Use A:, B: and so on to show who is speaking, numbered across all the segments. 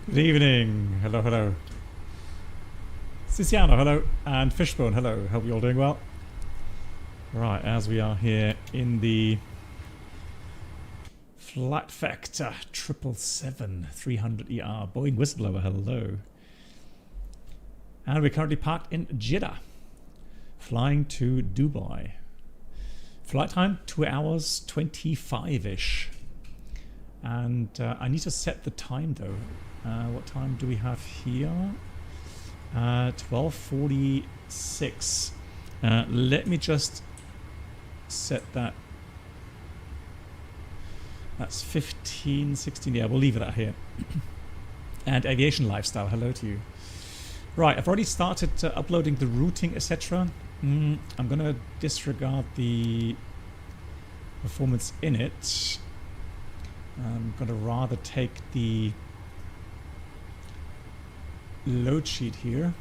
A: Good evening. Hello, hello. Siciano, hello. And Fishbone, hello. Hope you're all doing well. Right, as we are here in the FlightFactor 777-300ER Boeing whistleblower, hello. And we're currently parked in Jeddah, flying to Dubai. Flight time, 2 hours 25-ish. And I need to set the time though. What time do we have here? 12:46. Let me just set that. That's 15, 16. Yeah, we'll leave it out here. And Aviation Lifestyle, hello to you. Right, I've already started uploading the routing, etc. I'm going to disregard the performance in it. I'm going to rather take the load sheet here.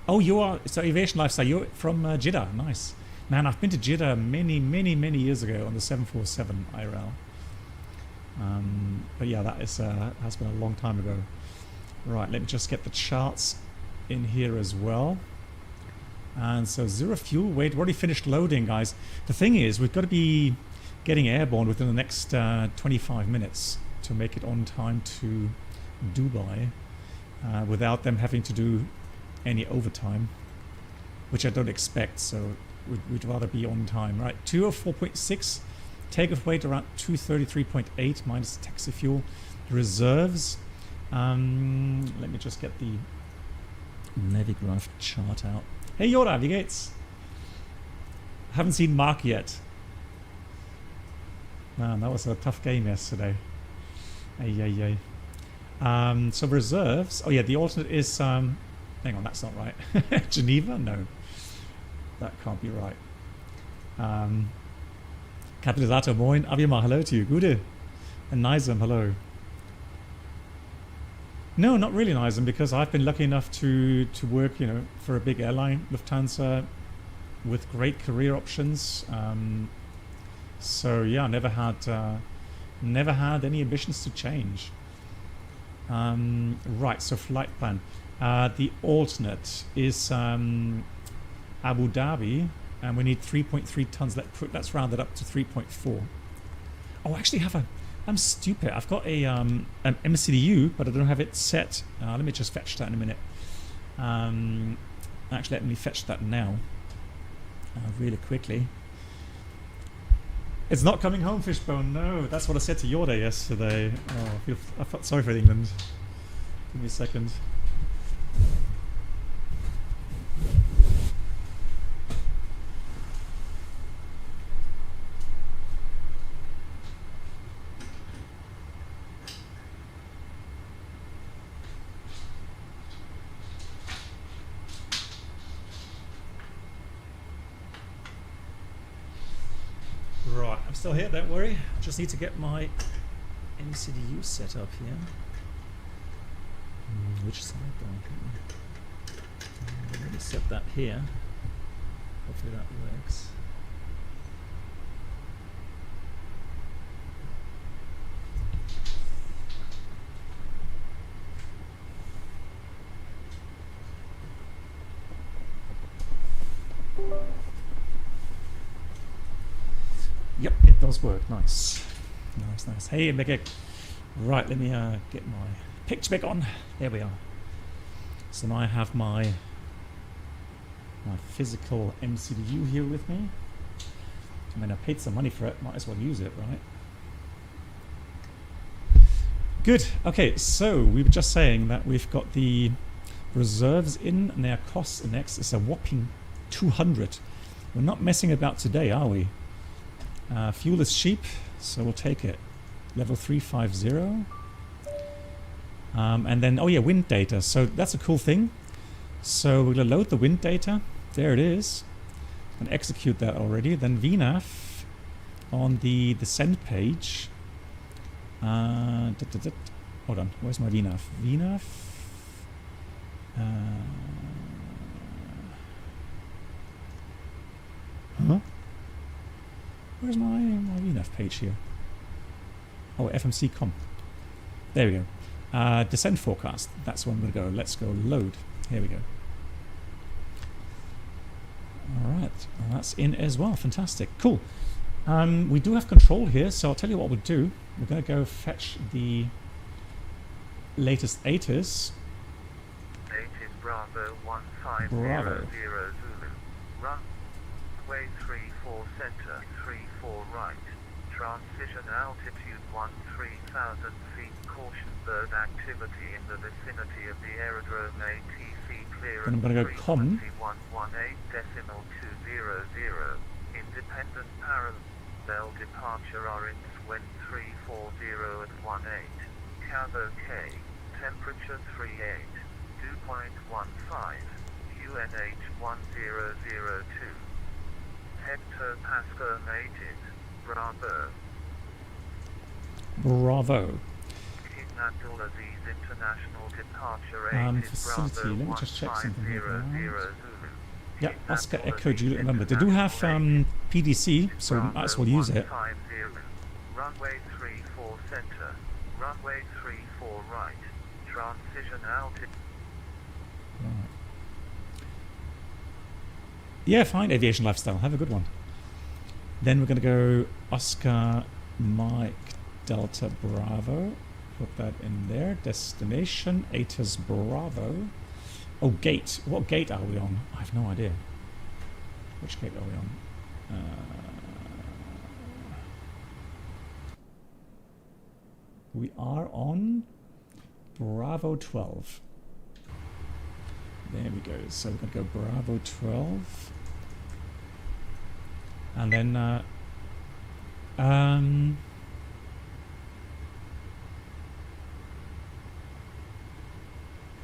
A: Oh, you are, so Aviation Lifestyle, you're from Jeddah, nice. Man, I've been to Jeddah many years ago on the 747 IRL. But yeah, that is has been a long time ago. Right, let me just get the charts in here as well. And so zero fuel, wait, we've already finished loading, guys. The thing is, we've got to be getting airborne within the next 25 minutes to make it on time to Dubai without them having to do any overtime, which I don't expect, so we'd rather be on time. Right, 204.6, takeoff weight around 233.8 minus taxi fuel. Reserves, let me just get the Navigraph chart out. Hey Yoda, wie geht's? Haven't seen Mark yet. Man, that was a tough game yesterday. Ay. So reserves, oh yeah, the alternate is, hang on, that's not right. Geneva? No. That can't be right. Katalysator, moin. Abiyama, hello to you. Gute. And Nizam, hello. No, not really Nizam, because I've been lucky enough to work, you know, for a big airline, Lufthansa, with great career options. So yeah, never had any ambitions to change. Right, so flight plan. The alternate is Abu Dhabi, and we need 3.3 tons. Let's round it up to 3.4. Oh, I actually have a. I'm stupid. I've got a an MCDU, but I don't have it set. Let me just fetch that in a minute. Actually, let me fetch that now, really quickly. It's not coming home, Fishbone. No, that's what I said to Yoda yesterday. Oh, I felt sorry for England. Give me a second. Right, I'm still here, don't worry. I just need to get my MCDU set up here. Which side though? Let me set that here. Hopefully that works. Yep, it does work. Nice. Nice. Hey, Megek. Right, let me get my picture back on. There we are. So now I have my physical MCDU here with me. I mean, I paid some money for it. Might as well use it, right? Good. Okay, so we were just saying that we've got the reserves in, and their cost index is a whopping 200. We're not messing about today, are we? Fuel is cheap, so we'll take it. Level 350. And then, oh yeah, wind data. So that's a cool thing. So we're going to load the wind data. There it is. And execute that already. Then VNAV on the send page. Hold on, where's my VNAV? VNAV. Where's my VNAV page here? Oh, FMC.com. There we go. Descent forecast. That's where I'm going to go. Let's go load. Here we go. All right. Well, that's in as well. Fantastic. Cool. We do have control here, so I'll tell you what we'll do. We're going to go fetch the latest ATIS.
B: ATIS Bravo 1500
A: Bravo.
B: Zulu. Runway 34 center, 34 right. Transition altitude 13,000 feet. Caution bird activity in the vicinity of the aerodrome. ATC clearance.
A: And I'm going to go com.
B: 118.200. Independent parallel departure RNs when 340 at 18. Cav OK. Temperature 38. Dew point 15. UNH 1002. Hectopascal mated. Bravo.
A: Bravo.
B: King Abdulaziz International Departure
A: Facility. Let me just check something here.
B: Zulu.
A: Yeah, Oscar Echo Juliet November. They do have PDC, so we might as well use it.
B: Runway 34 center. Runway 34 right. Transition altitude.
A: Right. Yeah, fine, Aviation Lifestyle. Have a good one. Then we're going to go Oscar Mike Delta Bravo. Put that in there. Destination ATIS Bravo. Oh, gate. What gate are we on? I have no idea. Which gate are we on? We are on Bravo 12. There we go. So we're going to go Bravo 12. And then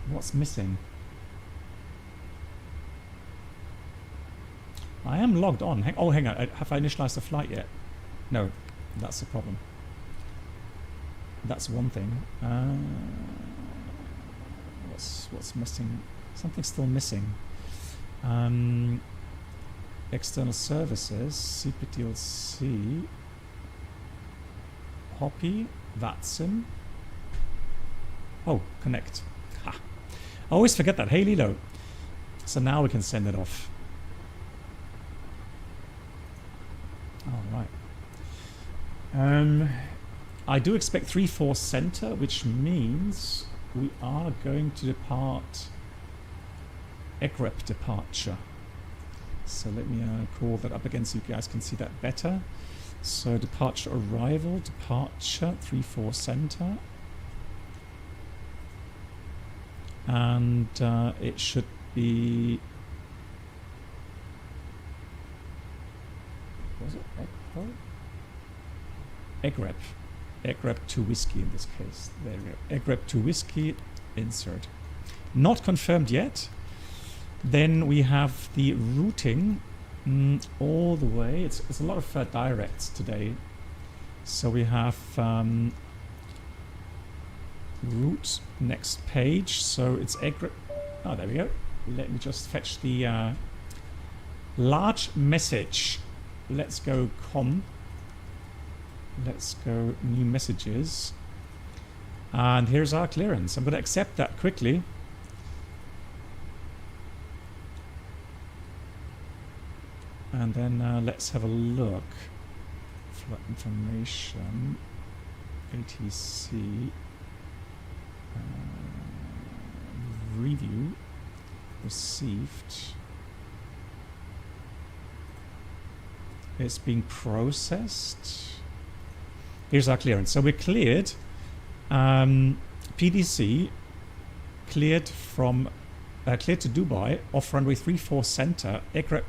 A: what's missing? I am logged on. Hang on. Have I initialized the flight yet? No, that's the problem. That's one thing. What's missing? Something's still missing. External services, CPTLC, Hoppy, VATSIM. Oh, connect. Ha. I always forget that. Hey, Lilo. So now we can send it off. All right. I do expect 3-4 center, which means we are going to depart EGREP departure. So let me call that up again so you guys can see that better. So departure arrival, departure 3-4 center. And it should be... Was it Echo? EGREP. EGREP to whiskey in this case. There we go. EGREP to whiskey, insert. Not confirmed yet. Then we have the routing all the way. It's a lot of directs today. So we have route next page. So it's EGREP. Oh, there we go. Let me just fetch the large message. Let's go com. Let's go new messages. And here's our clearance. I'm going to accept that quickly. And then let's have a look. Flight information. ATC. Review. Received. It's being processed. Here's our clearance. So we're cleared. PDC cleared from cleared to Dubai off runway 34 center. EGREP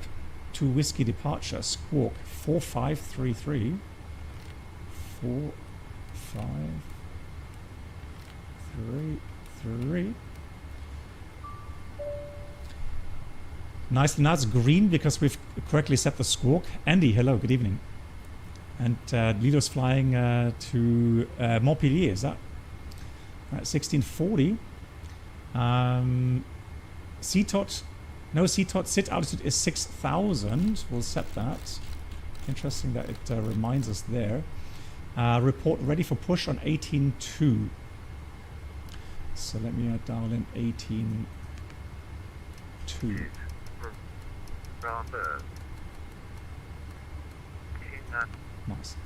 A: to whiskey departure. Squawk 4533. 4533. Nice. Now it's green because we've correctly set the squawk. Andy, hello, good evening. And Lido's flying to Montpellier, is that? Right, 1640. CTOT, no CTOT, sit altitude is 6,000. We'll set that. Interesting that it reminds us there. Report ready for push on 18.2. So let me dial in 18.2. Nice.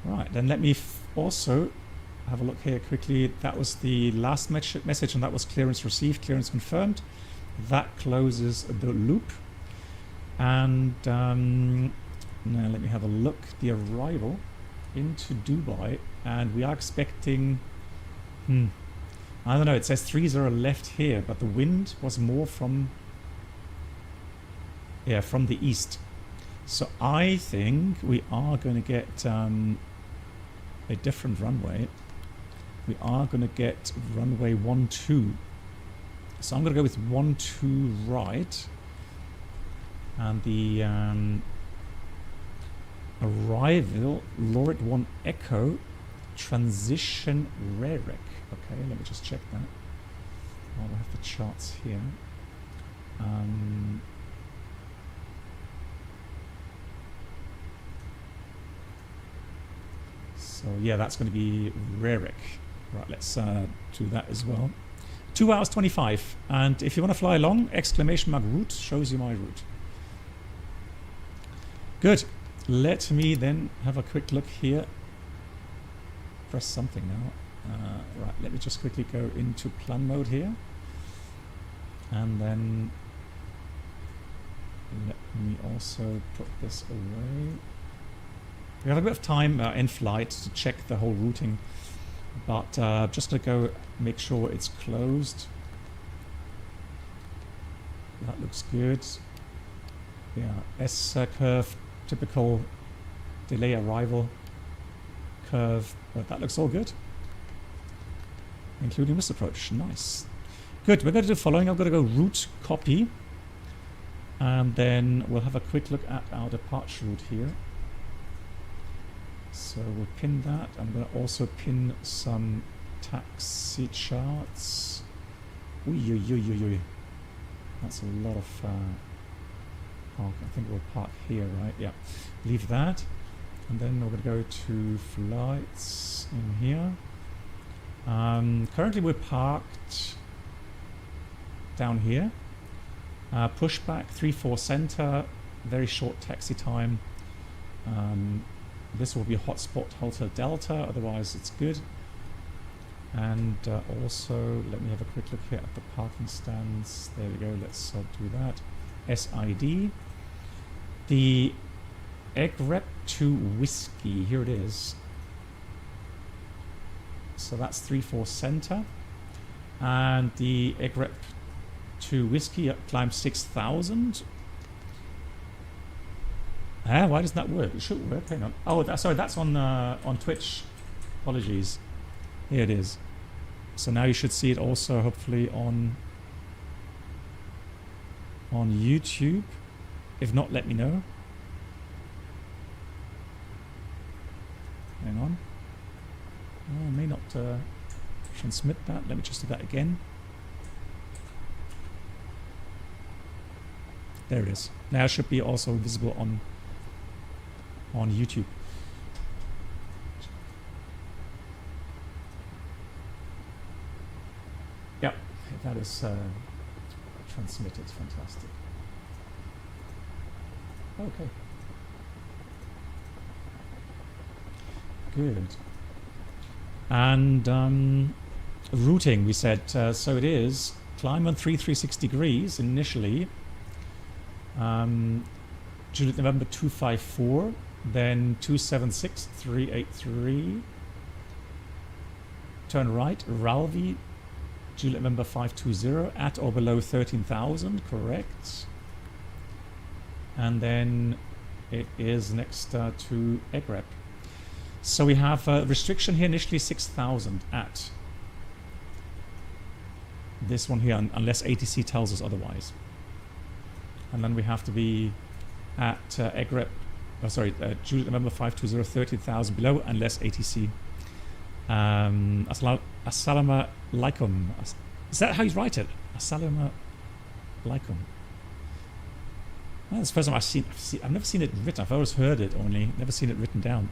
A: Right, then let me also have a look here quickly. That was the last message, and that was clearance received, clearance confirmed. That closes the loop. And now let me have a look. The arrival into Dubai, and we are expecting, I don't know, it says 30 left here, but the wind was more from the east. So I think we are going to get a different runway. We are going to get runway 12. So I'm going to go with 12 right. And the arrival, Laurit 1 Echo, transition Rerek. Okay, let me just check that. While we have the charts here. So yeah, that's going to be Rerek. Right, let's do that as well. 2 hours 25. And if you want to fly along, exclamation mark route shows you my route. Good. Let me then have a quick look here. Press something now. Right, let me just quickly go into plan mode here. And then let me also put this away. We have a bit of time in flight to check the whole routing, but just to go make sure it's closed. That looks good. Yeah, S curve, typical delay arrival curve, but that looks all good, including this approach. Nice. Good, we're going to do the following. I'm going to go route copy, and then we'll have a quick look at our departure route here. So we'll pin that. I'm going to also pin some taxi charts. Ooh. That's a lot of park. I think we'll park here, right? Yeah. Leave that. And then we're going to go to flights in here. Currently we're parked down here. Pushback 3-4 center. Very short taxi time. This will be a hotspot Hotel Delta, otherwise it's good. And also, let me have a quick look here at the parking stands. There we go, let's do that. SID. The egg rep to whiskey, here it is. So that's 3-4 center. And the egg rep to whiskey climb 6,000. Why doesn't that work? It should work. Hang on. Oh, sorry, that's on Twitch. Apologies. Here it is. So now you should see it also, hopefully, on YouTube. If not, let me know. Hang on. Oh, I may not transmit that. Let me just do that again. There it is. Now it should be also visible on YouTube. Yep, that is transmitted. Fantastic. Okay. Good. And routing, we said. So it is climb on 336 degrees initially. Juliet November 254. Then 276-383. Turn right, Ralvi, Juliet November 520, at or below 13,000, correct. And then it is next to Egrep. So we have a restriction here initially 6,000 at this one here, unless ATC tells us otherwise. And then we have to be at Egrep. Juliet November 520, 13,000 below, unless ATC. Assalamu alaikum. Is that how you write it? Assalamu alaikum. That's the first time I've never seen it written. I've always heard it only, never seen it written down.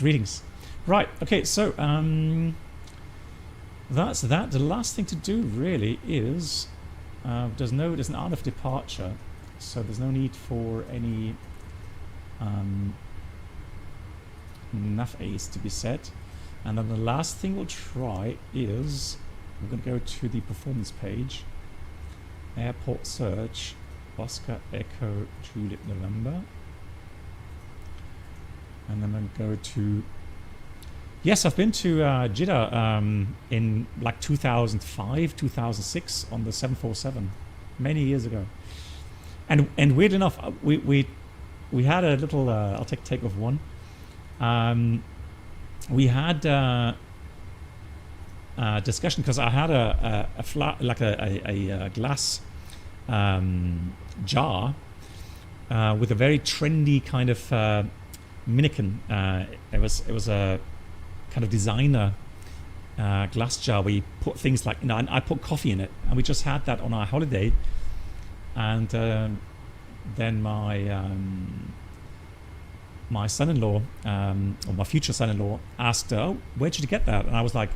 A: Greetings. Right, okay, so that's that. The last thing to do really is there's an out of departure, so there's no need for any nav aids to be set. And then the last thing we'll try is we're going to go to the performance page, airport search, Oscar Echo Juliet November, and then we'll go to, yes, I've been to Jeddah in like 2005, 2006 on the 747, many years ago. And weird enough, we had a little, I'll take takeoff one. We had discussion because I had a flat, like a glass jar with a very trendy kind of Minican. It was a kind of designer glass jar where you put things like, and I put coffee in it, and we just had that on our holiday. And then my son-in-law, or my future son-in-law, asked, "Oh, where'd you get that?" And I was like,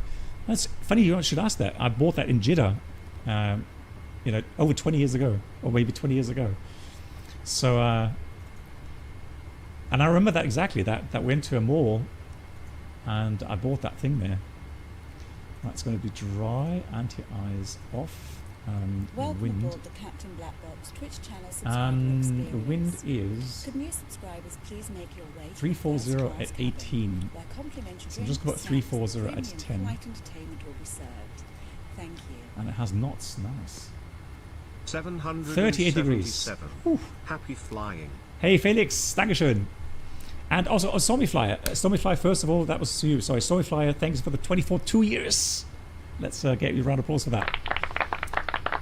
A: "That's funny. You should ask that. I bought that in Jeddah, over 20 years ago, or maybe 20 years ago." So, and I remember that exactly. That went to a mall, and I bought that thing there. That's going to be dry, anti-eyes off.
C: Welcome
A: wind.
C: aboard the Captain Black Box Twitch channel subscriber experience.
A: The wind is
C: Could new subscribers please make your way to
A: 340 at 18.
C: where complimentary
A: So I'm just
C: drinks,
A: about 340
C: snacks,
A: at
C: premium
A: 10.
C: flight entertainment will be served. Thank you.
A: And it has knots. Nice.
D: 738
A: degrees.
D: Happy flying.
A: Hey Felix, Dankeschön. And also Stormyflyer. Stormyflyer, first of all, that was to you. Sorry, Stormyflyer, thanks for the 2 years. Let's get you a round of applause for that.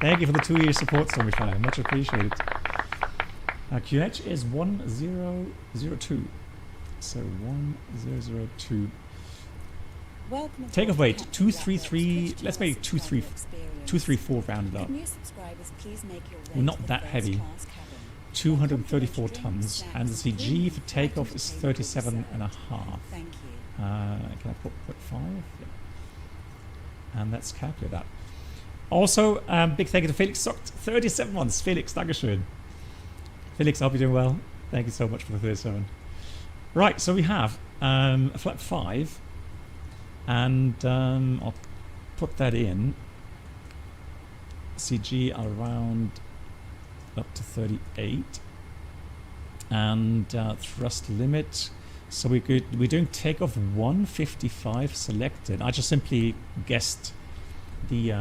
A: Thank you for the 2-year support, Stormyflyer. Much appreciated. QH is 1002. So 1002.
C: Welcome
A: Takeoff
C: aboard
A: weight
C: the Captain Black Box
A: 233.
C: Twitch
A: Let's
C: channel
A: make
C: subscriber experience.
A: 234 rounded up.
C: Could new subscribers please make your way
A: We're not
C: to the
A: that
C: first
A: heavy.
C: class cabin,
A: 234
C: drinks,
A: tons,
C: snacks,
A: and the CG for
C: flight
A: takeoff is
C: entertainment will be
A: 37 and a
C: served.
A: half.
C: Thank you.
A: Can I put 5? Yeah. And let's calculate that. Also, big thank you to Felix Socked, 37 months. Felix, Dankeschön. Felix, I hope you're doing well. Thank you so much for the 37. Right, so we have a flap 5, and I'll put that in. CG around up to 38, and thrust limit. So we're doing takeoff 155 selected. I just simply guessed the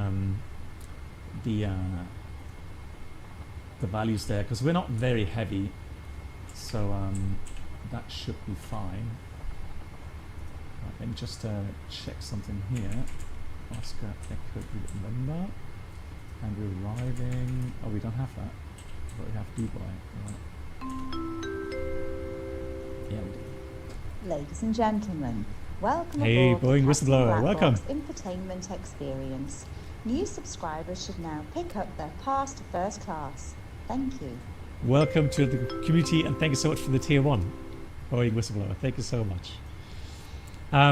A: values there because we're not very heavy, so that should be fine. Right, let me just check something here. Oscar Echo November, and we're arriving. Oh, we don't have that, but we have Dubai. Right. Yeah, we do.
E: Ladies and gentlemen, welcome
A: Hey,
E: aboard
A: Boeing
E: the
A: whistleblower,
E: Captain Black
A: welcome.
E: Box Infotainment Experience. New subscribers should now pick up their pass to first class. Thank you.
A: Welcome to the community, and thank you so much for the tier 1 Boeing whistleblower. Thank you so much.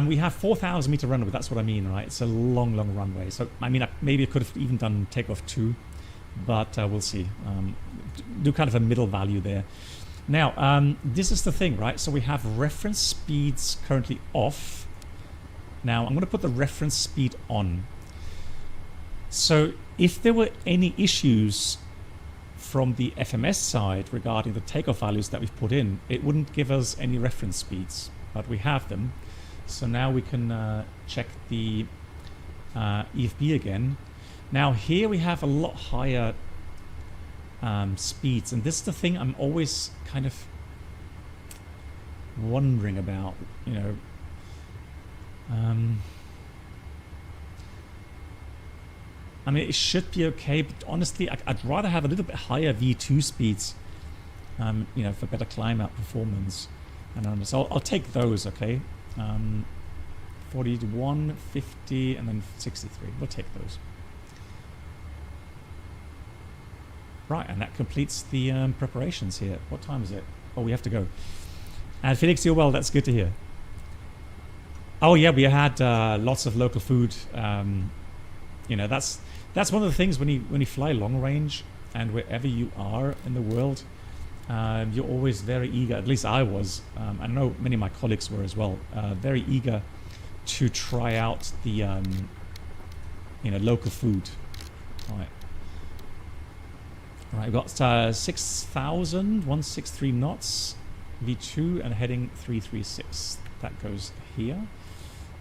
A: We have 4,000 meter runway. That's what I mean, right? It's a long, long runway. So I mean, maybe I could have even done takeoff 2, but we'll see. Do kind of a middle value there. Now, this is the thing, right? So we have reference speeds currently off. Now I'm going to put the reference speed on. So if there were any issues from the FMS side regarding the takeoff values that we've put in, it wouldn't give us any reference speeds, but we have them. So now we can check the EFB again. Now here we have a lot higher speeds, and this is the thing I'm always kind of wondering about, you know. I mean, it should be okay, but honestly, I'd rather have a little bit higher V2 speeds, you know, for better climb out performance. And so I'll take those, okay? 41, 50, and then 63. We'll take those. Right, and that completes the preparations here. What time is it? Oh, we have to go. And Felix, you're well. That's good to hear. Oh yeah, we had lots of local food. You know, that's one of the things when you fly long range and wherever you are in the world, you're always very eager. At least I was. I know many of my colleagues were as well. Very eager to try out the you know, local food. Right. Right, we've got 163 knots, V2, and heading 336. That goes here.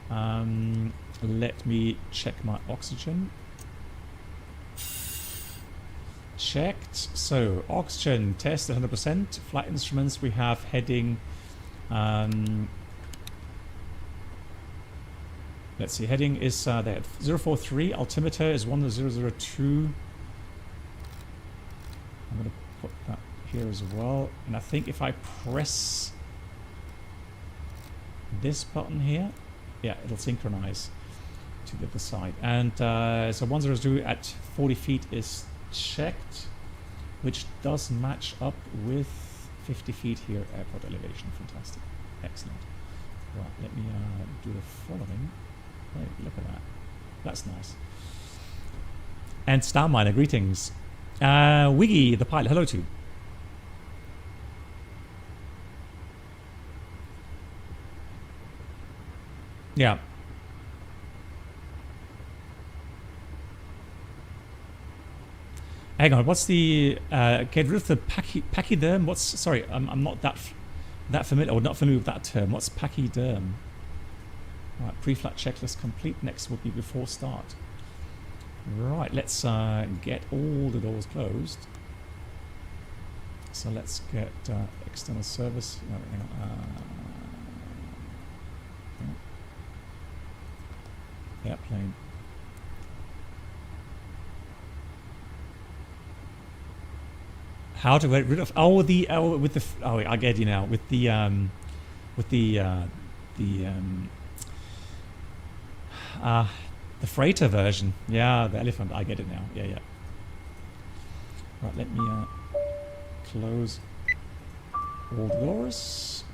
A: Let me check my oxygen. Checked. So, oxygen test 100%. Flight instruments, we have heading... let's see, heading is there. 043, altimeter is 1002. I'm going to put that here as well. And I think if I press this button here, yeah, it'll synchronize to the other side. And so 102 at 40 feet is checked, which does match up with 50 feet here, airport elevation. Fantastic. Excellent. Right, let me do the following. Hey, look at that. That's nice. And Starminer, greetings. Wiggy, the pilot, hello to you. Yeah. Hang on, what's the get rid of the pachyderm? What's, sorry, I'm not that familiar, or not familiar with that term. What's pachyderm? Right, pre-flight checklist complete. Next would be before start. Right, let's get all the doors closed. So let's get external service. Airplane. How to get rid of I get you now with the freighter version. Yeah, the elephant. I get it now. Yeah, yeah. Right, let me close all the doors.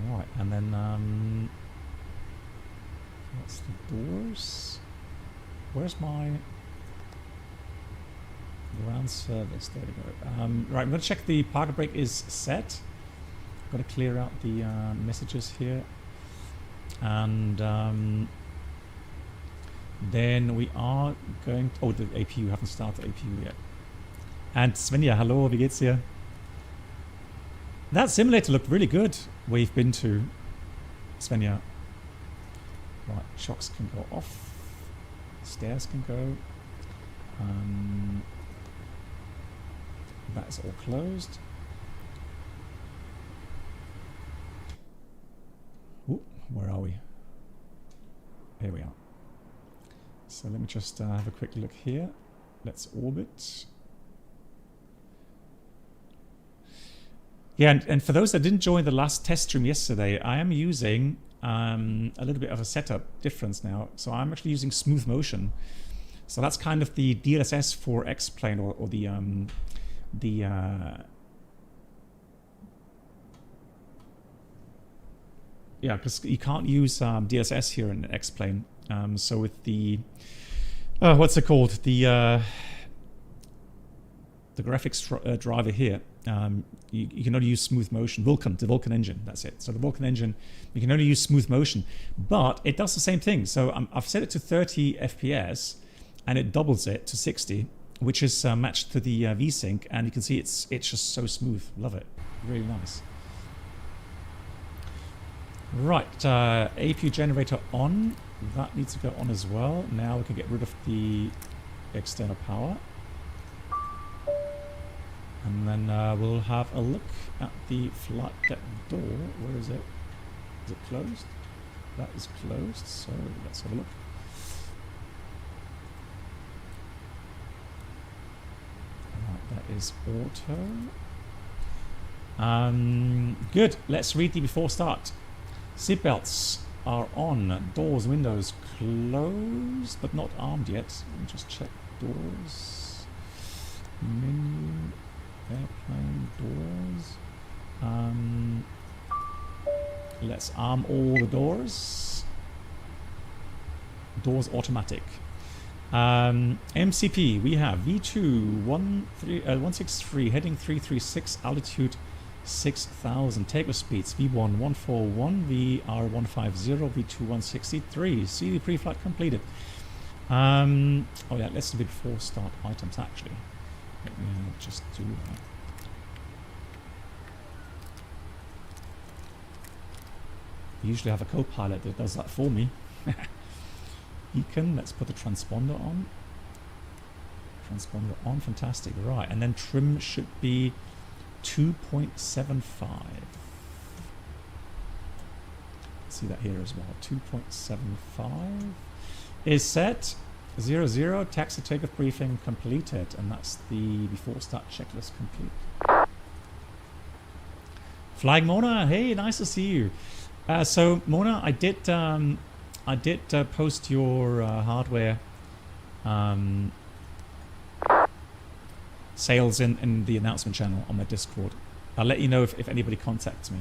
A: Right, and then what's the doors? Where's my ground service? There we go. Right, I'm going to check the parking brake is set. I've got to clear out the messages here, and then we are going to, oh, the APU, haven't started the APU yet. And Svenja, hello, wie geht's dir? That simulator looked really good where you've been to, Svenja. Right, shocks can go off, stairs can go. That's all closed. Ooh, where are we? Here we are. So let me just have a quick look here. Let's orbit. Yeah, and for those that didn't join the last test stream yesterday, I am using a little bit of a setup difference now. So I'm actually using smooth motion. So that's kind of the DLSS for X-plane, or the yeah, because you can't use DLSS here in X-plane. So with the what's it called? The graphics driver here. You can only use smooth motion. The Vulcan engine, that's it. So the Vulcan engine, you can only use smooth motion, but it does the same thing. So I've set it to 30 FPS, and it doubles it to 60, which is matched to the VSync, and you can see it's just so smooth. Love it, really nice. Right, APU generator on. That needs to go on as well. Now we can get rid of the external power. And then we'll have a look at the flight deck door. Where is it? Is it closed? That is closed, so let's have a look. Right, that is auto. Good, let's read the before start. Seatbelts are on. Doors, windows closed, but not armed yet. Let me just check doors. Menu, airplane, doors. Let's arm all the doors. Doors automatic. MCP, we have V2 163 heading 336, altitude 6000, takeoff speeds V1 141, VR 150, V2 163. See the pre-flight completed. Oh yeah, let's do the before start items actually. Let me just do that. I usually have a co-pilot that does that for me. Beacon, let's put the transponder on. Transponder on, fantastic. Right, and then trim should be 2.75. See that here as well. 2.75 is set. 00, taxi takeoff briefing completed, and that's the before start checklist complete. Flying Mona, hey, nice to see you. So Mona, I did post your hardware sales in the announcement channel on my Discord. I'll let you know if anybody contacts me.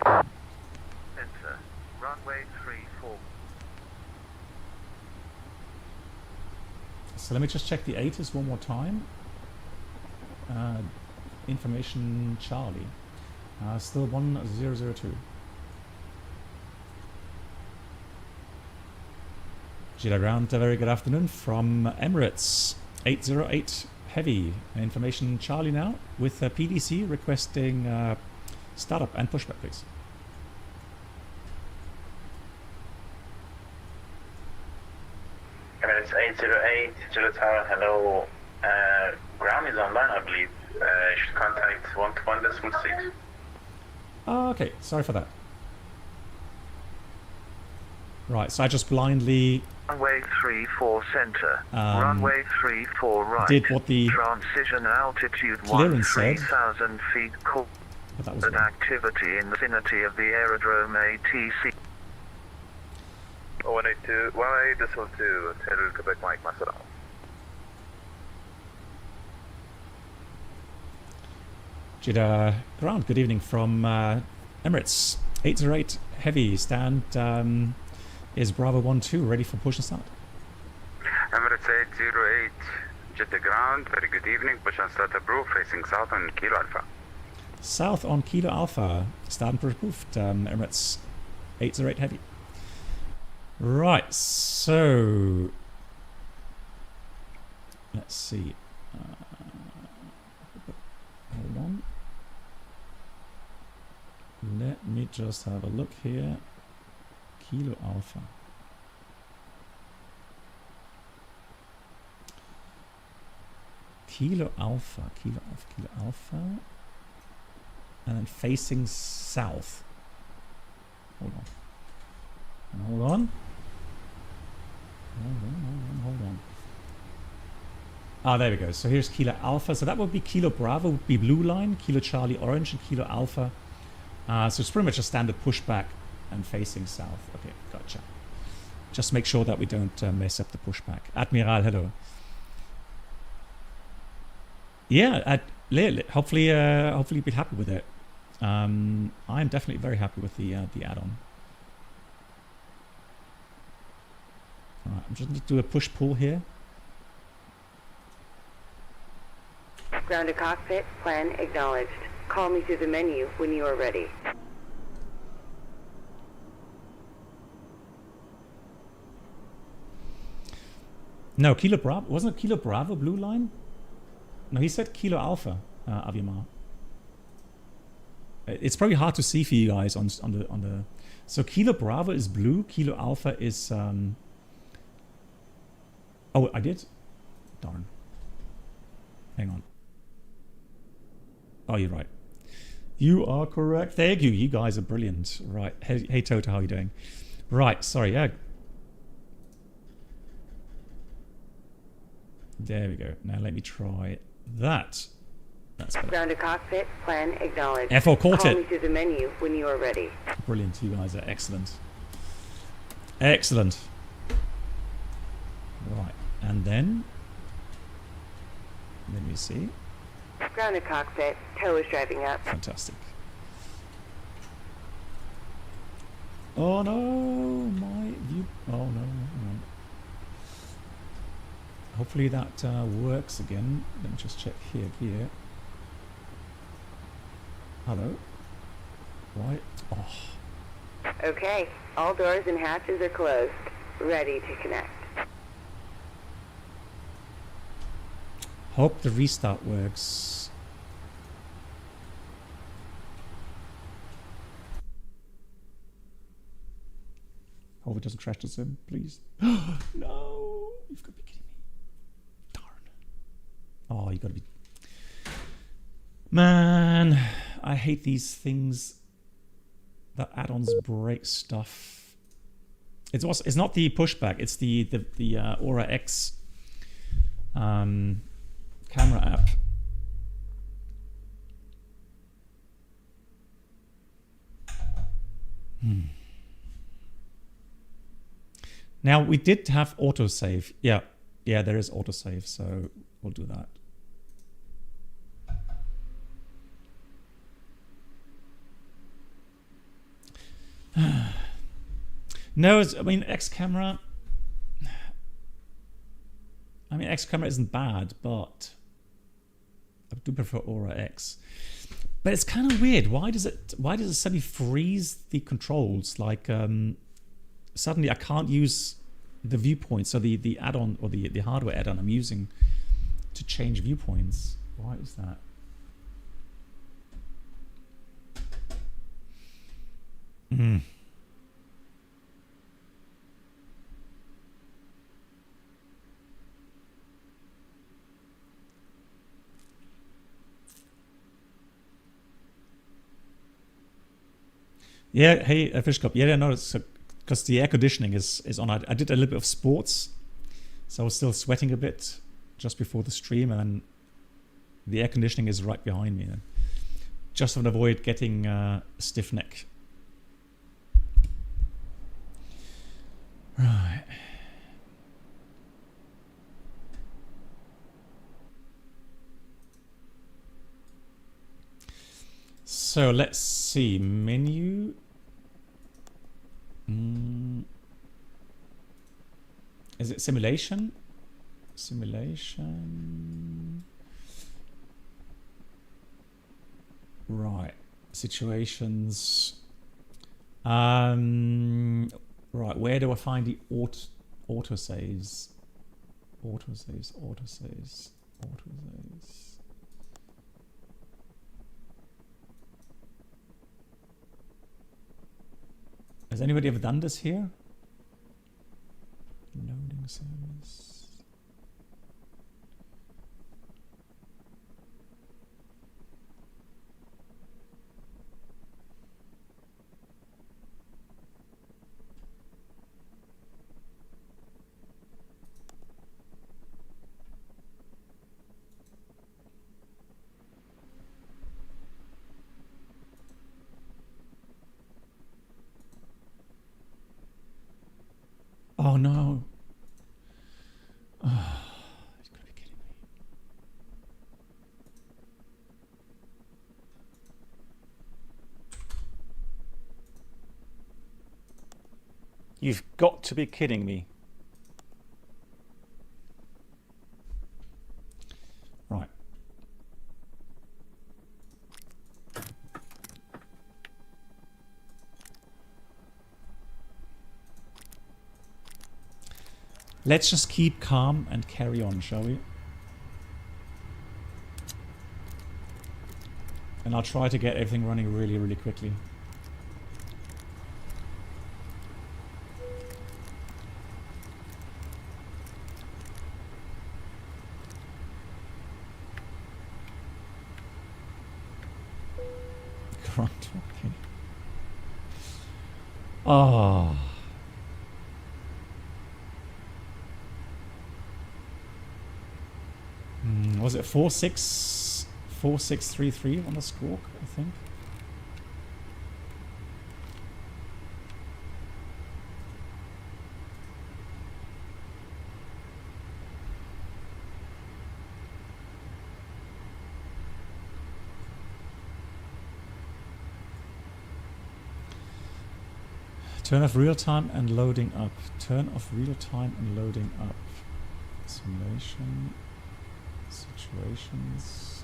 B: Enter. Runway 34.
A: So let me just check the ATIS one more time. Information Charlie. Still 1002. Jeddah ground, a very good afternoon from Emirates 808 Heavy. Information Charlie now with PDC requesting startup and pushback, please.
F: Emirates 808, Jeddah Tower, hello. Ground is online, I believe. You should contact 121.6.
A: Okay, sorry for that. Right, so I just blindly
B: Runway 34 center. Runway 34 right.
A: did what the
B: Transition altitude
A: clearance said.
B: 3,000 feet.
A: But that was
B: An
A: wrong.
B: activity in the vicinity of the aerodrome ATC.
G: 182, 18, this was to Hotel Quebec Mike Master.
A: Jeddah ground, good evening from Emirates 808 Heavy. Stand is Bravo 12 ready for push and start.
G: Emirates 808, Jeddah ground, very good evening, push and start approved, facing south on Kilo Alpha.
A: South on Kilo Alpha, start and push approved. Emirates 808 Heavy. Right, so let's see. Hold on. Let me just have a look here. Kilo Alpha. Kilo Alpha, Kilo Alpha, Kilo Alpha. And then facing south. Hold on. And hold on. Hold on. Ah, there we go. So here's Kilo Alpha. So that would be Kilo Bravo, would be blue line, Kilo Charlie orange, and Kilo Alpha. So it's pretty much a standard pushback and facing south. Okay, gotcha. Just make sure that we don't mess up the pushback. Admiral, hello. Yeah, hopefully you'll be happy with it. I'm definitely very happy with the add-on. Alright, I'm just going to do a push-pull here.
H: Ground to cockpit, plan acknowledged. Call me through the menu when you are ready.
A: No, Kilo Bravo. Wasn't it Kilo Bravo blue line? No, he said Kilo Alpha, Avimar. It's probably hard to see for you guys on the. So Kilo Bravo is blue. Kilo Alpha is. Oh, I did. Darn. Hang on. Oh, you're right. You are correct. Thank you. You guys are brilliant. Right. Hey Toto, how are you doing? Right. Sorry. Yeah. There we go. Now let me try that. That's better.
H: Ground to cockpit, plan acknowledged.
A: FO caught
H: Call
A: it.
H: me through the menu when you are ready.
A: Brilliant, you guys are excellent. Excellent. Right, and then let me see.
H: Ground to cockpit, tow is driving up.
A: Fantastic. Oh no, my view. Oh no. Hopefully that works again. Let me just check here. Hello. Right. Oh.
H: Okay, all doors and hatches are closed. Ready to connect.
A: Hope the restart works. Hope it doesn't crash the sim, please. No, you've got to be kidding me. Darn. Oh, you got to be. Man, I hate these things. The add-ons break stuff. It's not the pushback. It's the Aura X camera app. Now we did have autosave. Yeah, there is autosave, so we'll do that. No, I mean X camera. I mean X camera isn't bad, but I do prefer Aura X. But it's kind of weird. Why does it suddenly freeze the controls? Like suddenly I can't use the viewpoint. So the add-on or the hardware add-on I'm using to change viewpoints. Why is that? Yeah, hey, Fish Cup. Yeah, no, it's because the air conditioning is on. I did a little bit of sports, so I was still sweating a bit just before the stream, and the air conditioning is right behind me. And just to avoid getting stiff neck. Right. So let's see, menu. Is it simulation? Simulation. Right. Situations. Right. Where do I find the autosaves? Autosaves. Has anybody ever done this here? Loading service. Oh no. Oh, he's gotta be kidding me. You've got to be kidding me. Right. Let's just keep calm and carry on, shall we? And I'll try to get everything running really, really quickly. Grunt, okay. Oh. Was it 4650? 4633 on the squawk, I think. Turn off real time and loading up. Turn off real time and loading up. Simulation. Situations.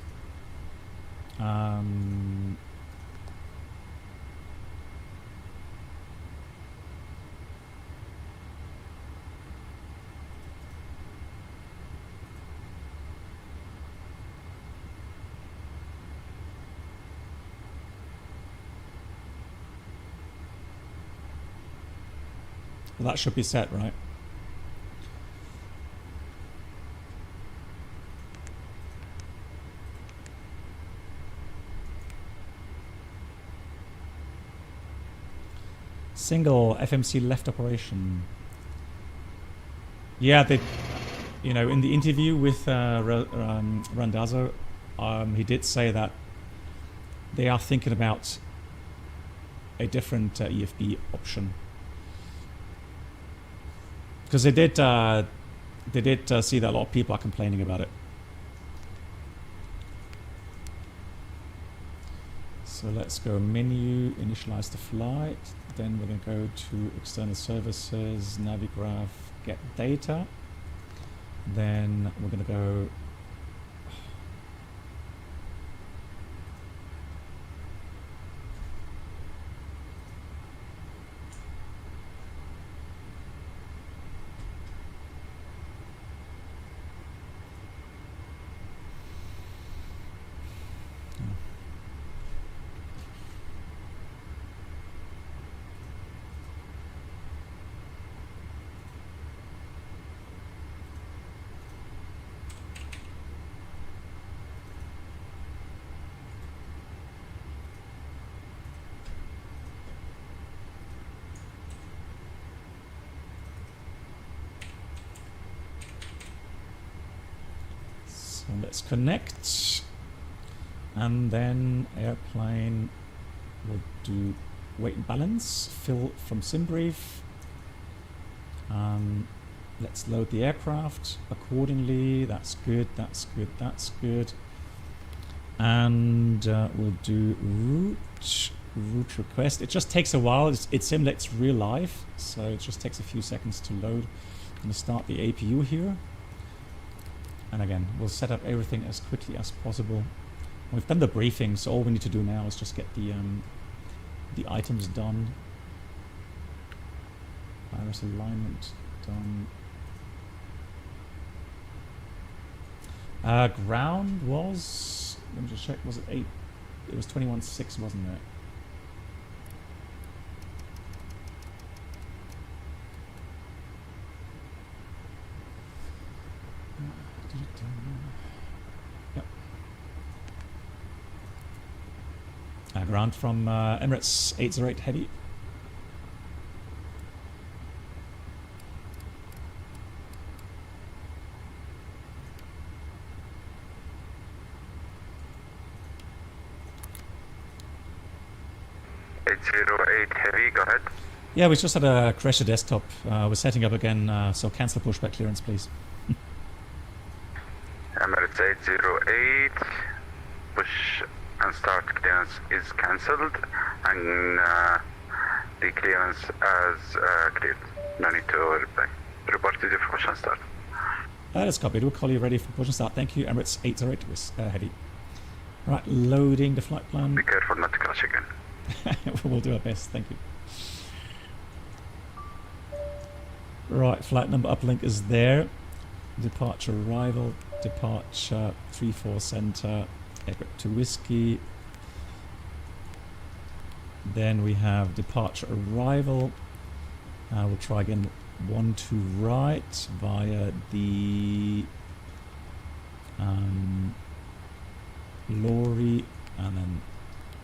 A: Well, that should be set, right? Single FMC left operation. Yeah, they, you know, in the interview with Randazzo, he did say that they are thinking about a different EFB option. Because they did see that a lot of people are complaining about it. So let's go menu, initialize the flight. Then we're going to go to external services, Navigraph, get data. Then we're going to go. So let's connect, and then airplane will do weight and balance, fill from SimBrief. Let's load the aircraft accordingly. That's good, that's good, that's good. And we'll do route request. It just takes a while. It simulates real life, so it just takes a few seconds to load. I'm going to start the APU here. And again, we'll set up everything as quickly as possible. We've done the briefing, so all we need to do now is just get the items done. Iris alignment done. Ground was, let me just check, was it 8? It was 21.6, wasn't it? Yep. Ground from Emirates 808 Heavy.
G: Heavy, go ahead.
A: Yeah, we just had a crash the desktop. We're setting up again, so cancel pushback clearance, please.
G: Emirates 808, push and start clearance is cancelled, and the clearance as cleared. No need to reply. Report to the push and start.
A: That is copied. We'll call you ready for push and start. Thank you, Emirates 808 with Heavy. Right, loading the flight plan.
G: Be careful not to crash again.
A: We'll do our best, thank you. Right, flight number uplink is there. Departure arrival, departure 34 center, aircraft to whiskey. Then we have departure arrival. We'll try again 12 right via the lorry, and then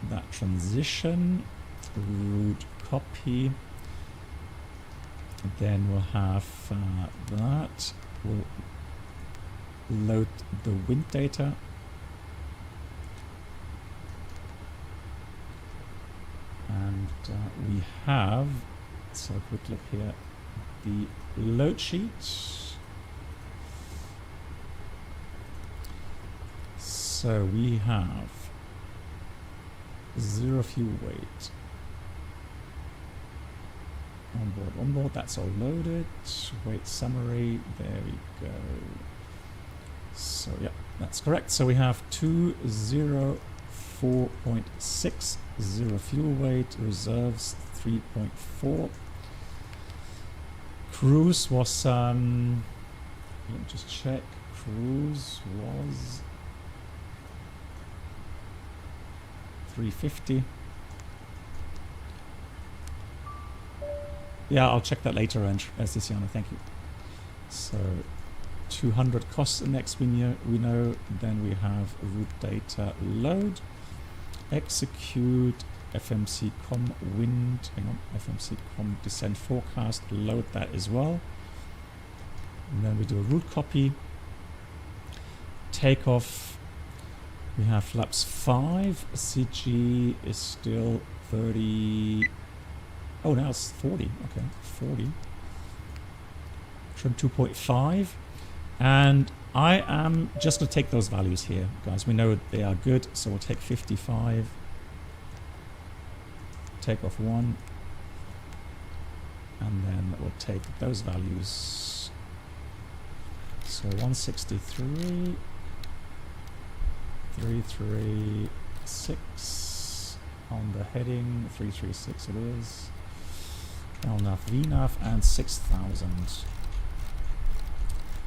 A: that transition, route copy. Then we'll have that. We'll load the wind data. we have, let's have a quick look here, the load sheet. So we have 0 fuel weight. Onboard, that's all loaded. Weight summary, there we go. So yeah, that's correct. So we have 204.6, 0 fuel weight, reserves 3.4. Cruise was, let me just check, cruise was 350. Yeah, I'll check that later, Tiziana, thank you. So 200 cost index we know, then we have route data load, execute, FMC com wind, hang on, FMC com descent forecast, load that as well. And then we do a route copy, takeoff, we have flaps 5, CG is still 30, oh now it's 40, okay, 40. Trim 2.5, and I am just going to take those values here, guys. We know they are good, so we'll take 55, take off 1, and then we'll take those values. So 163, 336 on the heading, 336 it is. LNAV, VNAV, and 6,000.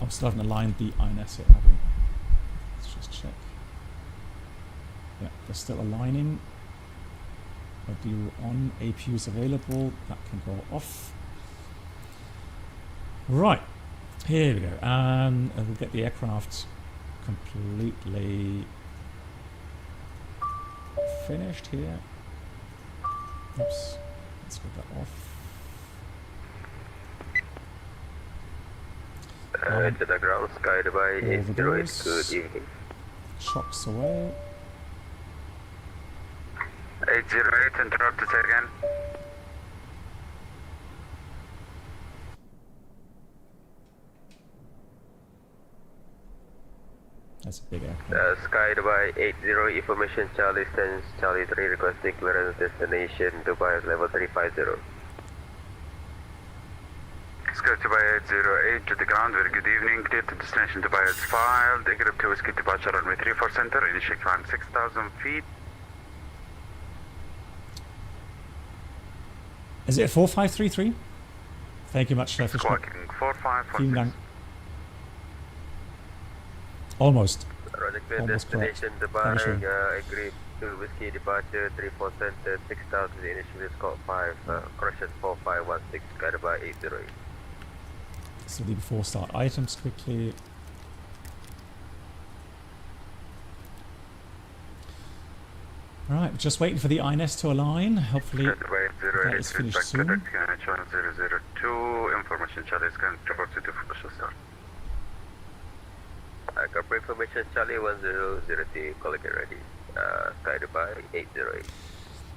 A: I'm still haven't aligned the INS yet, have we? Let's just check. Yeah, they're still aligning. ODU on, APU is available, that can go off. Right, here we go, and we'll get the aircraft completely finished here. Oops, let's get that off.
I: To the ground, sky Dubai 808, good evening.
A: Shocks away.
G: 808, interrupted again.
A: That's a big aircraft.
I: Sky Dubai 80, information Charlie stands Charlie 3 requesting clearance destination Dubai level 350.
G: Sky Dubai 808 to the ground, very good evening. Clear to destination Dubai is filed. Egrip to Whiskey departure runway 34 center, initial climb 6,000 feet.
A: Is it 4533? Thank you much, Fischler.
G: Squawking 4516.
A: Almost.
I: Almost destination Dubai, agree to Whiskey departure 34 center 6,000, initial score 5, correction 4516, Sky Dubai 808.
A: So the before start items quickly. Alright, just waiting for the INS to align. Hopefully that is finished soon.
G: 002, information Charlie is going to report to official start.
I: I got information Charlie 1003, call again ready. Sky Dubai 808.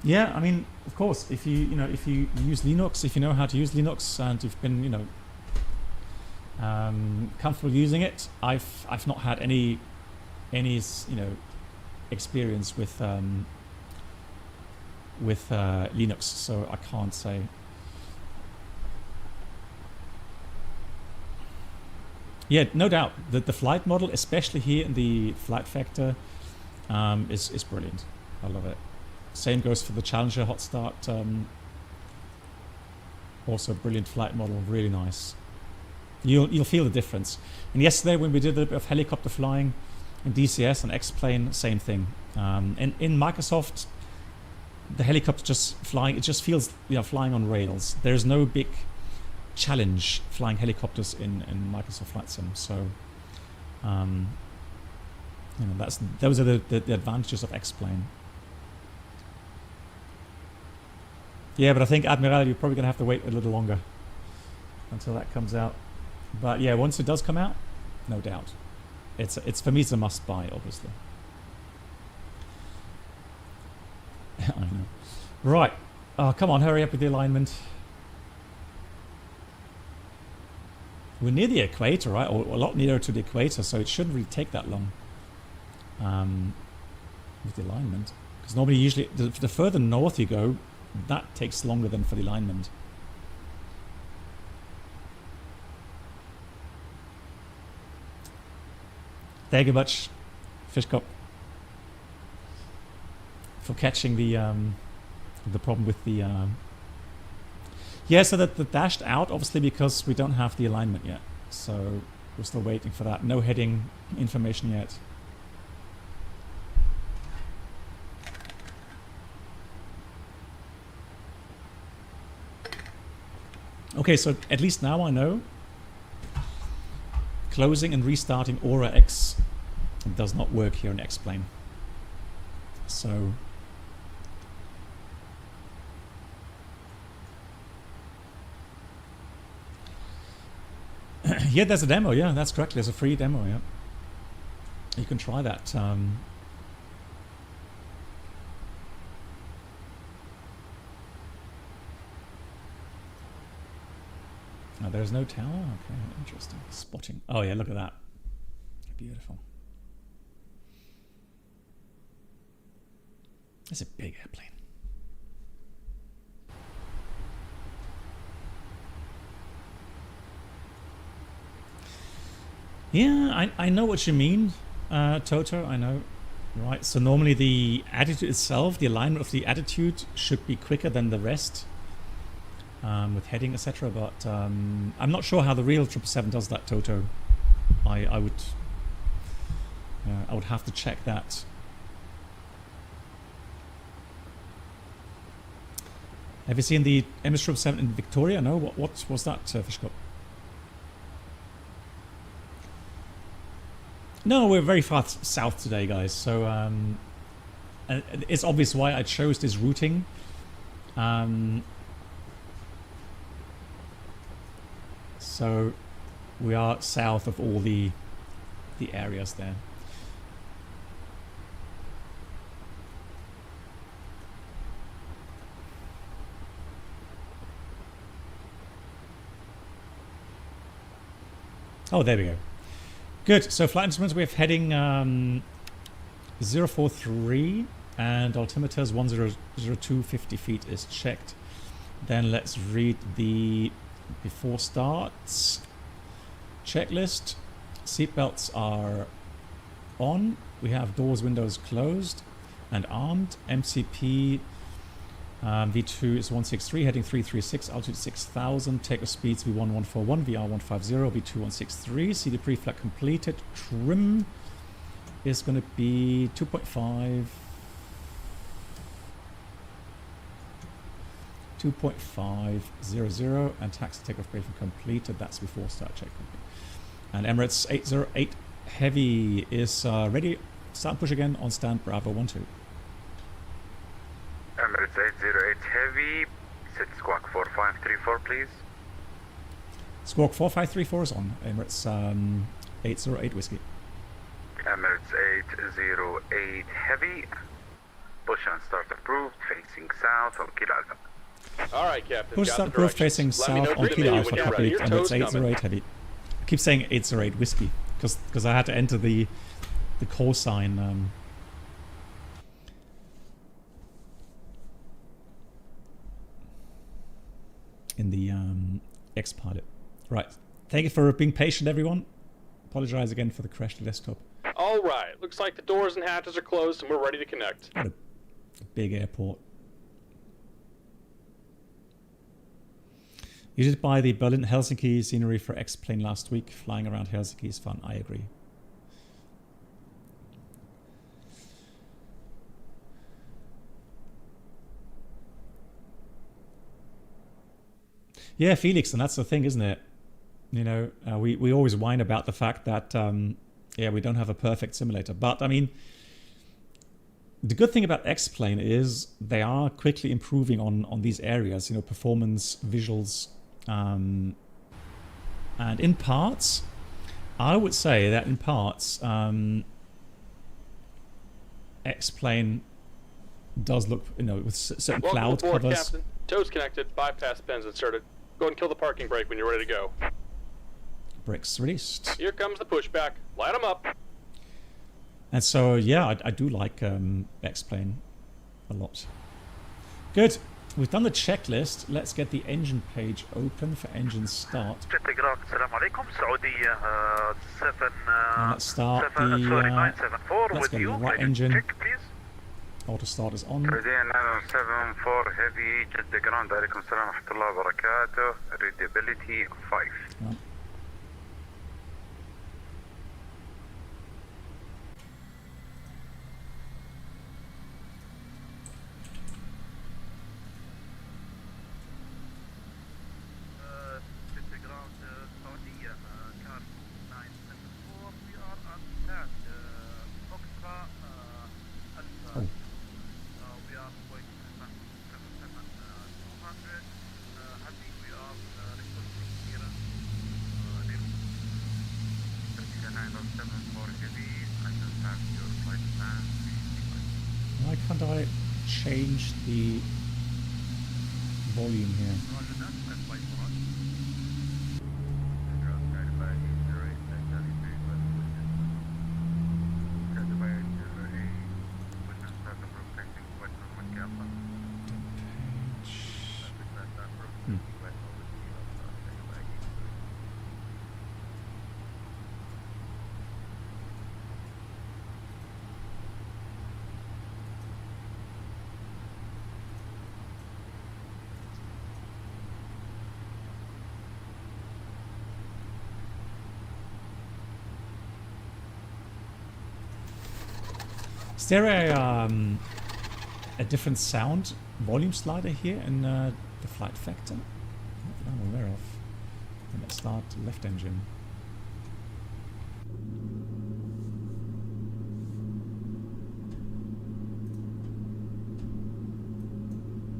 A: Yeah, I mean, of course, if you use Linux, if you know how to use Linux, and you've been comfortable using it, I've not had any experience with Linux, so I can't say. Yeah, no doubt that the flight model, especially here in the FlightFactor, is brilliant. I love it. Same goes for the Challenger hot start. Also brilliant flight model, really nice. You'll feel the difference. And yesterday when we did a bit of helicopter flying in DCS and X-Plane, same thing. And in Microsoft, the helicopter just flying, it just feels flying on rails. There's no big challenge flying helicopters in Microsoft FlightSim. So those are the advantages of X-Plane. Yeah, but I think Admiral, you're probably gonna have to wait a little longer until that comes out. But yeah, once it does come out, no doubt, it's for me it's a must buy, obviously. I know. Right, Oh, come on, hurry up with the alignment. We're near the equator, right? Or a lot nearer to the equator, so it shouldn't really take that long with the alignment. Because normally, usually, the further north you go, that takes longer than for the alignment. Thank you much, Fishcop, for catching the problem with the yeah, so that the dashed out obviously because we don't have the alignment yet, so we're still waiting for that. No heading information yet. Okay, so at least now I know closing and restarting Aura X does not work here in X-Plane. So yeah, there's a demo. Yeah, that's correct. There's a free demo. Yeah, you can try that. Oh, there's no tower? Okay, interesting. Spotting. Oh yeah, look at that. Beautiful. It's a big airplane. Yeah, I know what you mean, Toto, I know. Right, so normally the attitude itself, the alignment of the attitude should be quicker than the rest. With heading, etc. But I'm not sure how the real 777 does that, Toto. I would have to check that. Have you seen the MS 777 in Victoria? No. What was that, Fishcop? No, we're very far south today, guys. So and it's obvious why I chose this routing. So we are south of all the areas there. Oh, there we go. Good. So flight instruments, we have heading 043 and altimeters 1002, 50 feet is checked. Then let's read the before starts checklist. Seatbelts are on. We have doors, windows closed and armed. MCP V2 is 163, heading 336, altitude 6000, takeoff speeds V1141, VR150, V2 163, CD pre-flight completed. Trim is going to be 2.5 2.500 and taxi takeoff briefing completed. That's before start check. And Emirates 808 Heavy is ready. Start and push again on stand Bravo 12.
G: Emirates 808 Heavy, set squawk 4534 please.
A: Squawk 4534 is on. Emirates 808 Whiskey.
G: Emirates 808 Heavy, push and start approved, facing south on Kilo Alpha.
J: Alright, Captain.
A: Push start approved, facing south on Kilo Alpha. Copy. Emirates 808 Heavy. I keep saying 808 Whiskey because I had to enter the call sign. In the X-Pilot. Right. Thank you for being patient, everyone. Apologize again for the crashed desktop.
J: All right. Looks like the doors and hatches are closed and we're ready to connect.
A: What a big airport. You did buy the Berlin-Helsinki scenery for X-Plane last week. Flying around Helsinki is fun. I agree. Yeah, Felix, and that's the thing, isn't it? You know, we always whine about the fact that, yeah, we don't have a perfect simulator. But, I mean, the good thing about X-Plane is they are quickly improving on these areas, you know, performance, visuals. And in parts, I would say that in parts, X-Plane does look, you know, with certain
J: Welcome
A: cloud
J: aboard,
A: covers.
J: Captain. Toes connected, bypass pins inserted. Go ahead and kill the parking brake when you're ready to go.
A: Brakes released.
J: Here comes the pushback. Light them up.
A: And so, yeah, I do like X-Plane a lot. Good. We've done the checklist. Let's get the engine page open for engine start. And let's start the let's get the right engine. Auto start is on.
G: Reading 974 heavy, Jeddah ground. Alaikum salam wa rahmatullahi wa barakatuh. Readability 5.
A: Yeah. Why can't I change the volume here? Is there a different sound volume slider here in the FlightFactor? Not that I'm aware of. And let's start left engine.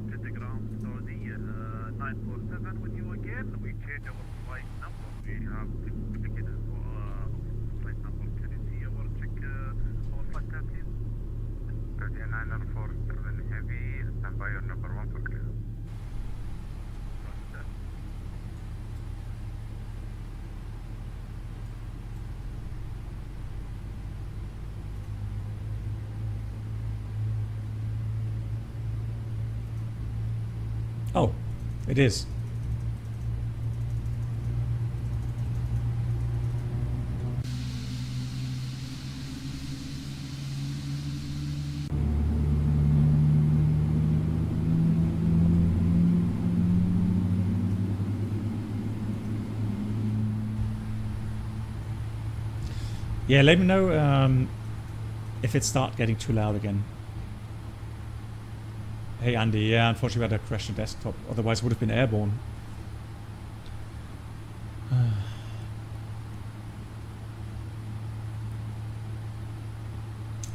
B: Jeddah ground, Saudi 947 with you again. We change our flight number. We have duplicated flight number. Can you see our check our flight time, please?
G: 947 heavy, stand by your number 1 for clear.
A: Oh, it is. Yeah, let me know if it starts getting too loud again. Hey Andy, yeah, unfortunately we had a crash on desktop, otherwise it would have been airborne.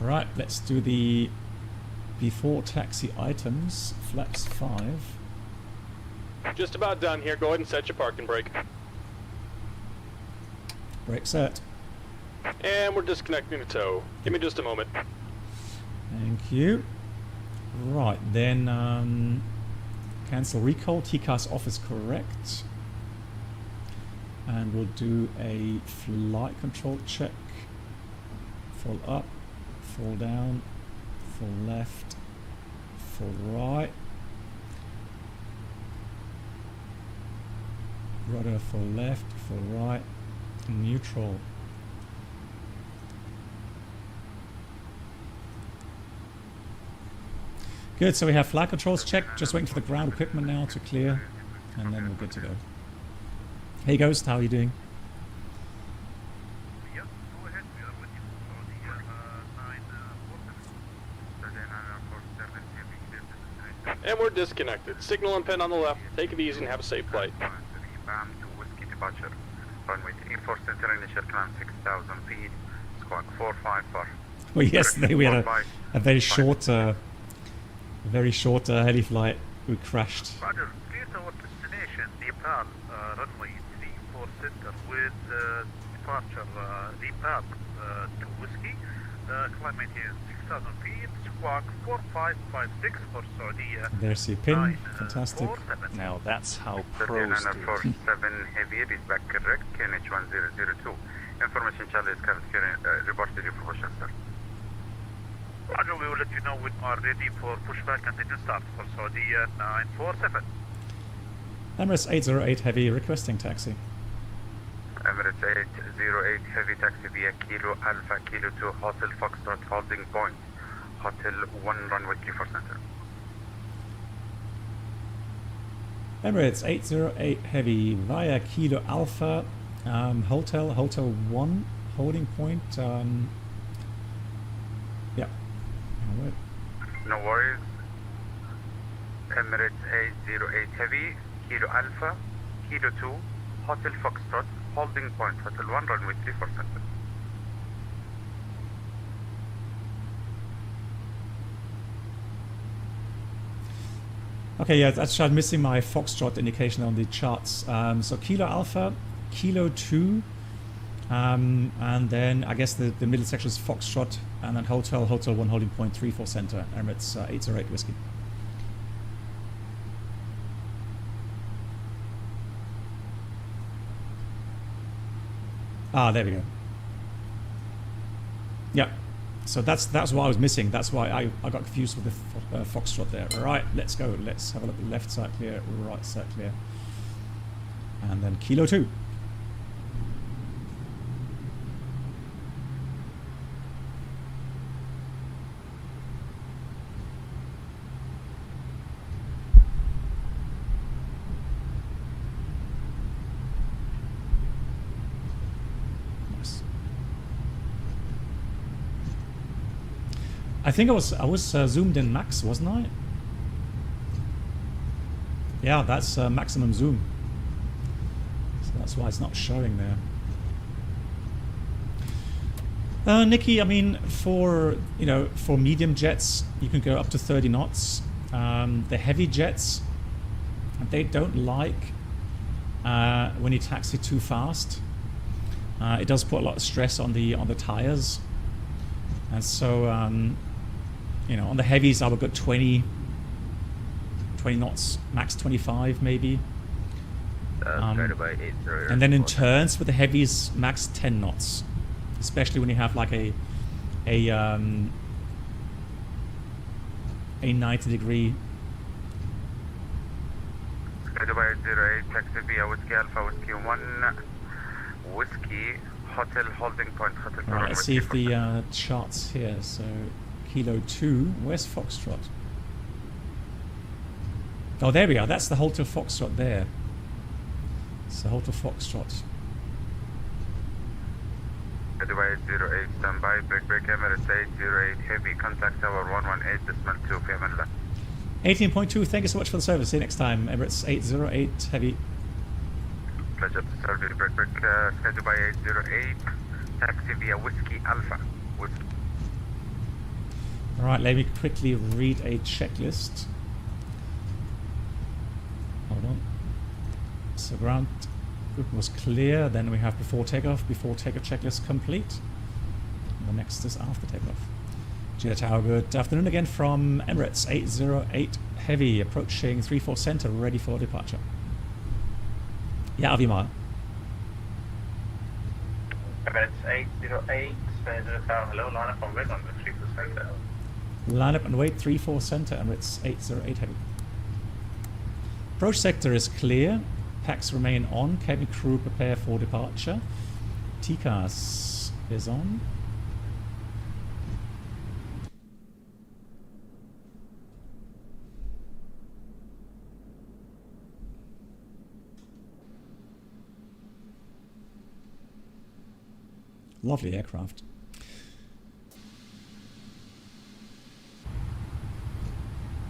A: Right, let's do the before taxi items, flaps 5.
J: Just about done here. Go ahead and set your parking brake.
A: Brake set.
J: And we're disconnecting the tow. Give me just a moment.
A: Thank you. Right, then cancel recall. TCAS off is correct. And we'll do a flight control check. Fall up, fall down, fall left, fall right. Rudder, fall left, fall right. Neutral. Good, so we have flight controls checked, just waiting for the ground equipment now to clear, and then we're good to go. Hey Ghost, how are you doing?
B: Yep, go ahead, we are with you. Saudi 947.
J: And we're disconnected. Signal and pin on the left. Take it easy and have a safe flight.
G: BAM to Whiskey departure. Runway 34 center, initial climb 6,000 feet. Squawk 454.
A: Well, yesterday we had a very short heli flight. We crashed.
B: Roger, clear to our destination, Nepal, runway 34 center with departure Nepal to Whiskey. climate is 6,000 feet, squawk 4556 for Saudi.
A: There's your pin. Fantastic.
K: Now that's how pros do it.
G: 47 heavy, read back correct, KNH 1002. Information channel is reported to you for push, sir.
B: Roger, we will let you know when we are ready for pushback and engine start for Saudi 947.
A: Emirates 808 Heavy requesting taxi.
G: Emirates 808 heavy taxi via Kilo Alpha Kilo 2 Hotel Foxtrot holding point. Hotel 1 runway 34 center.
A: Emirates 808 Heavy via Kilo Alpha Hotel 1 holding point. Yeah.
G: No worries. Emirates 808 heavy Kilo Alpha Kilo 2 Hotel Foxtrot holding point. Hotel 1 runway 34 center.
A: Okay, yeah, that's I'm missing my Foxtrot indication on the charts. So Kilo Alpha, Kilo 2, and then I guess the middle section is Foxtrot, and then Hotel 1 holding point 34 center, Emirates 808 Whiskey. Ah, there we go. Yeah. So that's what I was missing. That's why I got confused with the Foxtrot there. Right, let's go. Let's have a look. Left side clear, right side clear. And then Kilo 2. I think I was zoomed in max, wasn't I? Yeah, that's maximum zoom. So that's why it's not showing there. Nikki, I mean, for medium jets, you can go up to 30 knots. The heavy jets, they don't like when you taxi too fast. It does put a lot of stress on the tires, and so on the heavies I would go 20 knots, max 25 maybe. And then in turns with the heavies, max 10 knots, especially when you have like a 90 degree.
G: Dubai 08 taxi via Whiskey Alpha Whiskey 1 Whiskey Hotel holding point. Hotel.
A: All right, let's see if the charts here. So Kilo 2, where's Foxtrot? Oh, there we are. That's the Hotel Foxtrot there. It's the Hotel Foxtrot.
G: Dubai 08 standby, break Emirates 808 heavy, contact tower 118.2 PM and left.
A: 18.2, thank you so much for the service. See you next time. Emirates 808 heavy.
G: Pleasure to serve you. Break Dubai 808 taxi via Whiskey Alpha. Whiskey.
A: Alright, let me quickly read a checklist. Hold on. So ground group was clear, then we have before takeoff checklist complete. And the next is after takeoff. Jeddah Tower, good afternoon again from Emirates 808 Heavy, approaching 34 center, ready for departure. Yeah, Avimar.
F: Emirates 808, Jeddah Tower, hello, line up on red on the 34 center.
A: Line up and wait, 34 center, Emirates 808 Heavy. Approach sector is clear. Packs remain on. Cabin crew prepare for departure. TCAS is on. Lovely aircraft.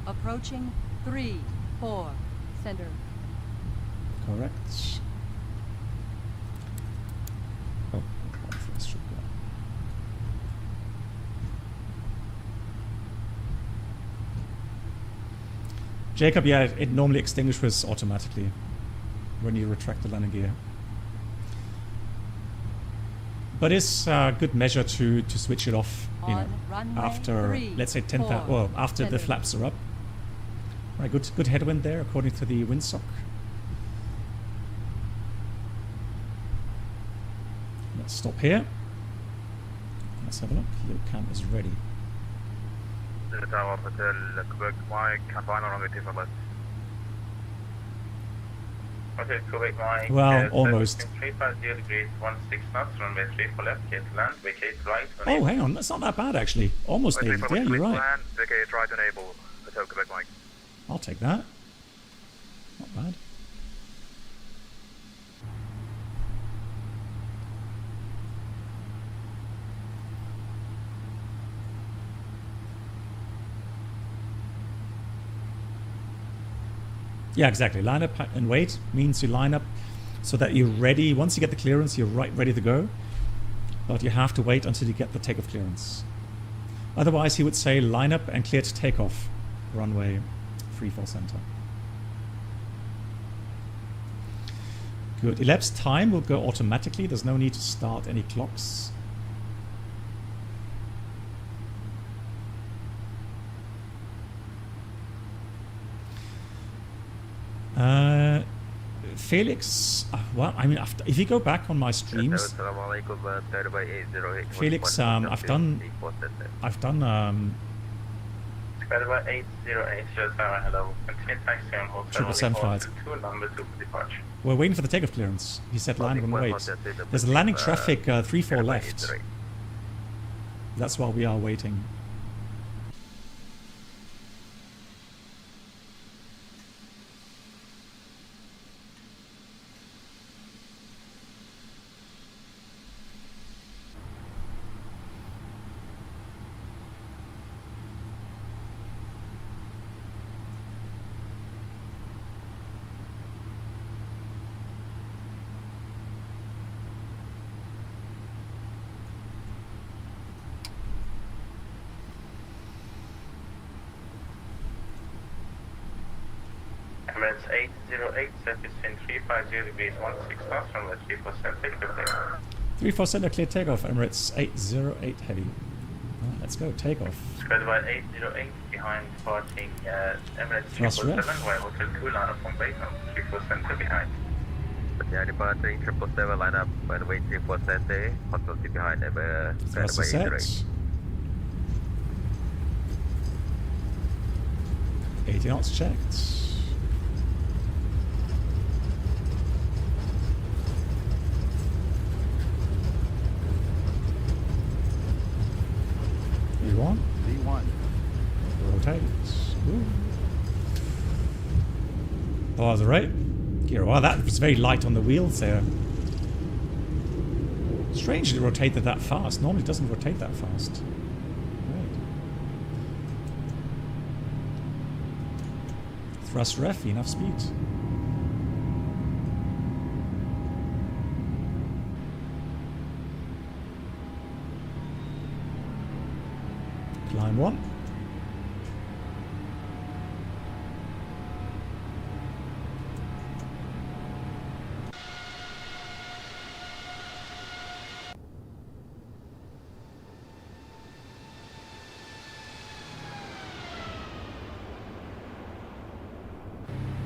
L: Approaching 3-4 center.
A: Correct. Oh, this should go. Jacob, yeah, it normally extinguishes automatically when you retract the landing gear. But it's a good measure to switch it off, you know,
L: On runway
A: after,
L: 3,
A: let's say 10,000,
L: 4,
A: well, after the
L: center.
A: flaps are up. Right, good headwind there according to the windsock. Let's stop here. Let's have a look. Your cam is ready.
B: Zulu Tower Hotel, Quebec Mike, combine runway 25 Okay, Quebec Mike.
A: Well, almost.
B: 350 degrees, 16 knots, runway 34 left, gate land, vacate right.
A: Oh, hang on, that's not that bad actually. Almost nailed it. Yeah, you're right.
B: Land, vacate right, enable, Hotel Quebec Mike.
A: I'll take that. Not bad. Yeah, exactly. Line up and wait means you line up so that you're ready. Once you get the clearance, you're ready to go. But you have to wait until you get the takeoff clearance. Otherwise, he would say line up and clear to takeoff. Runway 34 center. Good. Elapsed time will go automatically. There's no need to start any clocks. Felix, well, I mean, if you go back on my streams, Felix, I've done.
F: Square by 808, hello. Continue taxi on hold.
A: 777 flights.
F: Number 2 for departure.
A: We're waiting for the takeoff clearance. He said landing on wait. There's a landing traffic 3-4 left. That's why we are waiting.
F: Emirates 808, surface in 350 degrees, 16 knots, runway 34 center, take takeoff.
A: 34 center clear takeoff, Emirates 808 heavy. Right, let's go, takeoff.
F: Square by 808, behind departing Emirates
A: Thrust
F: 777, while Hotel 2 line up on base on 34 center behind.
I: Yeah, departing 777, line up, runway 34 center, Hotel 2 behind,
A: Thrust is set. 80 knots checked. V1.
M: V1.
A: Rotate. Ooh. Oh, that's right. Gear. Wow, that was very light on the wheels there. Strangely rotated that fast. Normally it doesn't rotate that fast. Right. Thrust ref, enough speed. Climb 1.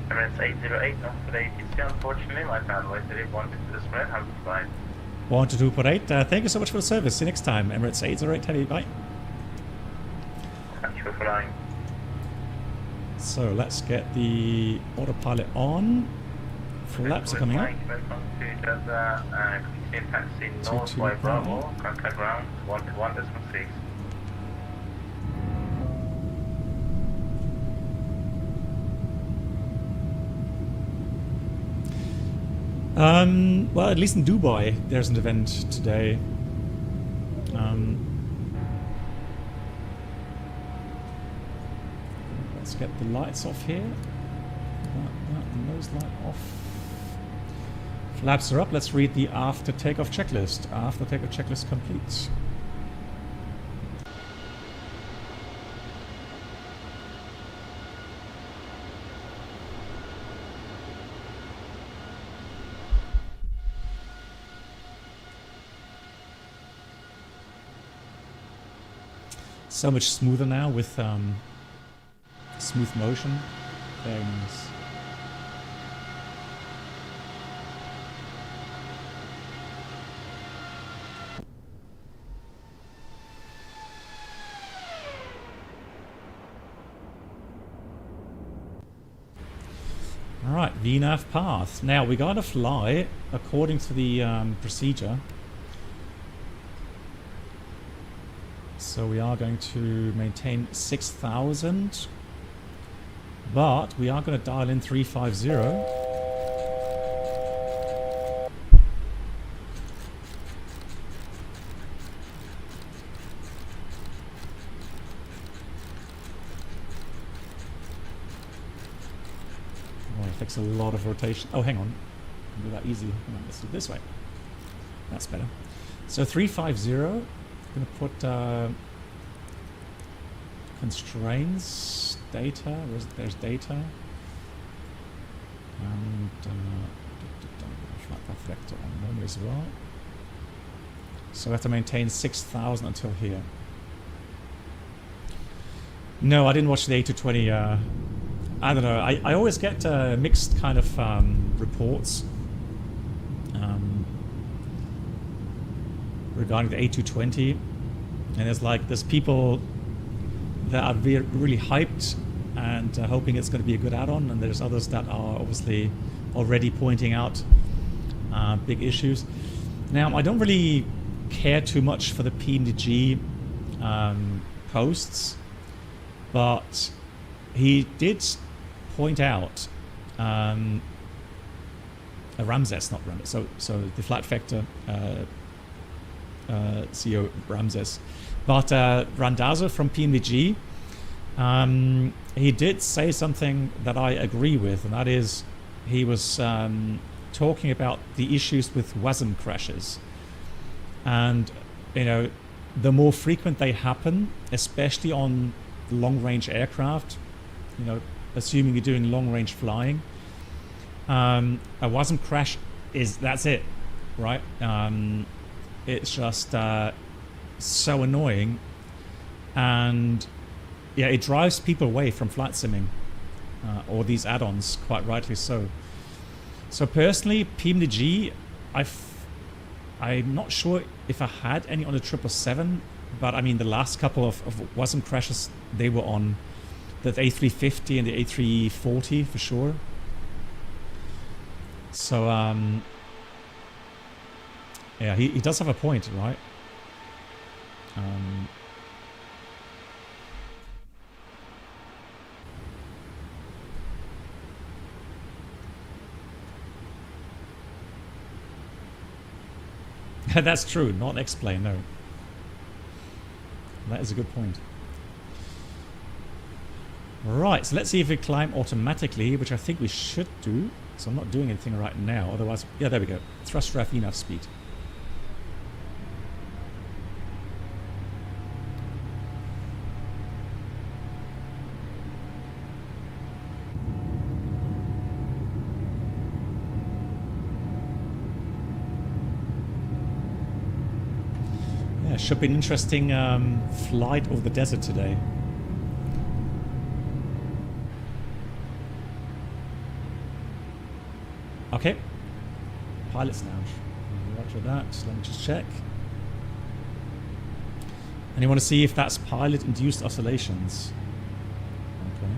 F: Emirates 808, not for the ATC, unfortunately. My family did want to the spread, have a flight.
A: 122.8. Thank you so much for the service. See you next time. Emirates 808 heavy. Bye.
F: Thank you for flying.
A: So let's get the autopilot on. Flaps are coming up.
F: Welcome to Jeddah. Continue taxi north by Bravo. Contact ground 121.6.
A: Well, at least in Dubai, there's an event today. Let's get the lights off here. That nose light off. Flaps are up. Let's read the after takeoff checklist. After takeoff checklist complete. so much smoother now with smooth motion. Very nice. Alright, VNAV path. Now we gotta fly according to the procedure. So we are going to maintain 6,000, but we are going to dial in 350. It takes a lot of rotation. Oh, hang on. I'll do that easy. Hang on, let's do it this way. That's better. So 350. I'm going to put constraints, data. There's data. And FlightFactor on them as well. So we have to maintain 6,000 until here. No, I didn't watch the A320. I don't know. I always get mixed kind of reports regarding the A320, and there's people that are really hyped and hoping it's going to be a good add-on, and there's others that are obviously already pointing out big issues. Now, I don't really care too much for the PMDG posts, but he did point out Ramses, not Ramses, so the FlightFactor CEO Ramses, but Randazzo from PMDG, he did say something that I agree with, and that is he was talking about the issues with VATSIM crashes, and you know, the more frequent they happen, especially on long-range aircraft, you know, assuming you're doing long-range flying, a VATSIM crash that's it, right? It's just so annoying, and yeah, it drives people away from flight simming or these add-ons, quite rightly so. So personally, PMDG, I'm not sure if I had any on the 777, but I mean the last couple of VATSIM crashes, they were on the A350 and the A340 for sure. So yeah, he does have a point, right? That's true, not explain, no. That is a good point. Right, so let's see if we climb automatically, which I think we should do. So I'm not doing anything right now, otherwise... Yeah, there we go. Thrust RAF enough speed. Yeah, should be an interesting flight over the desert today. Okay, pilot's lounge. Roger that. Let me just check. And you want to see if that's pilot-induced oscillations. Okay.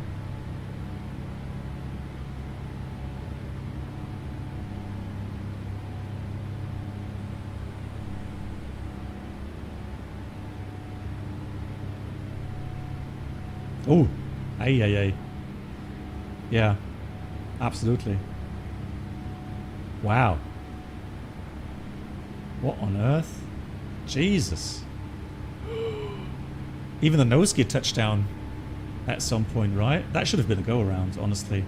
A: Oh, ay. Yeah, absolutely. Wow. What on earth? Jesus. Even the nose gear touchdown at some point, right? That should have been a go-around, honestly.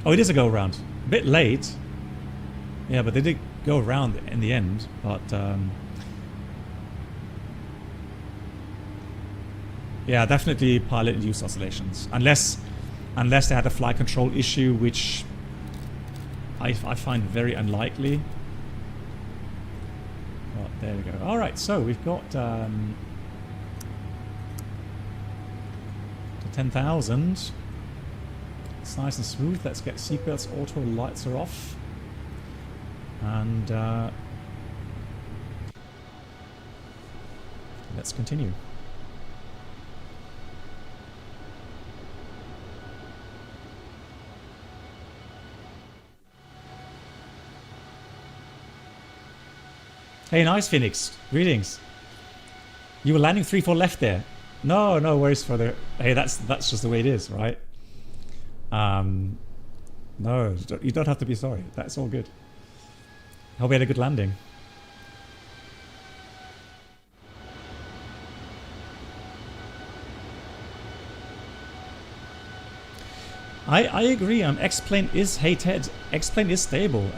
A: Oh, it is a go-around. A bit late. Yeah, but they did go around in the end. But, yeah, definitely pilot-induced oscillations. Unless they had a flight control issue, which... I find very unlikely. Well, there we go. Alright, so we've got 10,000. It's nice and smooth. Let's get seatbelts auto, lights are off. And let's continue. Hey, nice, Phoenix. Greetings. You were landing 3-4 left there. No, no worries for the... Hey, that's just the way it is, right? No, you don't have to be sorry. That's all good. Hope we had a good landing. I agree. X-Plane is... Hey, Ted. X-Plane is stable.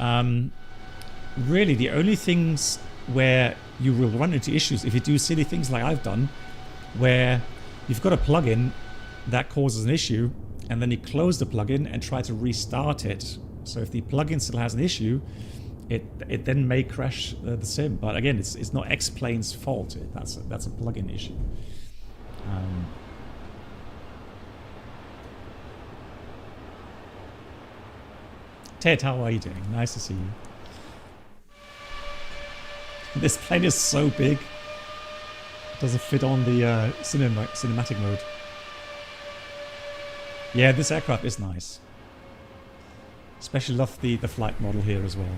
A: Really, the only things where you will run into issues if you do silly things like I've done, where you've got a plugin that causes an issue and then you close the plugin and try to restart it. So if the plugin still has an issue, it then may crash the sim. But again, it's not X-Plane's fault. That's a plugin issue. Ted, how are you doing? Nice to see you. This plane is so big. It doesn't fit on the cinematic mode. Yeah, this aircraft is nice. Especially love the flight model here as well.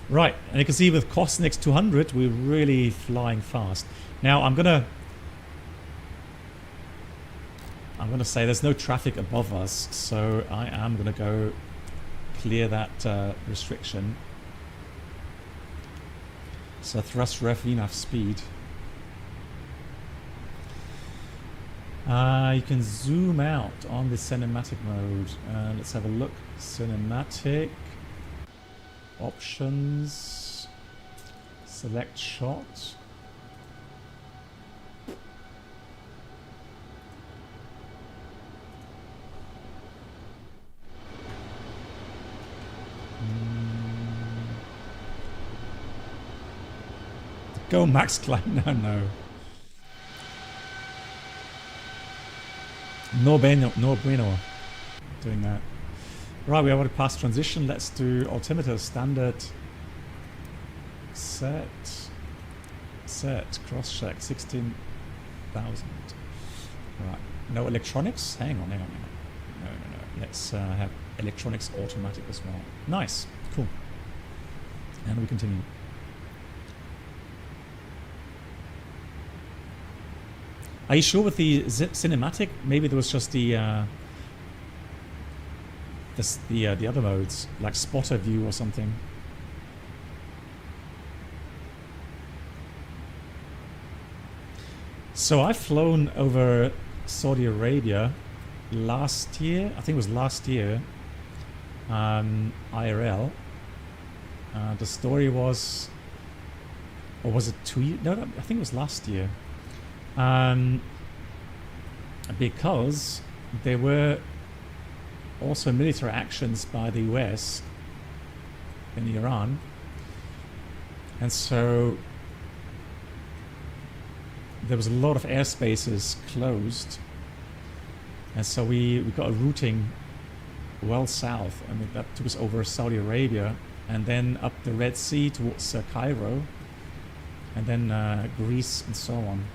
A: Right, and you can see with Cosnex 200, we're really flying fast. Now I'm gonna say there's no traffic above us, so I am gonna go clear that restriction. So thrust ref enough speed. You can zoom out on the cinematic mode. Let's have a look. Cinematic. Options. Select shot. Go max climb. No. No bueno doing that. Right, we already passed transition. Let's do altimeter standard. Set. Cross check 16,000. Right. No electronics. Hang on. No. Let's have electronics automatic as well. Nice. Cool. And we continue. Are you sure with the cinematic? Maybe there was just the other modes, like spotter view or something. So I've flown over Saudi Arabia last year. I think it was last year. IRL. The story was, or was it 2 years? No, I think it was last year. Because there were also military actions by the US in Iran, and so there was a lot of airspaces closed, and so we got a routing well south. I mean, that took us over Saudi Arabia and then up the Red Sea towards Cairo, and then Greece and so on.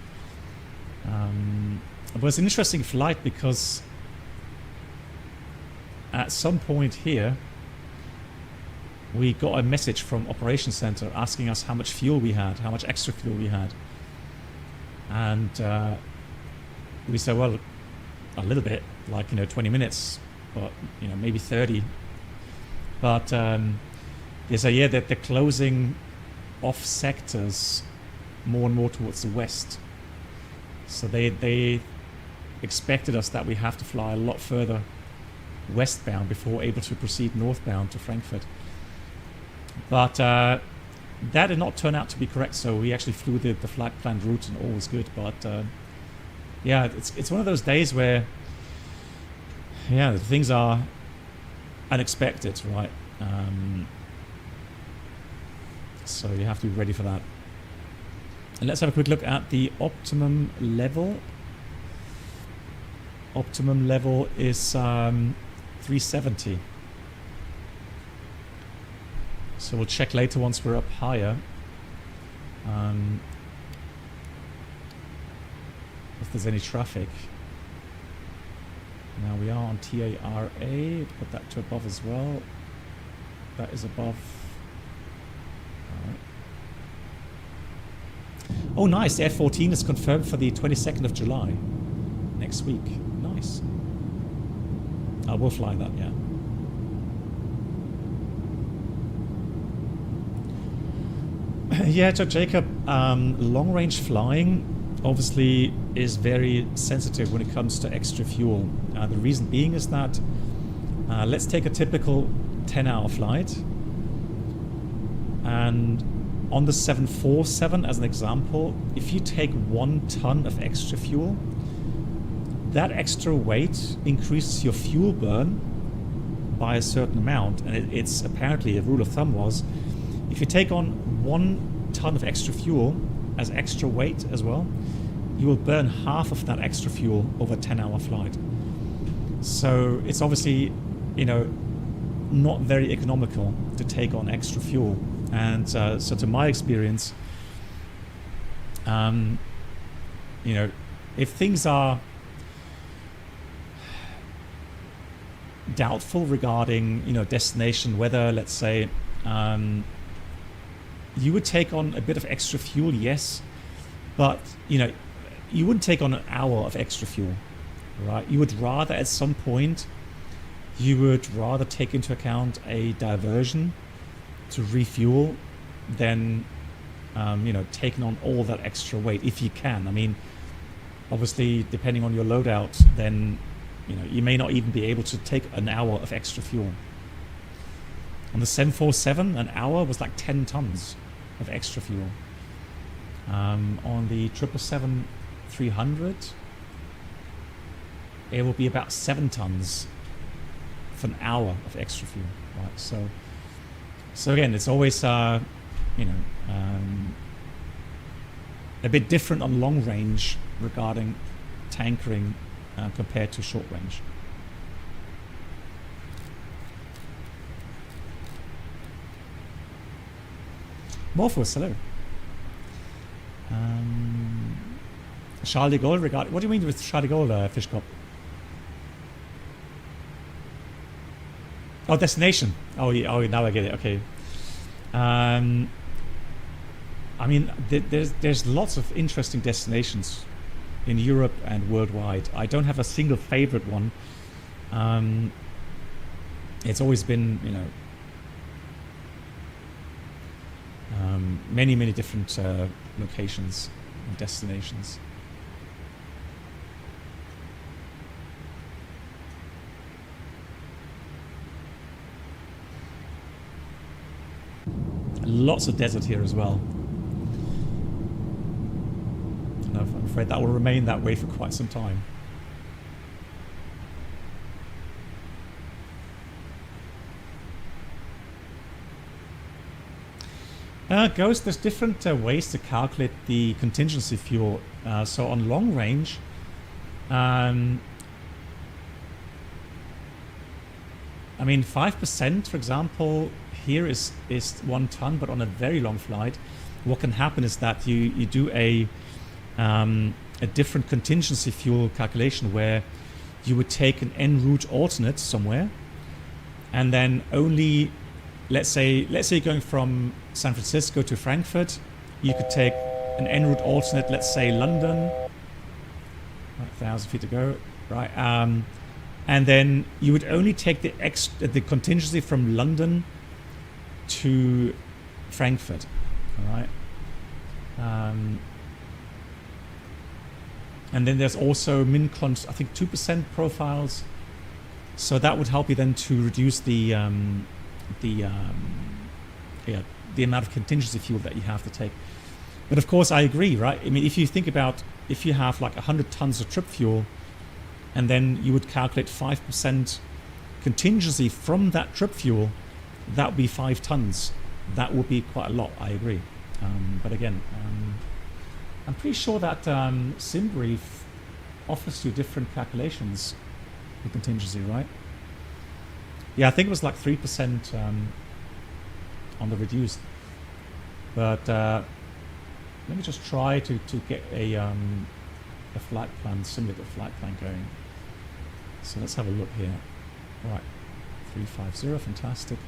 A: It was an interesting flight because at some point here we got a message from Operations Center asking us how much fuel we had, how much extra fuel we had, and we said, well, a little bit, like 20 minutes, but maybe 30. But they say, yeah, that they're closing off sectors more and more towards the west. So they expected us that we have to fly a lot further westbound before able to proceed northbound to Frankfurt. But that did not turn out to be correct, so we actually flew the flight planned route and all was good. But yeah, it's one of those days where things are unexpected, right? So you have to be ready for that. And let's have a quick look at the optimum level. Optimum level is 370. So we'll check later once we're up higher. If there's any traffic. Now we are on TARA, put that to above as well. That is above. Alright. Oh nice, the F-14 is confirmed for the 22nd of July. Next week. Nice. I will fly that, yeah. Yeah, Jacob, long-range flying obviously is very sensitive when it comes to extra fuel. The reason being is that let's take a typical 10-hour flight, and on the 747 as an example, if you take 1 ton of extra fuel, that extra weight increases your fuel burn by a certain amount, and it's apparently a rule of thumb was if you take on 1 ton of extra fuel as extra weight as well, you will burn half of that extra fuel over a 10-hour flight. So it's obviously, you know, not very economical to take on extra fuel. And so to my experience, you know, if things are doubtful regarding, you know, destination, weather, let's say, you would take on a bit of extra fuel, yes, but, you know, you wouldn't take on an hour of extra fuel, right? You would rather, at some point, you would rather take into account a diversion to refuel than, you know, taking on all that extra weight, if you can. I mean, obviously, depending on your loadout, then, you know, you may not even be able to take an hour of extra fuel. On the 747, an hour was like 10 tons of extra fuel. On the 777-300, it will be about 7 tons for an hour of extra fuel, right? So again, it's always, you know, a bit different on long range regarding tankering compared to short range. Morphos, hello. Charles de Gaulle regard. What do you mean with Charles de Gaulle, Fishcop? Oh, destination. Oh, yeah, oh, now I get it. Okay. I mean, there's lots of interesting destinations in Europe and worldwide. I don't have a single favorite one. It's always been, you know, many different locations and destinations. Lots of desert here as well. And I'm afraid that will remain that way for quite some time. Ghost, there's different ways to calculate the contingency fuel. So on long range, I mean 5%, for example, here is 1 ton, but on a very long flight, what can happen is that you do a different contingency fuel calculation where you would take an en route alternate somewhere, and then only, let's say you're going from San Francisco to Frankfurt, you could take an en route alternate, let's say London, 1,000 feet to go, right? And then you would only take the contingency from London to Frankfurt, all right? And then there's also min-cons, I think 2% profiles, so that would help you then to reduce the amount of contingency fuel that you have to take. But of course, I agree, right? I mean, if you think about, if you have like 100 tons of trip fuel, and then you would calculate 5% contingency from that trip fuel, that would be 5 tons. That would be quite a lot, I agree. But again, I'm pretty sure that SimBrief offers you different calculations for contingency, right? Yeah, I think it was like 3% on the reduced. But let me just try to get a flight plan, simulate a flight plan going. So let's have a look here. Right, 350, fantastic.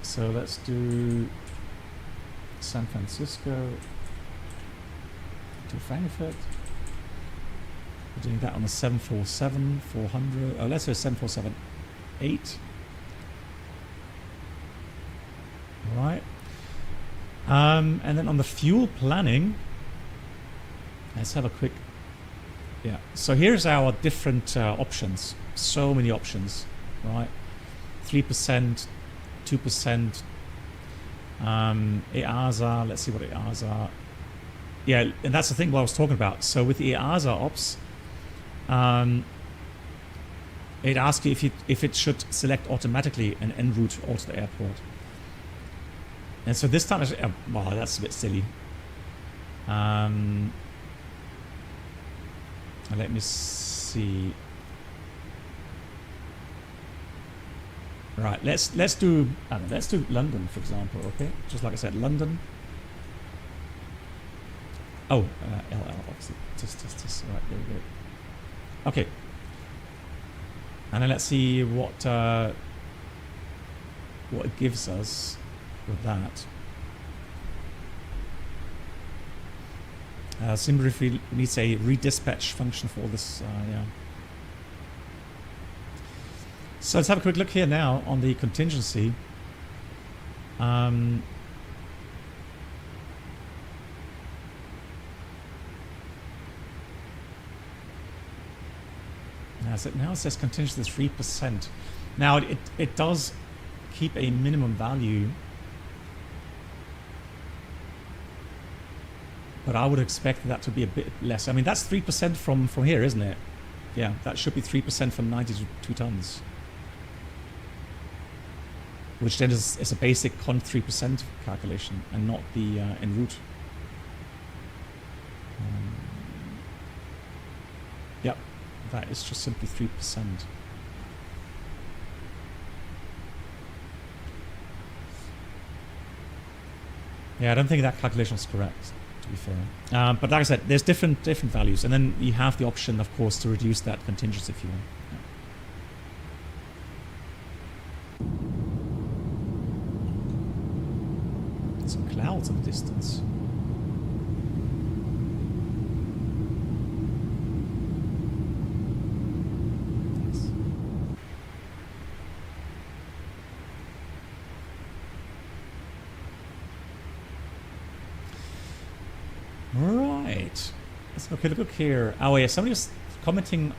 A: So let's do San Francisco to Frankfurt. We're doing that on a 747-400. Oh, let's do a 747-8. All right. And then on the fuel planning, let's have a quick. Yeah. So here's our different options. So many options, right? 3%, 2%. EASA. Let's see what EASA. Yeah, and that's the thing what I was talking about. So with the EASA ops, it asks you if it should select automatically an en route to the airport. And so this time, well, that's a bit silly. Let me see. Right, let's do London, for example. Okay, just like I said, London. Oh, LL, obviously. Just. Right, there we go. Okay. And then let's see what it gives us with that. Simply needs a redispatch function for all this. Yeah. So let's have a quick look here now on the contingency. Now it says contingency is 3%. Now it does keep a minimum value, but I would expect that to be a bit less. I mean, that's 3% from here, isn't it? Yeah, that should be 3% from 92 tons. Which then is a basic con 3% calculation and not the en route. Yep, that is just simply 3%. Yeah, I don't think that calculation is correct, to be fair. But like I said, there's different values, and then you have the option, of course, to reduce that contingency if you want. Yeah. Some clouds in the distance. Right. Okay, look here. Oh yeah, somebody was commenting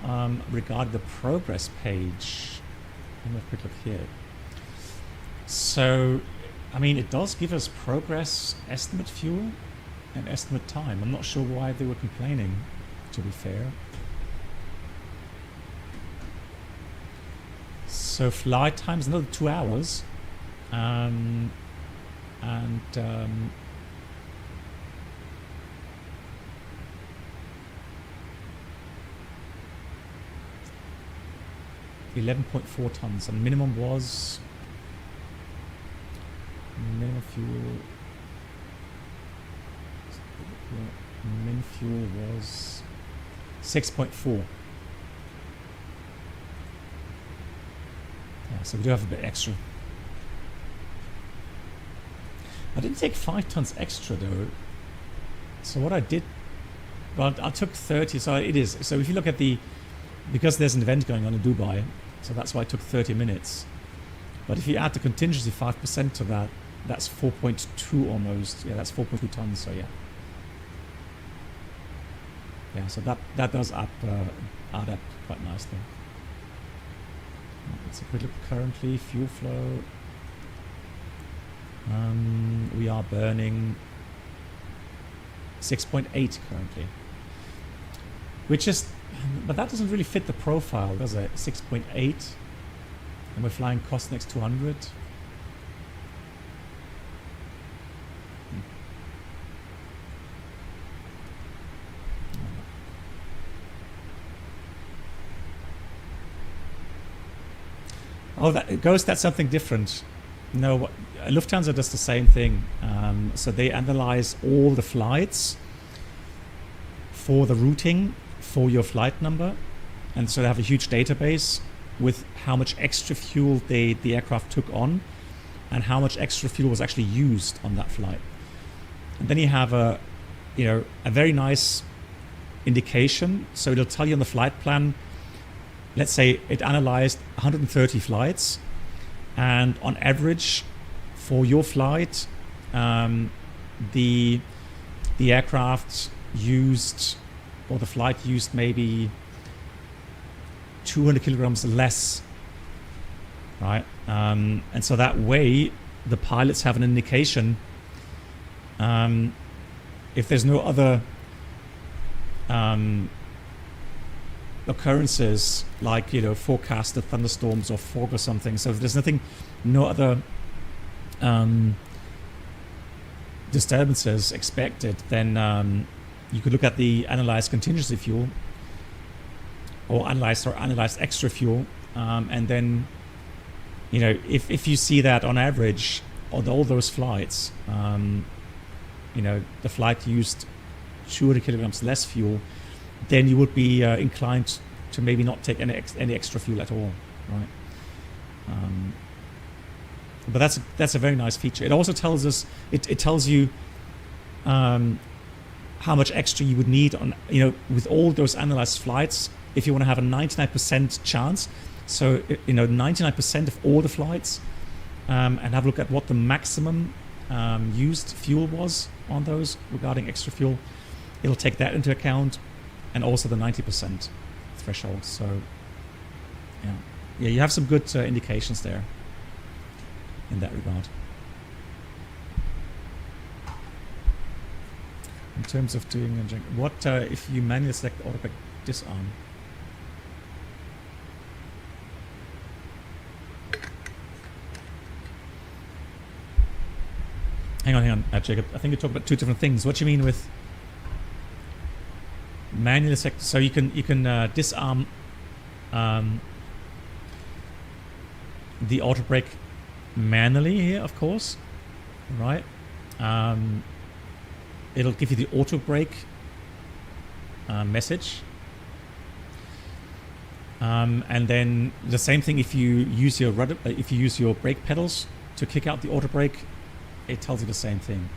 A: regarding the progress page. Let me have a quick look here. So, I mean, it does give us progress, estimate fuel, and estimate time. I'm not sure why they were complaining, to be fair. So flight time is another 2 hours. 11.4 tons, and minimum was minimum fuel. Min fuel was 6.4. Yeah, so we do have a bit extra. I didn't take 5 tons extra though. So what I did, well, I took 30. So it is. So if you look at the, because there's an event going on in Dubai, so that's why I took 30 minutes. But if you add the contingency 5% to that, that's 4.2 almost. Yeah, that's 4.2 tons. So yeah. Yeah, so that does add up quite nicely. Let's quick look currently, fuel flow. We are burning 6.8 currently, which is, but that doesn't really fit the profile, does it? 6.8, and we're flying cost next 200. Oh, that's something different. No, Lufthansa does the same thing. So they analyze all the flights for the routing for your flight number, and so they have a huge database with how much extra fuel the aircraft took on and how much extra fuel was actually used on that flight. And then you have a very nice indication. So it'll tell you on the flight plan, let's say it analyzed 130 flights, and on average for your flight, the aircraft used, or the flight used maybe 200 kilograms less, right? And so that way the pilots have an indication if there's no other occurrences like forecasted thunderstorms or fog or something. So if there's no other disturbances expected, then you could look at the analyzed contingency fuel or analyzed extra fuel, and then if you see that on average on all those flights, the flight used 200 kilograms less fuel, then you would be inclined to maybe not take any extra fuel at all, right? But that's a very nice feature. It also tells us, it tells you how much extra you would need on, with all those analyzed flights, if you want to have a 99% chance. So 99% of all the flights, and have a look at what the maximum used fuel was on those regarding extra fuel. It'll take that into account, and also the 90% threshold. So yeah, you have some good indications there in that regard. In terms of doing what if you manually select automatic disarm? Hang on, Jacob. I think you talked about two different things. What do you mean with manually select? So you can disarm the auto brake manually here, of course, right? It'll give you the auto brake message, and then the same thing if you use your brake pedals to kick out the auto brake. It tells you the same thing.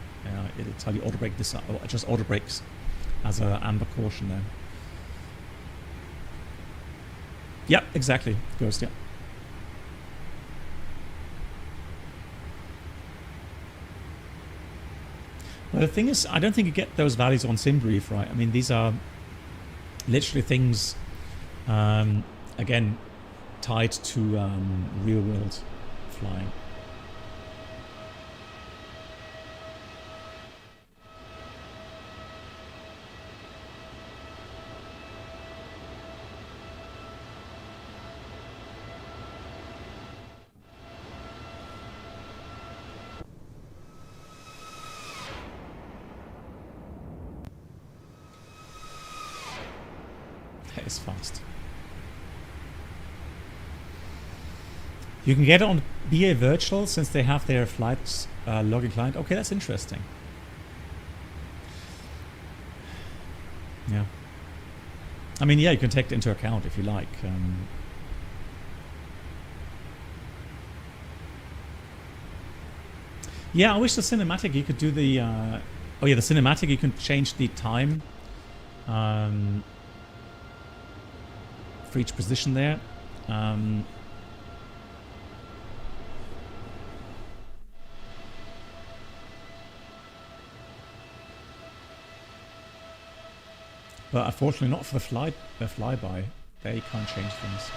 A: It'll tell you auto brake just auto brakes as an amber caution there. Yep, exactly. Ghost, yeah. Well, the thing is, I don't think you get those values on SimBrief, right? I mean, these are literally things, again, tied to real-world flying. Is fast. You can get it on BA Virtual since they have their flights logging client. Okay, that's interesting. Yeah. I mean, yeah, you can take it into account if you like. Yeah, I wish the cinematic you could do the. Oh yeah, the cinematic you can change the time. For each position there. But unfortunately not for the flyby. They can't change things.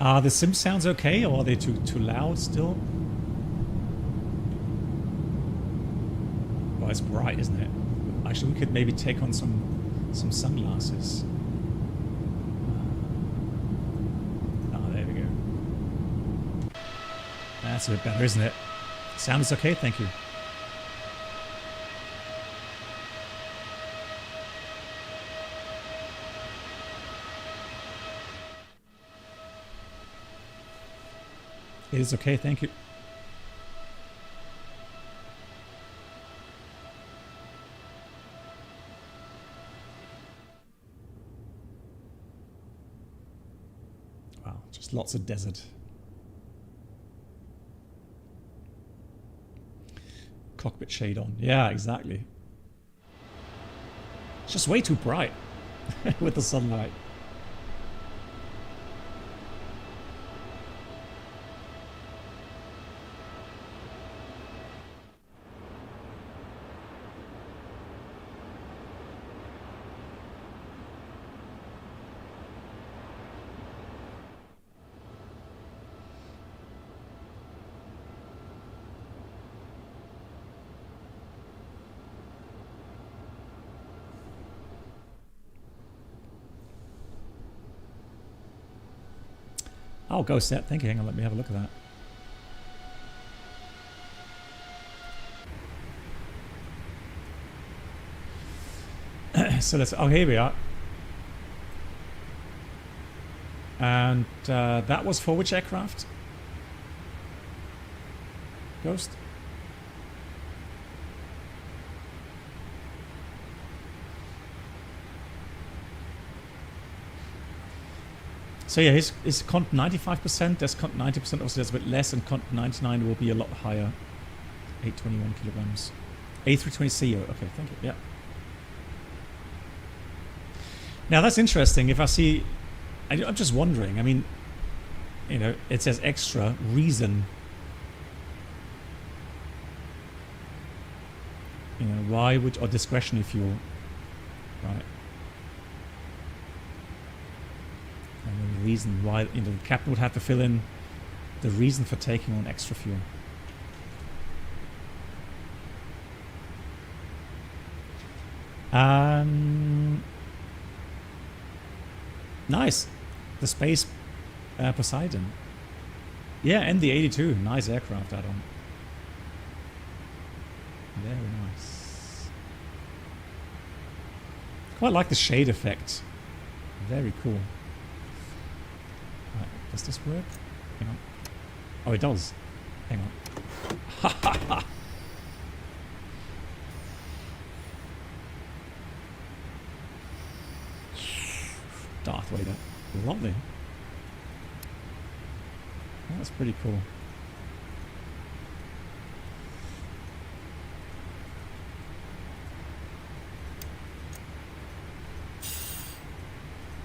A: Are the sim sounds okay, or are they too loud still? it's bright, isn't it? Actually, we could maybe take on some sunglasses. Oh, there we go. That's a bit better, isn't it? Sound is okay, thank you. It is okay, thank you. Wow, just lots of desert. Cockpit shade on. Yeah, exactly. It's just way too bright with the sunlight. Oh, go set. Thank you. Hang on, let me have a look at that. So let's. Oh, here we are. And that was for which aircraft? Ghost? So yeah, his cont 95%, there's cont 90%, obviously there's a bit less, and cont 99 will be a lot higher. 821 kilograms. A320CEO, okay, thank you, yeah. Now that's interesting. If I see, I'm just wondering, I mean, you know, it says extra reason. You know, why would, or discretionary fuel, right? And the reason why, you know, the captain would have to fill in the reason for taking on extra fuel. Nice. The Space Poseidon. Yeah, and the 82. Nice aircraft add-on. Very nice. Quite like the shade effect. Very cool. Right, does this work? Hang on. Oh, it does. Hang on. Ha ha ha! Darth Vader. Lovely. That's pretty cool.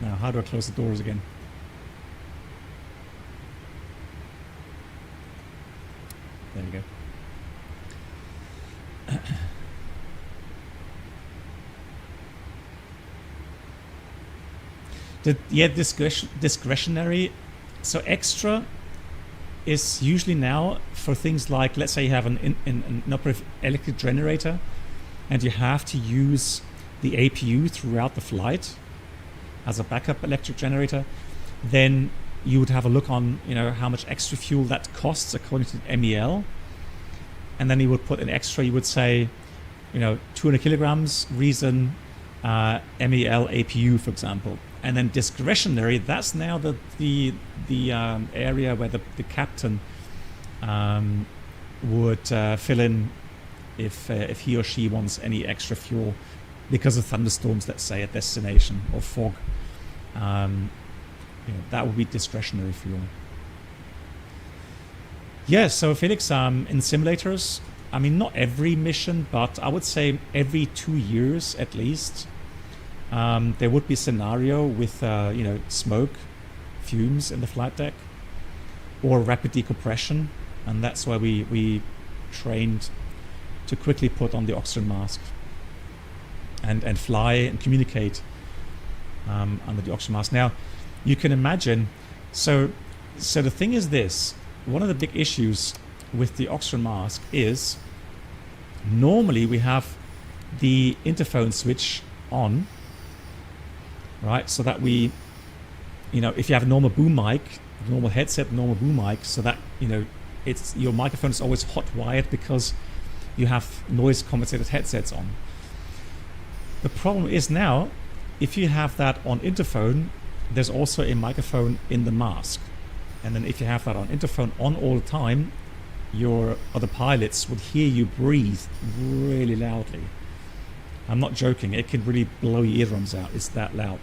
A: Now, how do I close the doors again? There we go. Discretionary. So extra is usually now for things like, let's say you have an operative electric generator and you have to use the APU throughout the flight as a backup electric generator, then you would have a look on, you know, how much extra fuel that costs according to the MEL, and then you would put an extra, you would say, you know, 200 kilograms, reason, MEL APU, for example. And then discretionary, that's now the area where the captain would fill in if he or she wants any extra fuel because of thunderstorms, let's say, at destination, or fog. You know, that would be discretionary fuel. Yeah, so FENIX, in simulators, I mean, not every mission, but I would say every 2 years at least, there would be a scenario with, you know, smoke, fumes in the flight deck, or rapid decompression, and that's why we trained to quickly put on the oxygen mask and fly and communicate under the oxygen mask. Now, you can imagine, so the thing is this, one of the big issues with the oxygen mask is normally we have the interphone switch on, right? So that we, you know, if you have a normal boom mic, normal headset, normal boom mic, so that, you know, it's your microphone is always hot wired because you have noise compensated headsets on. The problem is now, if you have that on interphone, there's also a microphone in the mask. And then if you have that on interphone on all the time, your other pilots would hear you breathe really loudly. I'm not joking, it can really blow your eardrums out, it's that loud.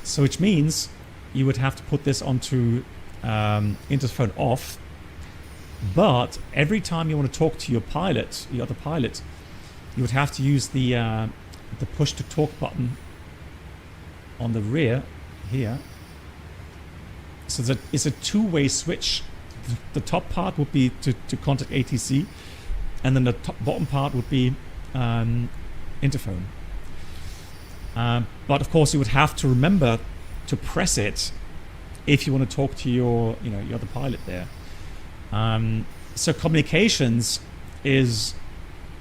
A: So which means you would have to put this onto interphone off, but every time you want to talk to your pilot, your other pilot, you would have to use the push to talk button on the rear here. So it's a two-way switch. The top part would be to contact ATC, and then the bottom part would be interphone. But of course, you would have to remember to press it if you want to talk to your other pilot there. So communications is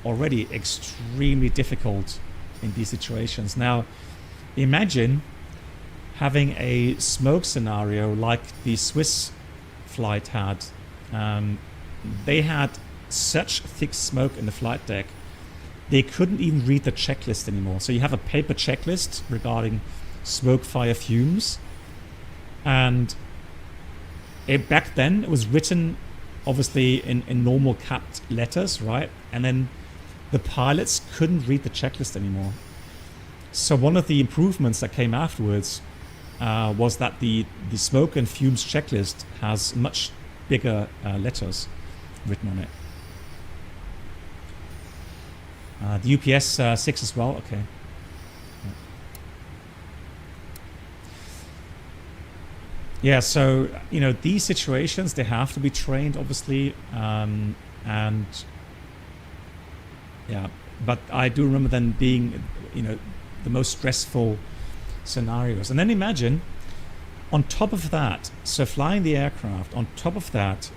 A: already extremely difficult in these situations. Now, imagine having a smoke scenario like the Swiss flight had. They had such thick smoke in the flight deck, they couldn't even read the checklist anymore. So you have a paper checklist regarding smoke, fire, fumes, and back then it was written obviously in normal capped letters, right? And then the pilots couldn't read the checklist anymore. So one of the improvements that came afterwards was that the smoke and fumes checklist has much bigger letters written on it. The UPS 6 as well, okay. Yeah, so, you know, these situations, they have to be trained, obviously, and yeah, but I do remember them being, you know, the most stressful scenarios. And then imagine, on top of that, so flying the aircraft, on top of that,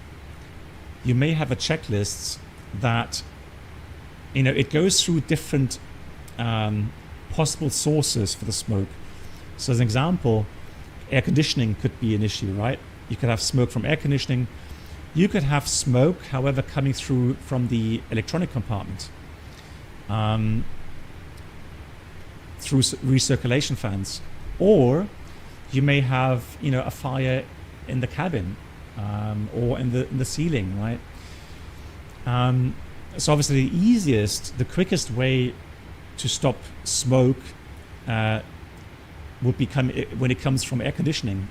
A: you may have a checklist that, you know, it goes through different possible sources for the smoke. So as an example, air conditioning could be an issue, right? You could have smoke from air conditioning. You could have smoke, however, coming through from the electronic compartment through recirculation fans. Or you may have, you know, a fire in the cabin or in the ceiling, right? So obviously the easiest, the quickest way to stop smoke would become when it comes from air conditioning,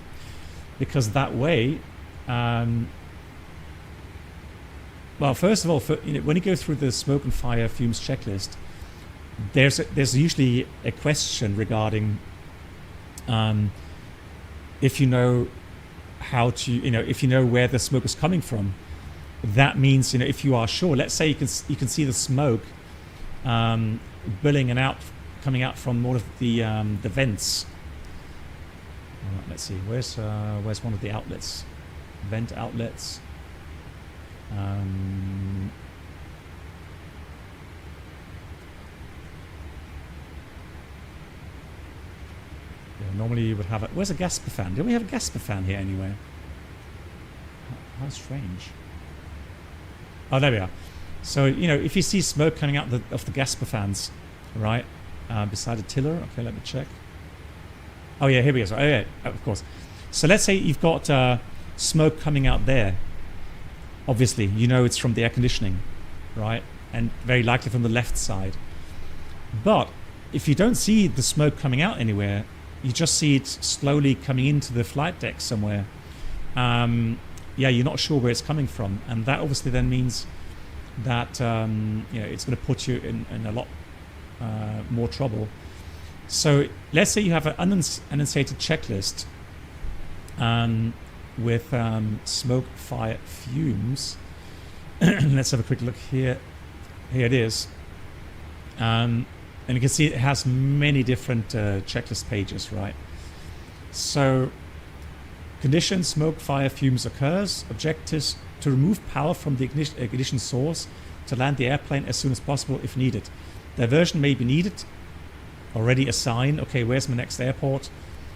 A: because that way, well, first of all, you know, when you go through the smoke and fire fumes checklist, there's usually a question regarding if you know how to, you know, if you know where the smoke is coming from. That means, you know, if you are sure, let's say you can see the smoke billowing and coming out from one of the vents. All right, let's see, where's one of the outlets? Vent outlets. Yeah, normally you would have where's a gasper fan? Don't we have a gasper fan here anywhere? How strange. Oh, there we are. So, you know, if you see smoke coming out of the gasper fans, right, beside the tiller, okay, let me check. Oh yeah, here we go. Oh yeah, of course. So let's say you've got smoke coming out there. Obviously, you know it's from the air conditioning, right? And very likely from the left side. But if you don't see the smoke coming out anywhere, you just see it slowly coming into the flight deck somewhere. Yeah, you're not sure where it's coming from, and that obviously then means that you know, it's going to put you in a lot more trouble. So let's say you have an unenunciated checklist with smoke, fire, fumes. Let's have a quick look here. Here it is, and you can see it has many different checklist pages, right? So condition, smoke, fire, fumes occurs. Objectives: to remove power from the ignition source, to land the airplane as soon as possible if needed. diversion may be needed. Already assign, okay, where's my next airport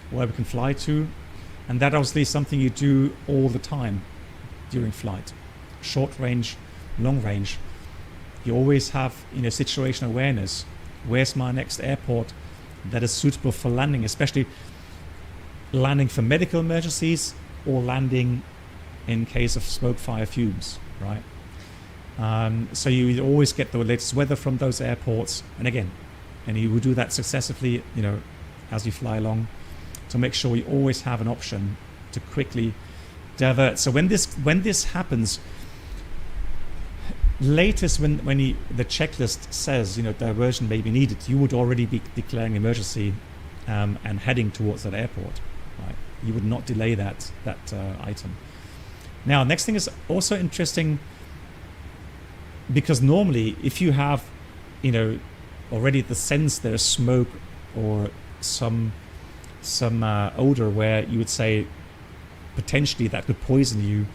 A: where we can fly to? And that obviously is something you do all the time during flight. Short range, long range. You always have, situational awareness. Where's my next airport that is suitable for landing, especially landing for medical emergencies or landing in case of smoke, fire, fumes, right? So you always get the latest weather from those airports, and you will do that successively, as you fly along, to make sure you always have an option to quickly divert. So when this happens, latest when the checklist says diversion may be needed, you would already be declaring emergency and heading towards that airport, right? You would not delay that item. Now, next thing is also interesting, because normally if you have already the sense there's smoke or some odor where you would say potentially that could poison you,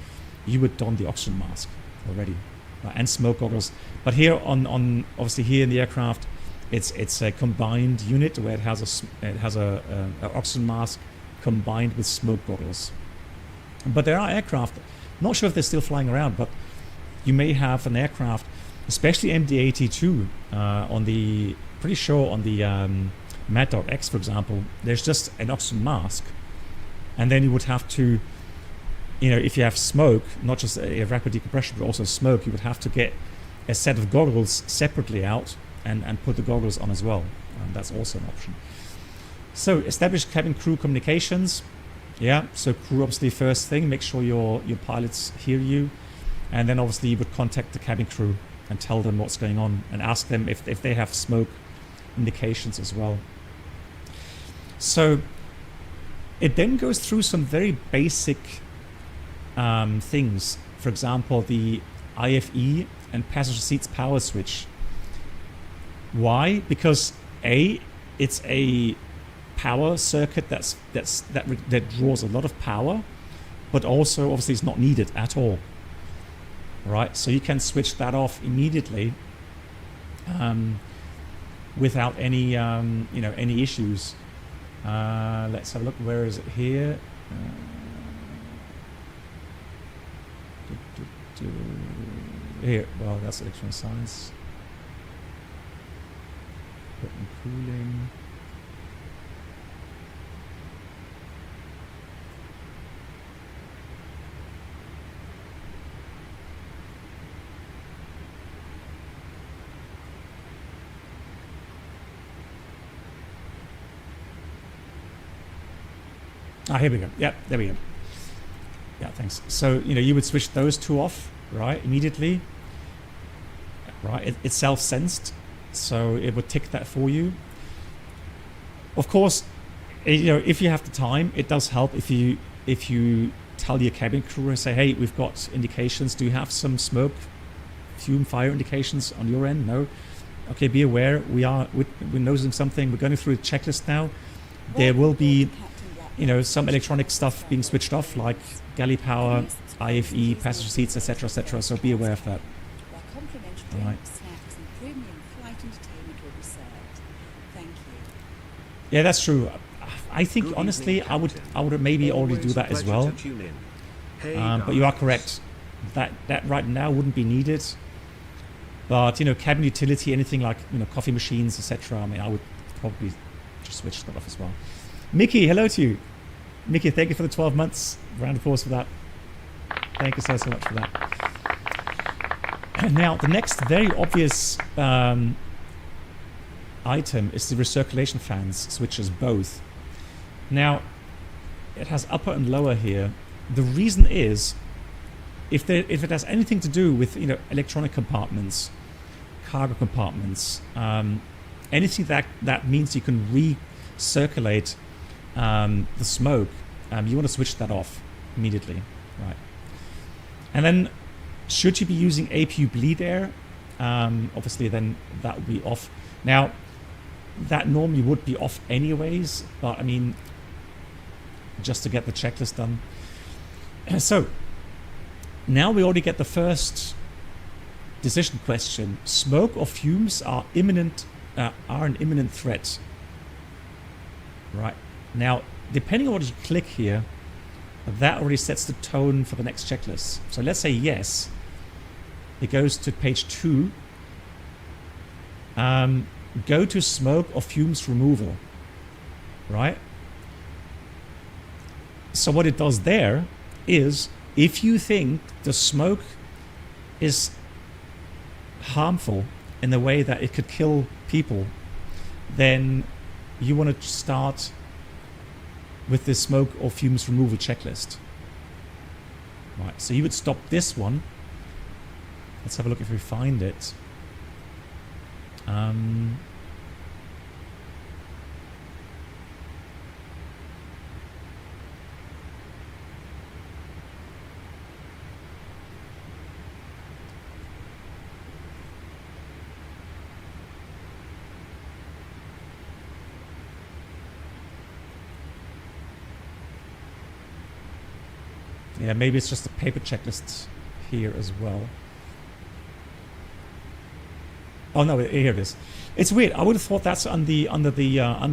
A: you would don the oxygen mask already, right? And smoke goggles. But here on obviously here in the aircraft, it's a combined unit where it has a oxygen mask combined with smoke goggles. But there are aircraft, not sure if they're still flying around, but you may have an aircraft, especially MD-82 on the Mad Dog X, for example. There's just an oxygen mask, and then you would have to, if you have smoke, not just a rapid decompression but also smoke, you would have to get a set of goggles separately out and put the goggles on as well. That's also an option. So establish cabin crew communications. Yeah, so crew obviously first thing, make sure your pilots hear you, and then obviously you would contact the cabin crew and tell them what's going on and ask them if they have smoke indications as well. So it then goes through some very basic things. For example, the IFE and passenger seats power switch. Why? Because it's a power circuit that draws a lot of power, but also obviously it's not needed at all, right? So you can switch that off immediately without any any issues. Let's have a look. Where is it here? Here. Well, that's electronic science. Equipment cooling. Here we go. Yeah, there we go. Yeah, thanks. So, you would switch those two off, right, immediately. Right, it's self-sensed, so it would tick that for you. Of course, if you have the time, it does help if you tell your cabin crew and say, hey, we've got indications. Do you have some smoke, fume, fire indications on your end? No. Okay, be aware. We're noticing something. We're going through a checklist now. There will be some electronic stuff being switched off, like galley power, IFE, passenger seats, etc., etc. So be aware of that. All right.
C: Snacks and premium flight entertainment will be served. Thank you.
A: Yeah, that's true. I think honestly, I would maybe already do that as well. But you are correct. That right now wouldn't be needed. But cabin utility, anything like coffee machines, etc. I mean, I would probably just switch that off as well. Mickey, hello to you. Mickey, thank you for the 12 months. Round of applause for that. Thank you so much for that. And now, the next very obvious item is the recirculation fans, switches both. Now, it has upper and lower here. The reason is, if it has anything to do with electronic compartments, cargo compartments, anything that means you can recirculate the smoke, you want to switch that off immediately, right? And then, should you be using APU bleed air, obviously then that would be off. Now, that normally would be off anyways, but I mean, just to get the checklist done. So, now we already get the first decision question. Smoke or fumes are imminent, are an imminent threat. Right. Now, depending on what you click here, that already sets the tone for the next checklist. So let's say yes. It goes to page 2. Go to smoke or fumes removal. Right? So what it does there is, if you think the smoke is harmful in the way that it could kill people, then you want to start with this smoke or fumes removal checklist. Right, so you would stop this one. Let's have a look if we find it. Yeah, maybe it's just a paper checklist here as well. Oh no, here it is. It's weird. I would have thought that's under the unannotated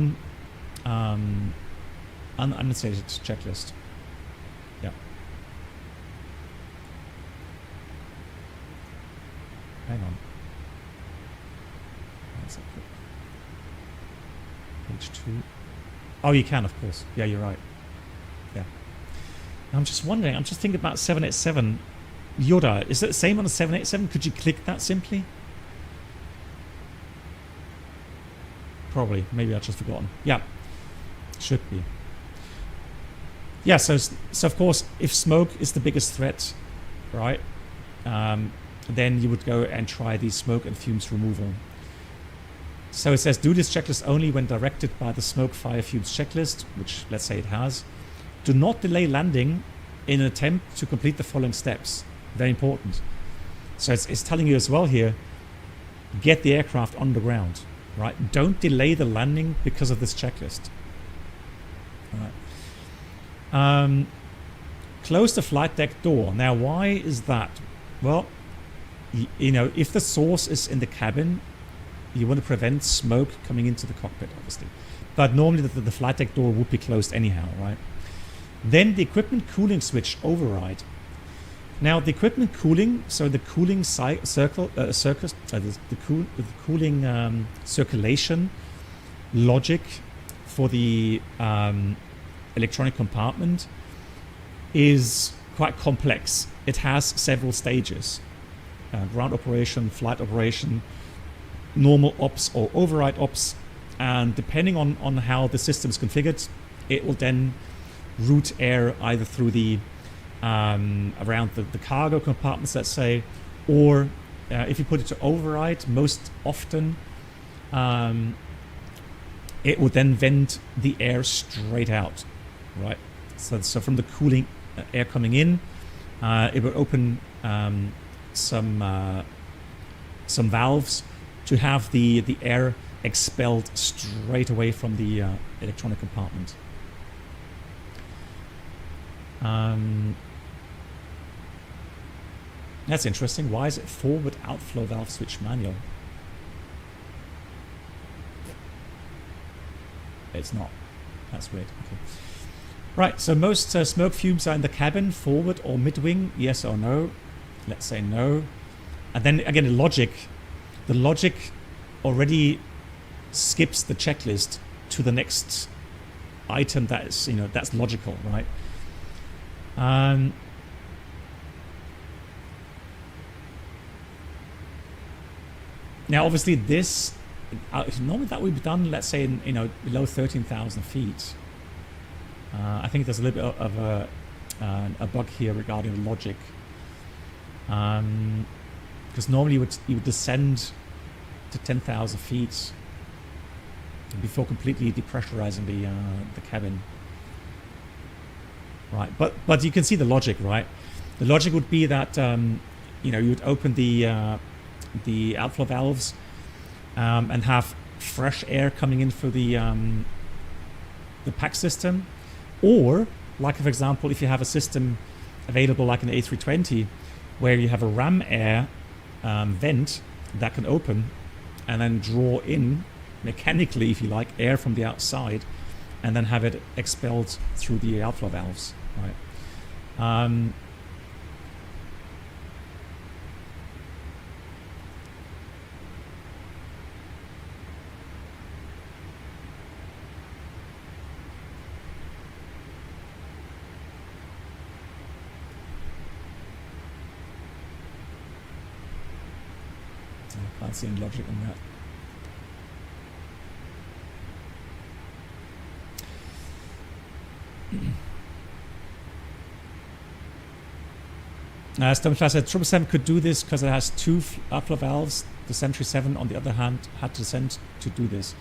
A: checklist. Yeah. Hang on. Page 2. Oh, you can, of course. Yeah, you're right. Yeah. I'm just wondering, I'm just thinking about 787. Yoda, is it the same on the 787? Could you click that simply? Probably. Maybe I've just forgotten. Yeah. Should be. Yeah, so of course, if smoke is the biggest threat, right, then you would go and try the smoke and fumes removal. So it says, do this checklist only when directed by the smoke, fire, fumes checklist, which let's say it has. Do not delay landing in an attempt to complete the following steps. Very important. So it's telling you as well here, get the aircraft on the ground, right? Don't delay the landing because of this checklist. All right. Close the flight deck door. Now, why is that? Well, you know, if the source is in the cabin, you want to prevent smoke coming into the cockpit, obviously. But normally the flight deck door would be closed anyhow, right? Then the equipment cooling switch override. Now the equipment cooling, so the cooling cooling circulation logic for the electronic compartment is quite complex. It has several stages: ground operation, flight operation, normal ops or override ops, and depending on how the system is configured, it will then route air either through the around the cargo compartments, let's say, or if you put it to override, most often it would then vent the air straight out, right? So from the cooling air coming in, it will open some valves to have the air expelled straight away from the electronic compartment. That's interesting. Why is it forward outflow valve switch manual? It's not. That's weird. Okay. Right, so most smoke fumes are in the cabin, forward or mid-wing, yes or no? Let's say no. And then again, the logic already skips the checklist to the next item that is, you know, that's logical, right? Now, obviously, this normally that would be done, let's say, in, you know, below 13,000 feet. I think there's a little bit of a bug here regarding the logic, because normally you would descend to 10,000 feet before completely depressurizing the cabin. Right, but you can see the logic, right? The logic would be that you know, you would open the outflow valves and have fresh air coming in through the pack system, or like, for example, if you have a system available like an A320 where you have a ram air vent that can open and then draw in mechanically, if you like, air from the outside, and then have it expelled through the outflow valves, right? I can't see any logic in that. Stomach said 777 could do this because it has 2 outflow valves. The 737, on the other hand, had to send to do this.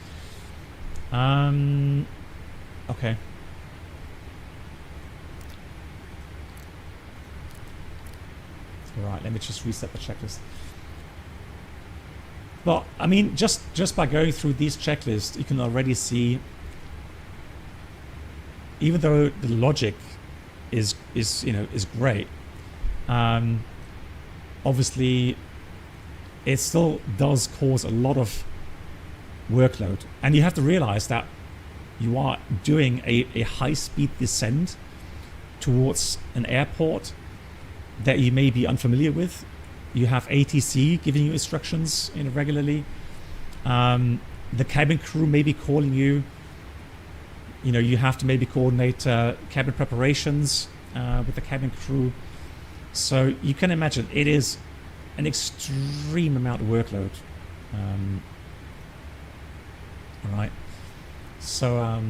A: Okay. Right, let me just reset the checklist. Well, I mean, just by going through these checklists, you can already see, even though the logic is great, obviously it still does cause a lot of workload, and you have to realize that you are doing a high-speed descent towards an airport that you may be unfamiliar with. You have ATC giving you instructions regularly. The cabin crew may be calling you. You have to maybe coordinate cabin preparations with the cabin crew. So you can imagine it is an extreme amount of workload. All right. So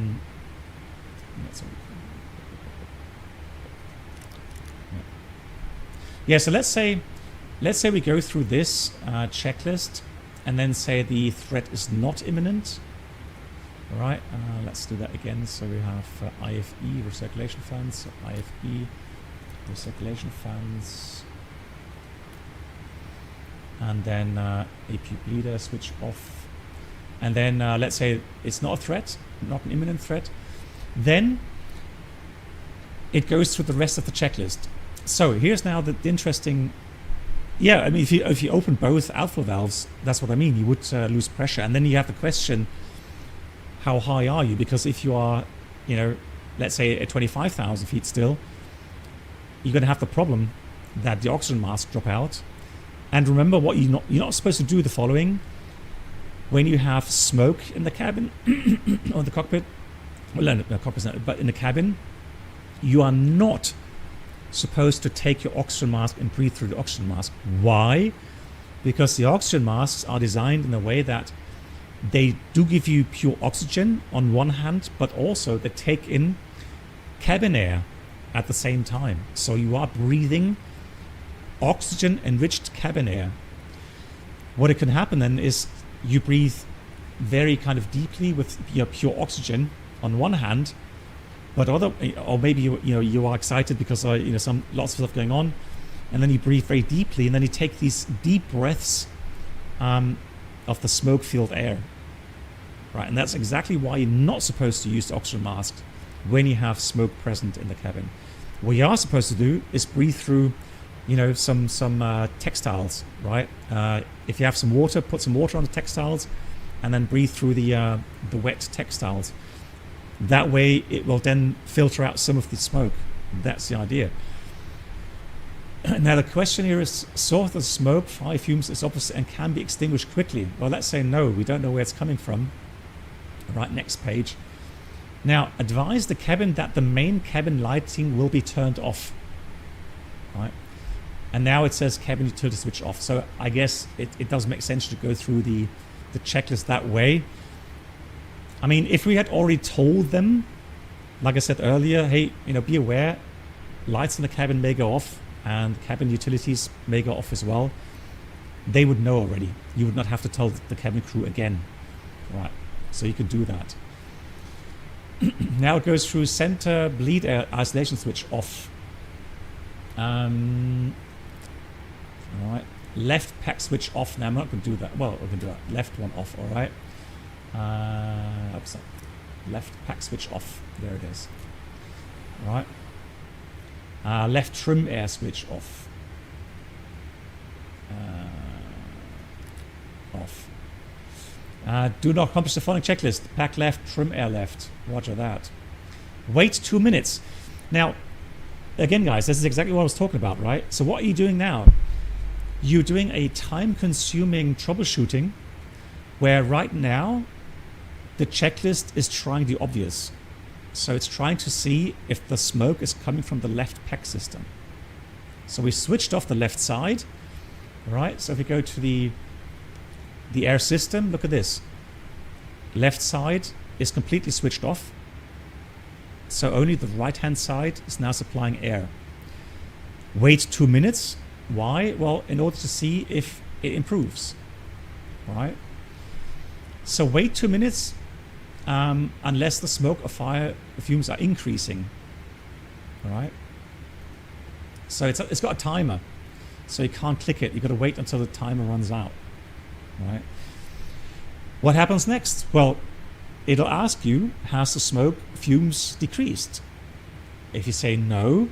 A: so let's say we go through this checklist and then say the threat is not imminent. All right, let's do that again. So we have IFE, recirculation fans, so IFE, recirculation fans, and then APU bleeder, switch off. And then let's say it's not a threat, not an imminent threat. Then it goes through the rest of the checklist. So here's now the interesting. Yeah, I mean, if you open both outflow valves, that's what I mean. You would lose pressure, and then you have the question: how high are you? Because if you are, let's say at 25,000 feet still, you're going to have the problem that the oxygen masks drop out. And remember, what you're not supposed to do the following: when you have smoke in the cabin or the cockpit, well, no, cockpit's not, but in the cabin, you are not supposed to take your oxygen mask and breathe through the oxygen mask. Why? Because the oxygen masks are designed in a way that they do give you pure oxygen on one hand, but also they take in cabin air at the same time. So you are breathing oxygen-enriched cabin air. What it can happen then is you breathe very kind of deeply with your pure oxygen on one hand, but or maybe you are excited because lots of stuff going on, and then you breathe very deeply, and then you take these deep breaths of the smoke-filled air, right? And that's exactly why you're not supposed to use the oxygen mask when you have smoke present in the cabin. What you are supposed to do is breathe through, some textiles, right? If you have some water, put some water on the textiles, and then breathe through the wet textiles. That way it will then filter out some of the smoke. That's the idea. Now the question here is, source of smoke, fire fumes is obvious and can be extinguished quickly. Well, let's say no, we don't know where it's coming from. Right, next page. Now, advise the cabin that the main cabin lighting will be turned off. Right. And now it says cabin utility switch off. So I guess it does make sense to go through the checklist that way. I mean, if we had already told them, like I said earlier, hey, be aware, lights in the cabin may go off and cabin utilities may go off as well, they would know already. You would not have to tell the cabin crew again. Right, so you could do that. Now it goes through center bleed air isolation switch off. All right, left pack switch off. Now I'm not going to do that. Well, we're going to do that. Left one off, all right. Left pack switch off. There it is. All right. Left trim air switch off. off. Do not accomplish the following checklist. Pack left, trim air left. Roger that. Wait 2 minutes. Now, again, guys, this is exactly what I was talking about, right? So what are you doing now? You're doing a time-consuming troubleshooting where right now the checklist is trying the obvious. So it's trying to see if the smoke is coming from the left pack system. So we switched off the left side, right? So if we go to the air system, look at this. Left side is completely switched off. So only the right-hand side is now supplying air. Wait 2 minutes. Why? Well, in order to see if it improves, right? So wait 2 minutes unless the smoke or fire fumes are increasing, all right? So it's got a timer, so you can't click it. You've got to wait until the timer runs out, right? What happens next? Well, it'll ask you, has the smoke fumes decreased? If you say no,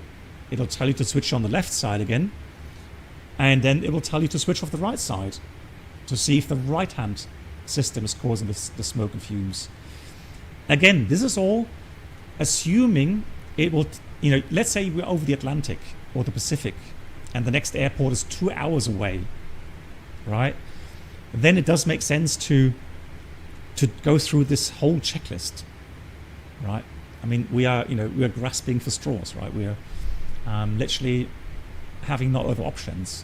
A: it'll tell you to switch on the left side again, and then it will tell you to switch off the right side to see if the right-hand system is causing the smoke and fumes. Again, this is all assuming it will, let's say we're over the Atlantic or the Pacific and the next airport is 2 hours away, right? Then it does make sense to go through this whole checklist, right? I mean, we are grasping for straws, right? We are literally having no other options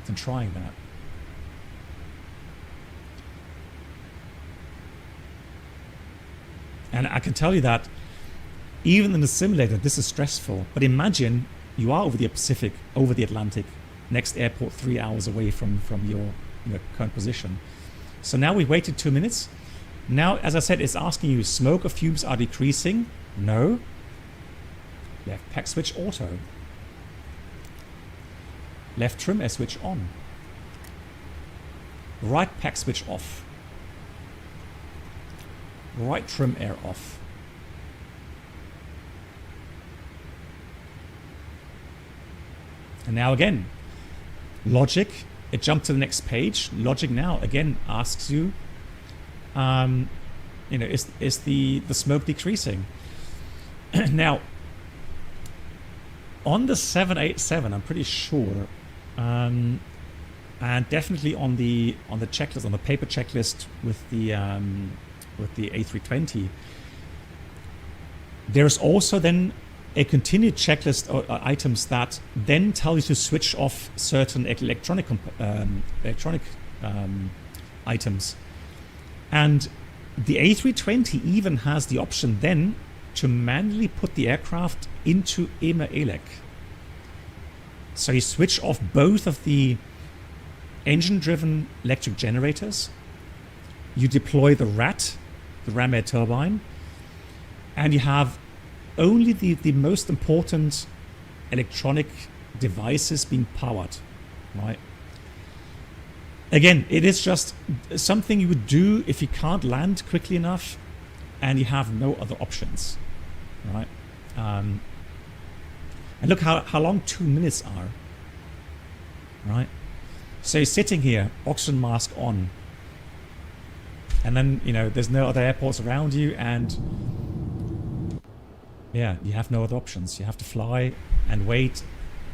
A: than trying that. And I can tell you that even in the simulator, this is stressful. But imagine you are over the Pacific, over the Atlantic, next airport 3 hours away from your current position. So now we've waited 2 minutes. Now, as I said, it's asking you, smoke or fumes are decreasing? No. Left pack switch auto. Left trim air switch on. Right pack switch off. Right trim air off. And now again, logic, it jumped to the next page. Logic now again asks you, is the smoke decreasing? Now, on the 787, I'm pretty sure, and definitely on the checklist, on the paper checklist with the A320, there's also then a continued checklist of items that then tell you to switch off certain electronic items. And the A320 even has the option then to manually put the aircraft into EMA-ELEC. So you switch off both of the engine-driven electric generators, you deploy the RAT, the ram air turbine, and you have only the most important electronic devices being powered, right? Again, it is just something you would do if you can't land quickly enough and you have no other options, right? And look how long 2 minutes are, right? So you're sitting here, oxygen mask on, and then, there's no other airports around you, and yeah, you have no other options. You have to fly and wait,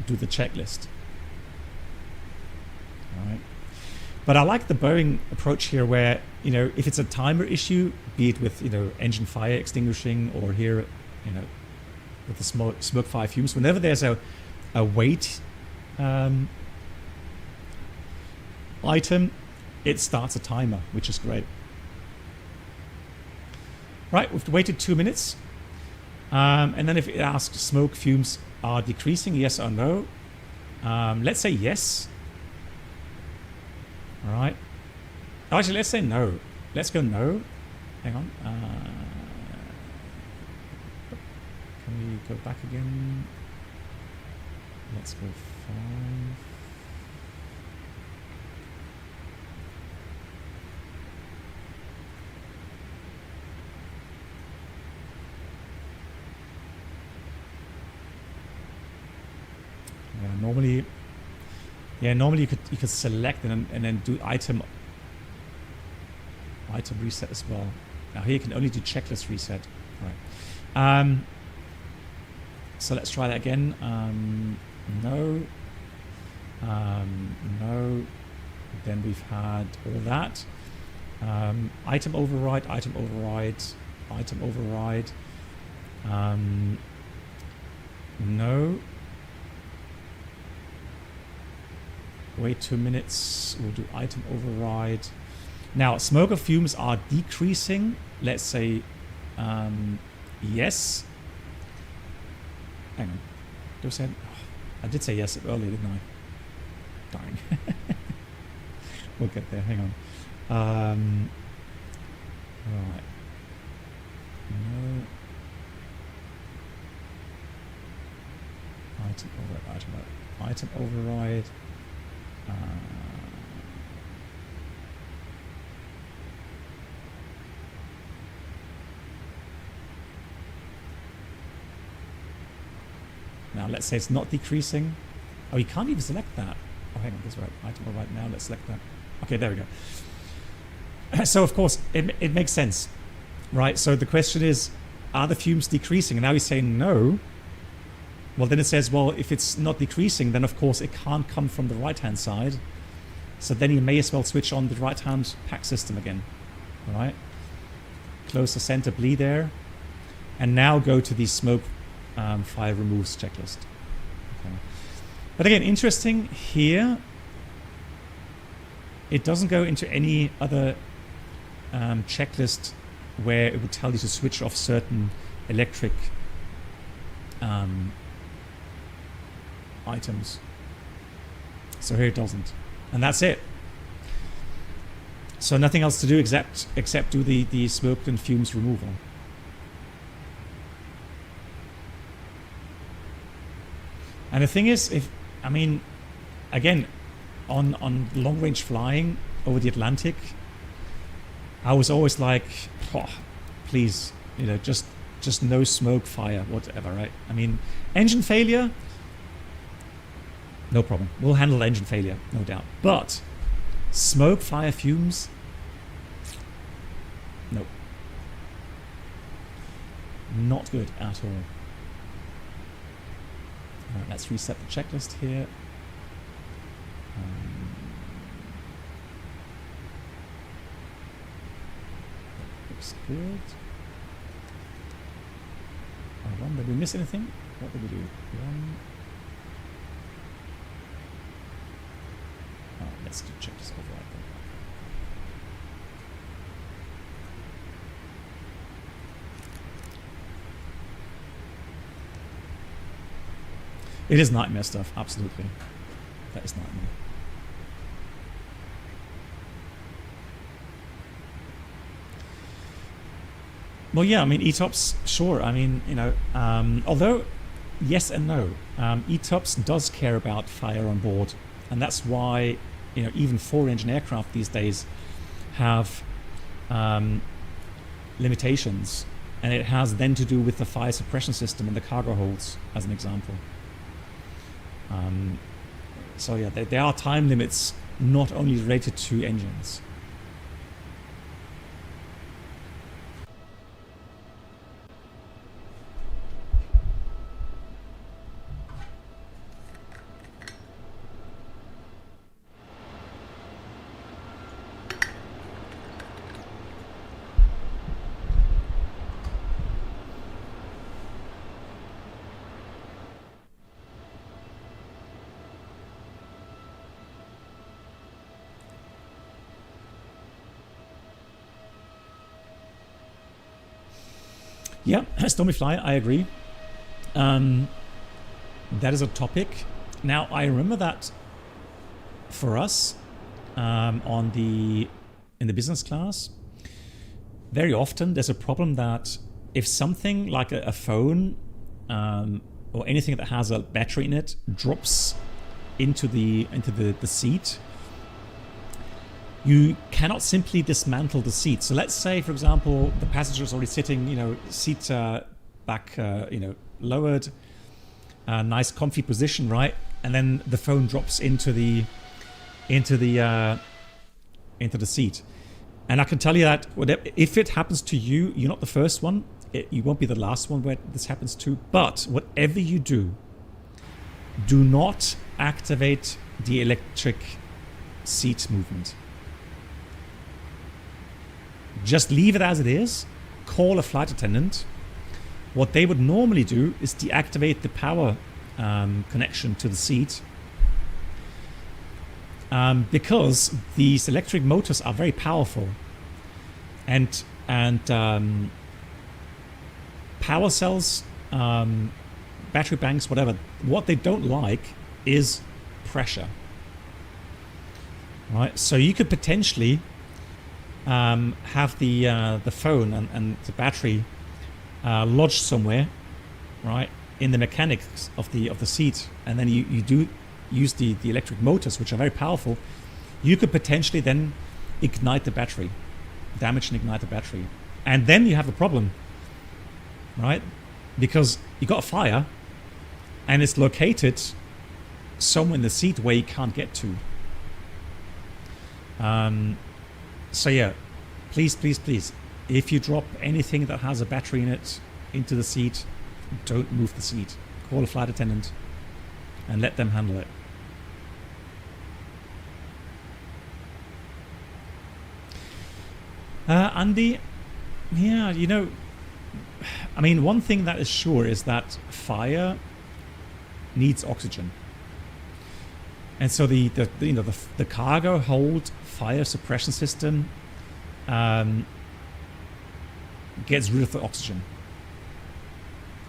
A: do the checklist. All right. But I like the Boeing approach here where, if it's a timer issue, be it with, engine fire extinguishing or here, with the smoke fire fumes, whenever there's a wait item, it starts a timer, which is great. Right, we've waited 2 minutes. And then if it asks smoke fumes are decreasing, yes or no. Let's say yes. All right. Actually, let's say no. Let's go no. Hang on. Can we go back again? Let's go 5. Normally you could select and then do item Item reset as well. Now here you can only do checklist reset. Right. So let's try that again. No. No. Then we've had all that. Item override, item override, item override. No. Wait 2 minutes. We'll do item override. Now, smoke or fumes are decreasing. Let's say yes. Hang on. I did say yes earlier, didn't I? Darn. We'll get there. Hang on. Right. No. Item override. Item override. Now let's say it's not decreasing. Oh, you can't even select that. Oh, hang on, this is right. Item override. Now let's select that. Okay, there we go. So of course it makes sense, right? So the question is, are the fumes decreasing? And now he's saying no. Well, then it says, well, if it's not decreasing, then of course it can't come from the right-hand side. So then you may as well switch on the right-hand pack system again. All right. Close the center bleed there. And now go to the smoke fire removes checklist. Okay. But again, interesting here. It doesn't go into any other checklist where it would tell you to switch off certain electric items. So here it doesn't. And that's it. So nothing else to do except do the smoke and fumes removal. And the thing is, again, on long range flying over the Atlantic, I was always like, oh, please, just no smoke, fire, whatever, right? Engine failure, no problem. We'll handle engine failure, no doubt. But smoke, fire, fumes, nope. Not good at all. All right, let's reset the checklist here. Looks good. One, did we miss anything? What did we do? One. Oh, let's check this override then. It is nightmare stuff, absolutely. That is nightmare. Well, yeah, ETOPS, sure. Although, yes and no. ETOPS does care about fire on board. And that's why, even 4-engine aircraft these days have limitations. And it has then to do with the fire suppression system in the cargo holds, as an example. So yeah, there are time limits not only related to engines. Yeah, Stormy Fly, I agree. That is a topic. Now, I remember that for us in the business class, very often there's a problem that if something like a phone or anything that has a battery in it drops into the seat, you cannot simply dismantle the seat. So let's say, for example, the passenger is already sitting, seat back, lowered, nice comfy position, right? And then the phone drops into the seat. And I can tell you that if it happens to you, you're not the first one. You won't be the last one where this happens to. But whatever you do, do not activate the electric seat movement. Just leave it as it is. Call a flight attendant. What they would normally do is deactivate the power connection to the seat, because these electric motors are very powerful, and power cells, battery banks, whatever. What they don't like is pressure. Right, so you could potentially have the phone and the battery lodged somewhere, right, in the mechanics of the seat, and then you do use the electric motors, which are very powerful. You could potentially then ignite the battery, damage and ignite the battery, and then you have a problem, right? Because you got a fire, and it's located somewhere in the seat where you can't get to. So yeah, please, if you drop anything that has a battery in it into the seat, don't move the seat. Call a flight attendant and let them handle it. Andy, yeah, you know, I mean, one thing that is sure is that fire needs oxygen, and so the cargo hold fire suppression system gets rid of the oxygen,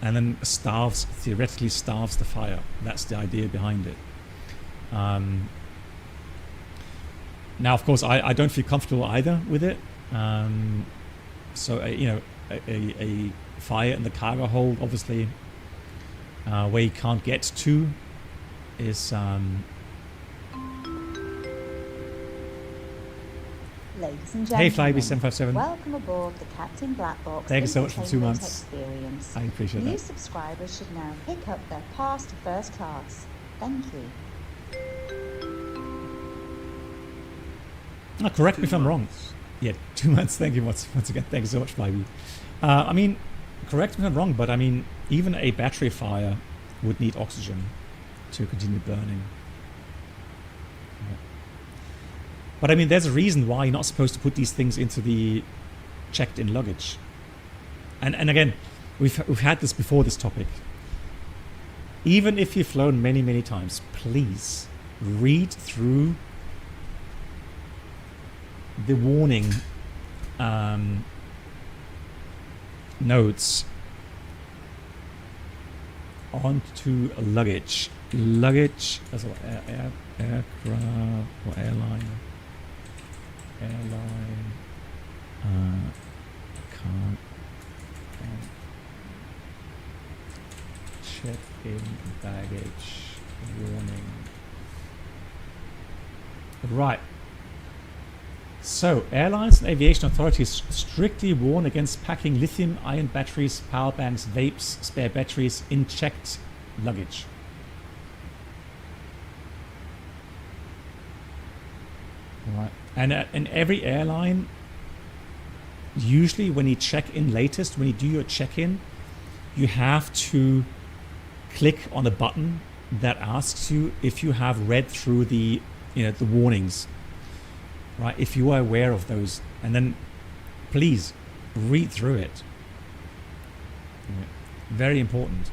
A: and then theoretically starves the fire. That's the idea behind it. Now, of course, I don't feel comfortable either with it. So you know, a fire in the cargo hold, obviously, where you can't get to, is
E: Ladies and gentlemen,
A: hey, FlyB777.
E: welcome aboard the Captain Black Box.
A: Thank you so much for 2 months.
E: Experience.
A: I appreciate
E: New
A: that.
E: subscribers should now pick up their pass to first class. Thank you.
A: Correct me if I'm wrong. Yeah, 2 months. Thank you once again. Thank you so much, FlyB. I mean, correct me if I'm wrong, but I mean, even a battery fire would need oxygen to continue burning. But I mean, there's a reason why you're not supposed to put these things into the checked-in luggage. And again, we've had this before, this topic. Even if you've flown many times, please read through the warning notes onto luggage. Luggage as well, aircraft or airline. Can't check-in baggage warning. Right. So, airlines and aviation authorities strictly warn against packing lithium-ion batteries, power banks, vapes, spare batteries in checked luggage. Right. And in every airline, usually when you check in latest, when you do your check-in, you have to click on a button that asks you if you have read through the warnings, right? If you are aware of those, and then please read through it. Very important.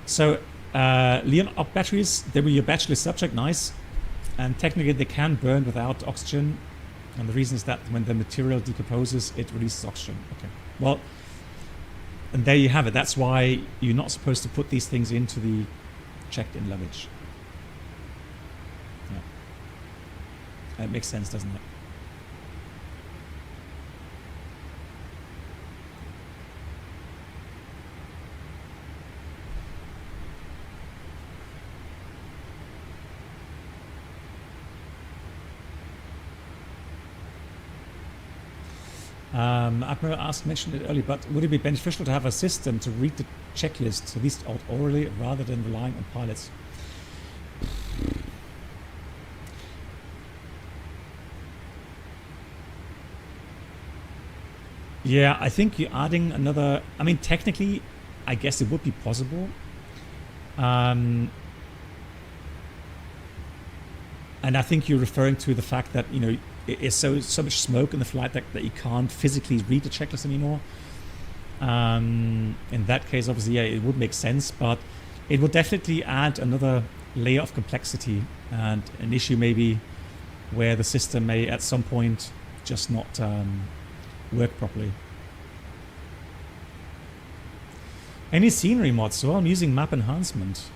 A: So, Leon, up batteries, they were your bachelor subject, nice. And technically they can burn without oxygen. And the reason is that when the material decomposes, it releases oxygen. Okay. Well, and there you have it. That's why you're not supposed to put these things into the checked-in luggage. Yeah. That makes sense, doesn't it? Admiral asked, mentioned it earlier, but would it be beneficial to have a system to read the checklist, at least orally, rather than relying on pilots? Yeah, I think you're adding another... I mean, technically, I guess it would be possible. And I think you're referring to the fact that, you know, it's so much smoke in the flight deck that you can't physically read the checklist anymore. In that case, obviously, yeah, it would make sense, but it would definitely add another layer of complexity and an issue maybe where the system may at some point just not work properly. Any scenery mods? Well, I'm using map enhancement,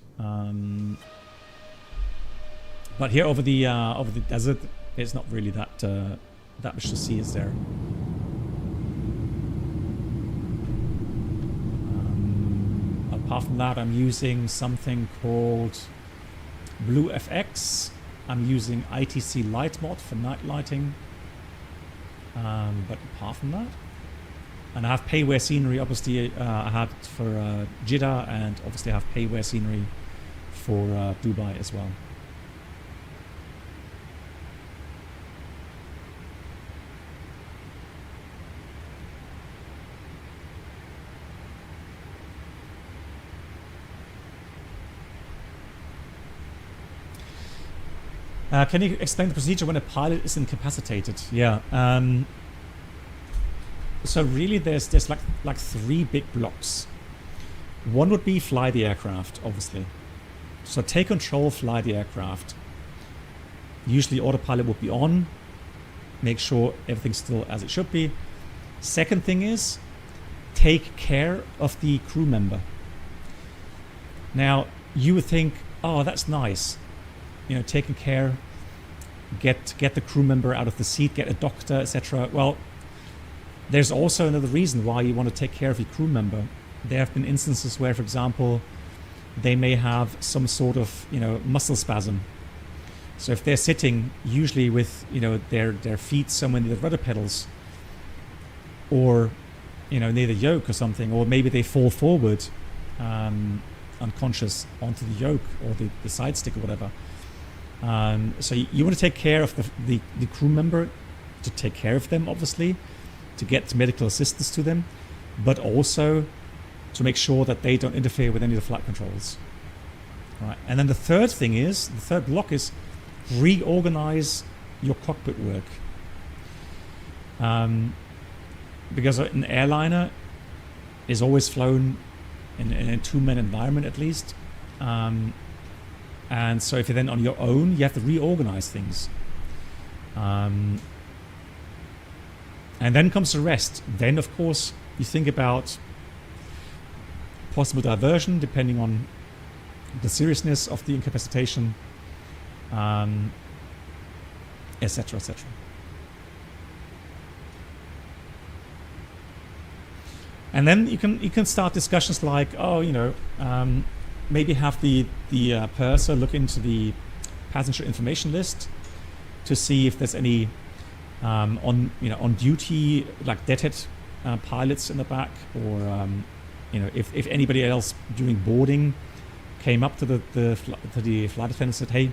A: but here over the desert, it's not really that much to see, is there? Apart from that, I'm using something called Blue FX. I'm using ITC light mod for night lighting. But apart from that, and I have payware scenery, obviously I had for Jeddah, and obviously I have payware scenery for Dubai as well. Can you explain the procedure when a pilot is incapacitated? Yeah. So really, there's like three big blocks. One would be fly the aircraft, obviously. So take control, fly the aircraft. Usually, autopilot would be on. Make sure everything's still as it should be. Second thing is take care of the crew member. Now, you would think, oh, that's nice. You know, taking care, get the crew member out of the seat, get a doctor, etc. Well, there's also another reason why you want to take care of your crew member. There have been instances where, for example, they may have some sort of, you know, muscle spasm. So if they're sitting, usually with, you know, their feet somewhere near the rudder pedals, or, you know, near the yoke or something, or maybe they fall forward, unconscious onto the yoke or the side stick or whatever. So you want to take care of the crew member, to take care of them, obviously, to get medical assistance to them, but also to make sure that they don't interfere with any of the flight controls. Right. And then the third block is reorganize your cockpit work. Because an airliner is always flown in a two-man environment at least. And so if you're then on your own, you have to reorganize things. And then comes the rest. Then, of course, you think about possible diversion depending on the seriousness of the incapacitation, etc., etc. And then you can start discussions like, oh, you know, maybe have the purser look into the passenger information list to see if there's any on duty, like deadhead pilots in the back, or you know, if anybody else during boarding came up to the flight attendant and said, hey,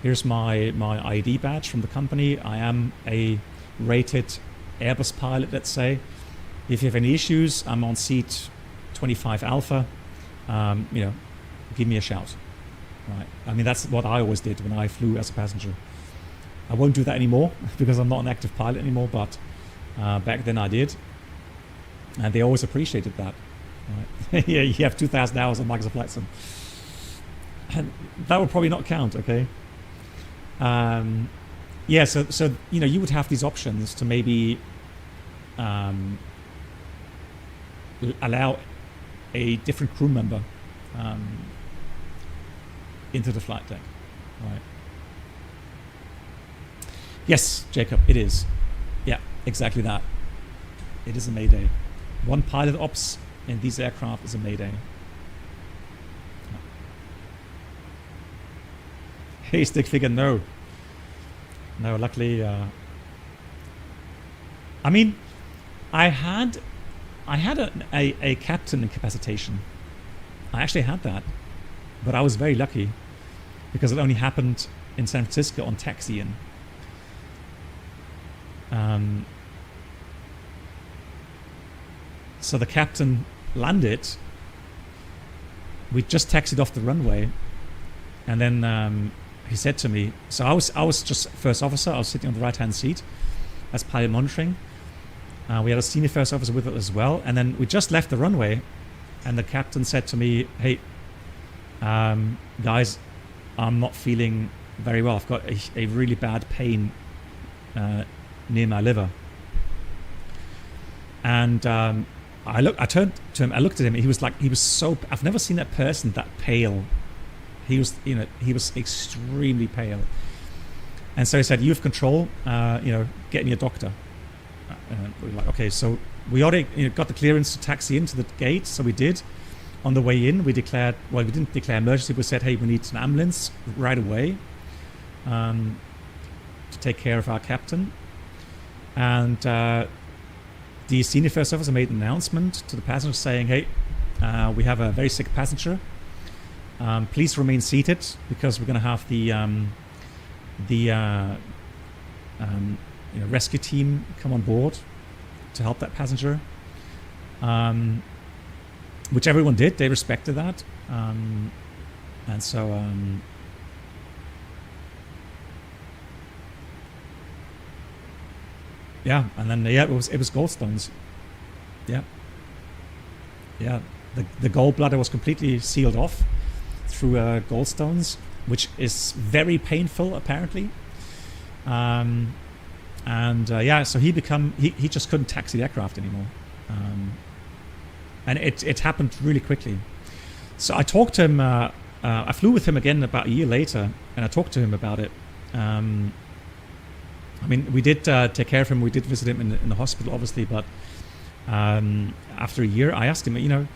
A: here's my ID badge from the company. I am a rated Airbus pilot, let's say. If you have any issues, I'm on seat 25 Alpha. You know, give me a shout. Right. I mean, that's what I always did when I flew as a passenger. I won't do that anymore because I'm not an active pilot anymore, but back then I did. And they always appreciated that. Right. Yeah, you have 2,000 hours on Microsoft Flight Sim. And that would probably not count, okay? Yeah, so you know, you would have these options to maybe allow a different crew member into the flight deck. Right. Yes, Jacob, it is. Yeah, exactly that. It is a Mayday. One pilot ops in these aircraft is a Mayday. Hey, stick figure, no. No, luckily, I mean, I had a captain incapacitation. I actually had that, but I was very lucky because it only happened in San Francisco on taxi-in. So the captain landed. We just taxied off the runway, and then he said to me, so I was just first officer. I was sitting on the right hand seat as pilot monitoring. We had a senior first officer with us as well, and then we just left the runway, and the captain said to me, hey, guys, I'm not feeling very well. I've got a really bad pain near my liver. And I turned to him, I looked at him, he was so, I've never seen that person that pale. He was extremely pale. And so he said, you have control, get me a doctor. And we were like, okay, so we already got the clearance to taxi into the gate, so we did. On the way in, we declared, well, we didn't declare emergency, we said, hey, we need an ambulance right away to take care of our captain. And the senior first officer made an announcement to the passengers saying, hey, we have a very sick passenger. Please remain seated because we're going to have the rescue team come on board to help that passenger. Which everyone did. They respected that. And so yeah, and then it was gallstones. Yeah. The gallbladder was completely sealed off through gallstones, which is very painful apparently. So he just couldn't taxi the aircraft anymore. And it happened really quickly. So I talked to him, I flew with him again about a year later, and I talked to him about it. We did take care of him. We did visit him in the hospital, obviously, but after a year, I asked him,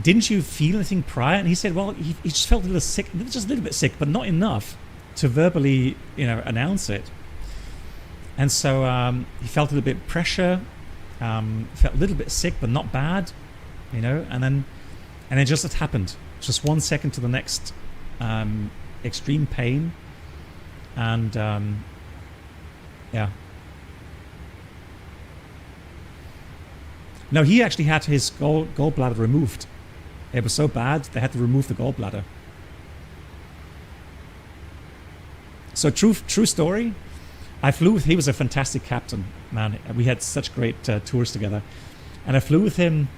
A: didn't you feel anything prior? And he said, well, he just felt a little sick, just a little bit sick, but not enough to verbally, announce it. And so he felt a little bit of pressure, felt a little bit sick, but not bad, and then just it happened. Just 1 second to the next, extreme pain. And no, he actually had his gallbladder removed. It was so bad they had to remove the gallbladder. So true story. I flew with, he was a fantastic captain, man. We had such great tours together, and I flew with him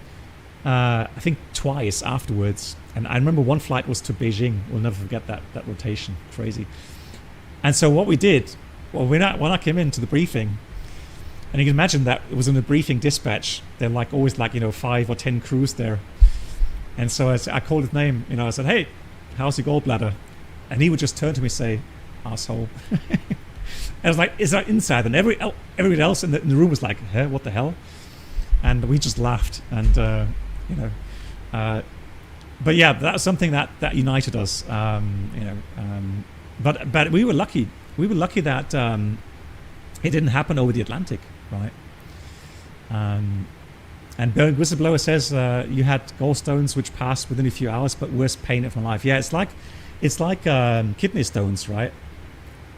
A: I think twice afterwards. And I remember one flight was to Beijing. We'll never forget that rotation. Crazy. And so what we did, well, when I came into the briefing, and you can imagine that it was in the briefing dispatch, they're always 5 or 10 crews there. And so I called his name, I said, hey, how's your gallbladder? And he would just turn to me and say, asshole. And I was like, is that inside? And everybody else in the room was like, huh, what the hell? And we just laughed. And, but yeah, that was something that united us, But we were lucky. We were lucky that it didn't happen over the Atlantic, right? And Boeing whistleblower says you had gallstones which passed within a few hours, but worst pain of my life. Yeah, it's like kidney stones, right?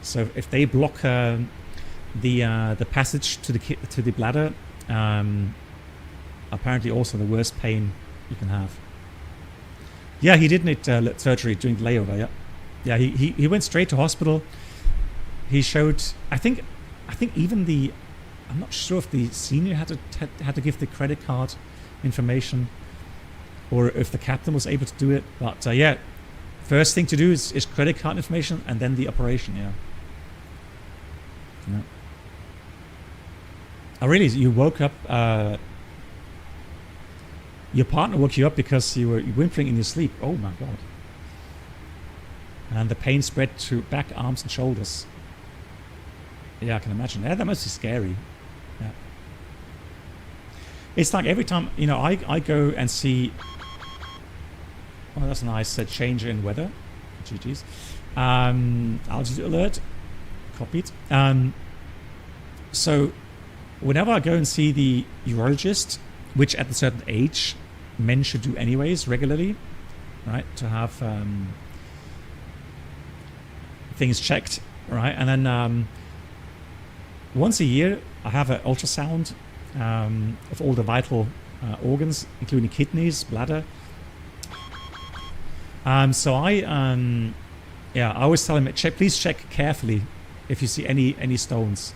A: So if they block the passage to the bladder, apparently also the worst pain you can have. Yeah, he did need surgery during the layover. Yeah. Yeah, he went straight to hospital. He showed, I think even I'm not sure if the senior had to give the credit card information, or if the captain was able to do it. But yeah, first thing to do is credit card information, and then the operation. Yeah. Oh, really? You woke up? Your partner woke you up because you were whimpering in your sleep. Oh my god. And the pain spread to back, arms, and shoulders. Yeah, I can imagine. Yeah, that must be scary. Yeah. It's like every time, I go and see... Oh, that's a nice change in weather. GG's. Altitude alert. Copied. So whenever I go and see the urologist, which at a certain age men should do anyways regularly, right, to have things checked, right, and then once a year I have an ultrasound of all the vital organs, including kidneys, bladder. So I always tell him, please check carefully if you see any stones.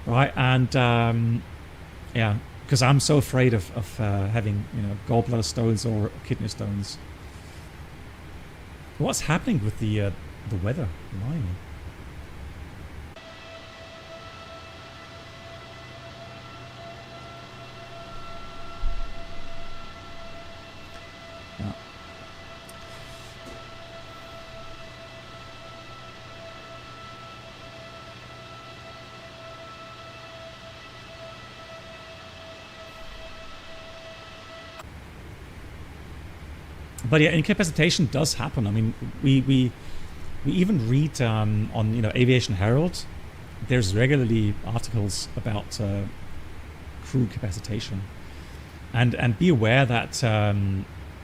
A: Right, and because I'm so afraid of having, you know, gallbladder stones or kidney stones. What's happening with the weather? Blimey. But yeah, incapacitation does happen. I mean, we even read on, you know, Aviation Herald. There's regularly articles about crew incapacitation, and be aware that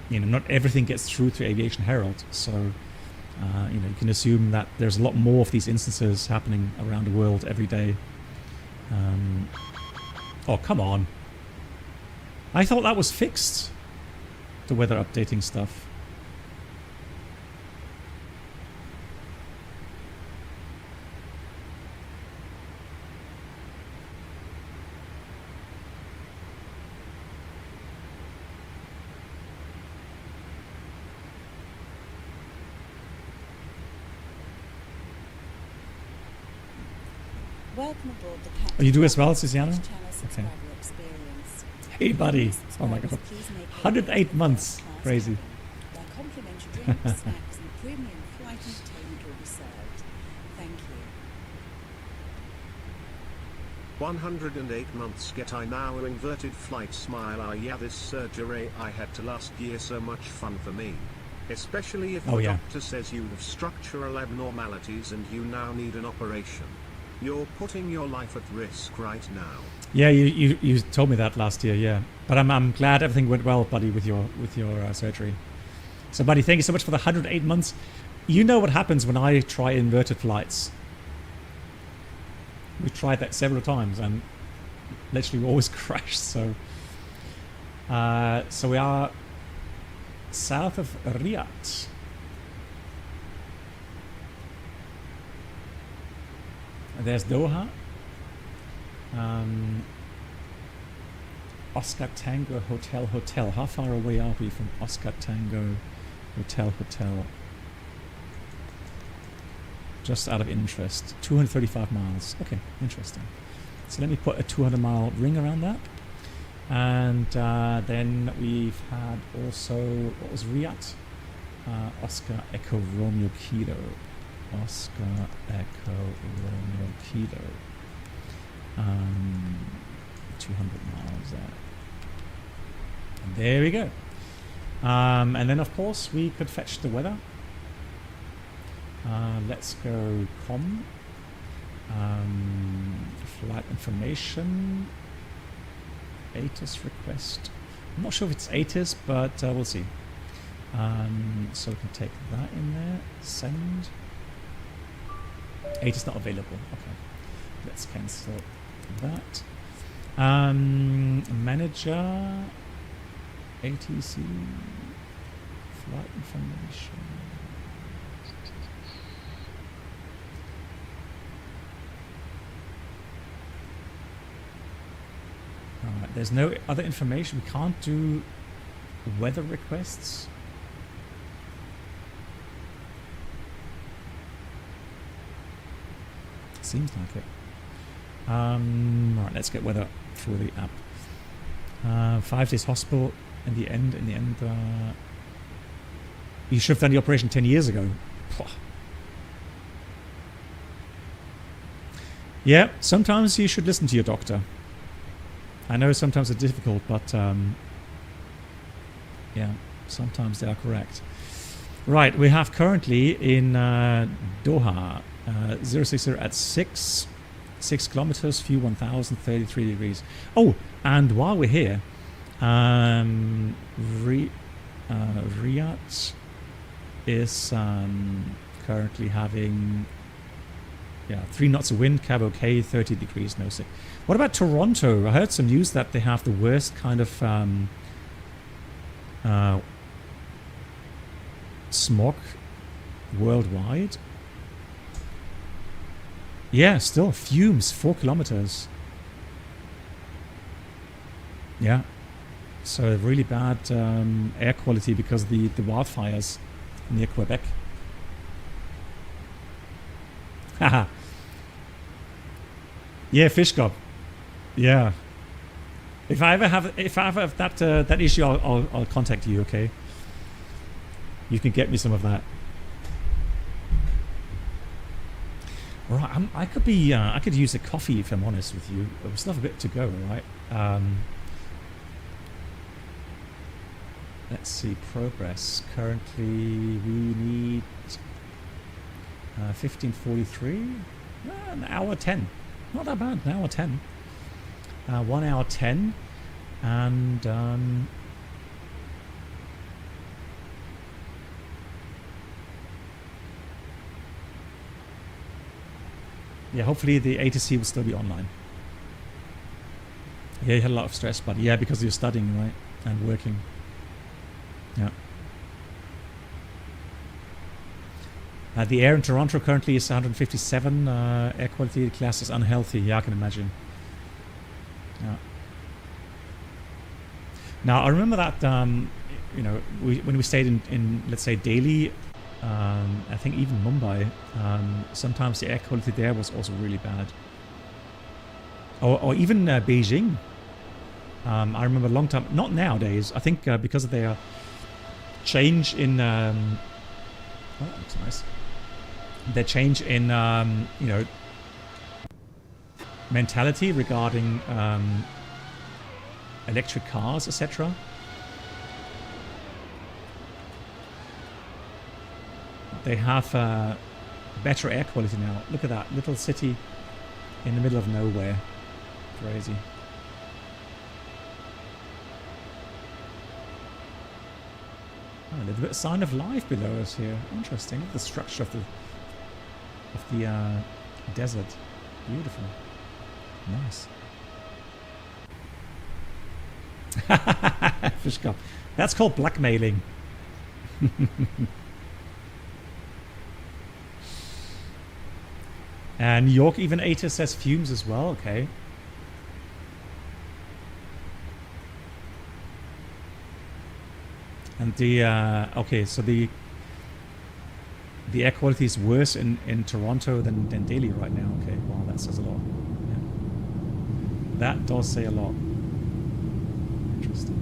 A: you know, not everything gets through to Aviation Herald. So you know, you can assume that there's a lot more of these instances happening around the world every day. Oh, come on! I thought that was fixed. The weather updating stuff.
C: Welcome aboard the
A: Oh, you do as well, Ciciano? Okay. Hey, buddy. Oh my god. 108 months. Crazy.
C: Their complimentary drinks, snacks, and premium flight entertainment will be served. Thank you.
D: 108 months get I now inverted flight smile. Ah, yeah, this surgery I had to last year, so much fun for me. Especially if the doctor says you have structural abnormalities and you now need an operation. You're putting your life at risk right now.
A: Yeah, you told me that last year, yeah. But I'm glad everything went well, buddy, with your surgery. So, buddy, thank you so much for the 108 months. You know what happens when I try inverted flights. We tried that several times and literally we always crash. So, so we are south of Riyadh. There's Doha. Oscar Tango Hotel. How far away are we from Oscar Tango Hotel? Just out of interest. 235 miles. Okay, interesting. So let me put a 200-mile ring around that. And then we've had also, what was Riyadh? Oscar Echo Romeo Kilo. Oscar Echo Romeo Kilo. 200 miles there. And there we go. And then of course we could fetch the weather. Let's go com. Flight information. ATIS request. I'm not sure if it's ATIS, but we'll see. So we can take that in there. Send. ATIS not available. Okay. Let's cancel that. Manager. ATC. Flight information. Alright, there's no other information. We can't do weather requests. Seems like it. Alright, let's get weather through the app. 5 days hospital in the end. You should have done the operation 10 years ago. Pwah. Yeah, sometimes you should listen to your doctor. I know sometimes it's difficult, but yeah, sometimes they are correct. Right, we have currently in Doha 060 at 6, 6 kilometers, view 1033 degrees. Oh, and while we're here, Riyadh is currently having 3 knots of wind, cab okay, 30 degrees, no sick. What about Toronto? I heard some news that they have the worst kind of smog worldwide. Yeah, still fumes, 4 kilometers. Yeah, so really bad air quality because of the wildfires near Quebec. Haha. Yeah, fish gob. Yeah. If I ever have that issue, I'll contact you. Okay. You can get me some of that. All right. I could be. I could use a coffee if I'm honest with you. We still have a bit to go, right? Let's see. Progress. Currently, we need 15:43. An hour 10. Not that bad. An hour 10. 1 hour 10. And yeah, hopefully the A2C will still be online. Yeah, you had a lot of stress, but yeah, because you're studying, right? And working. Yeah. The air in Toronto currently is 157. Air quality class is unhealthy. Yeah, I can imagine. Yeah. Now, I remember that, you know, when we stayed in let's say, Delhi, I think even Mumbai, sometimes the air quality there was also really bad. Or even Beijing. I remember a long time, not nowadays, I think because of their change in, oh, that looks nice. Their change in, you know, mentality regarding electric cars, etc. They have better air quality now. Look at that little city in the middle of nowhere. Crazy. Oh, a little bit of sign of life below us here. Interesting. Look at the structure of the desert. Beautiful. Nice. Fish cup. That's called blackmailing. And New York even ATA says fumes as well. Okay. And the okay, so the air quality is worse in Toronto than Delhi right now. Okay, wow, that says a lot. Yeah. That does say a lot. Interesting.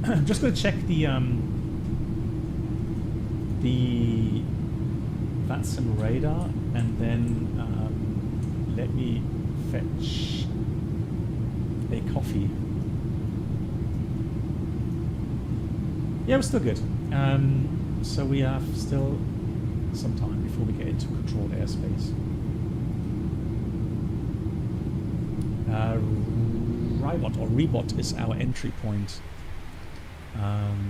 A: I'm just going to check the VATSIM radar, and then let me fetch a coffee. Yeah, we're still good. So we have still some time before we get into controlled airspace. Rebot is our entry point,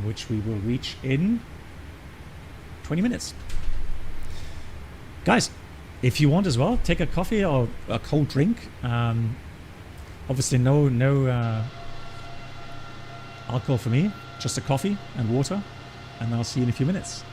A: which we will reach in 20 minutes. Guys, if you want as well, take a coffee or a cold drink. Obviously no alcohol for me, just a coffee and water, and I'll see you in a few minutes.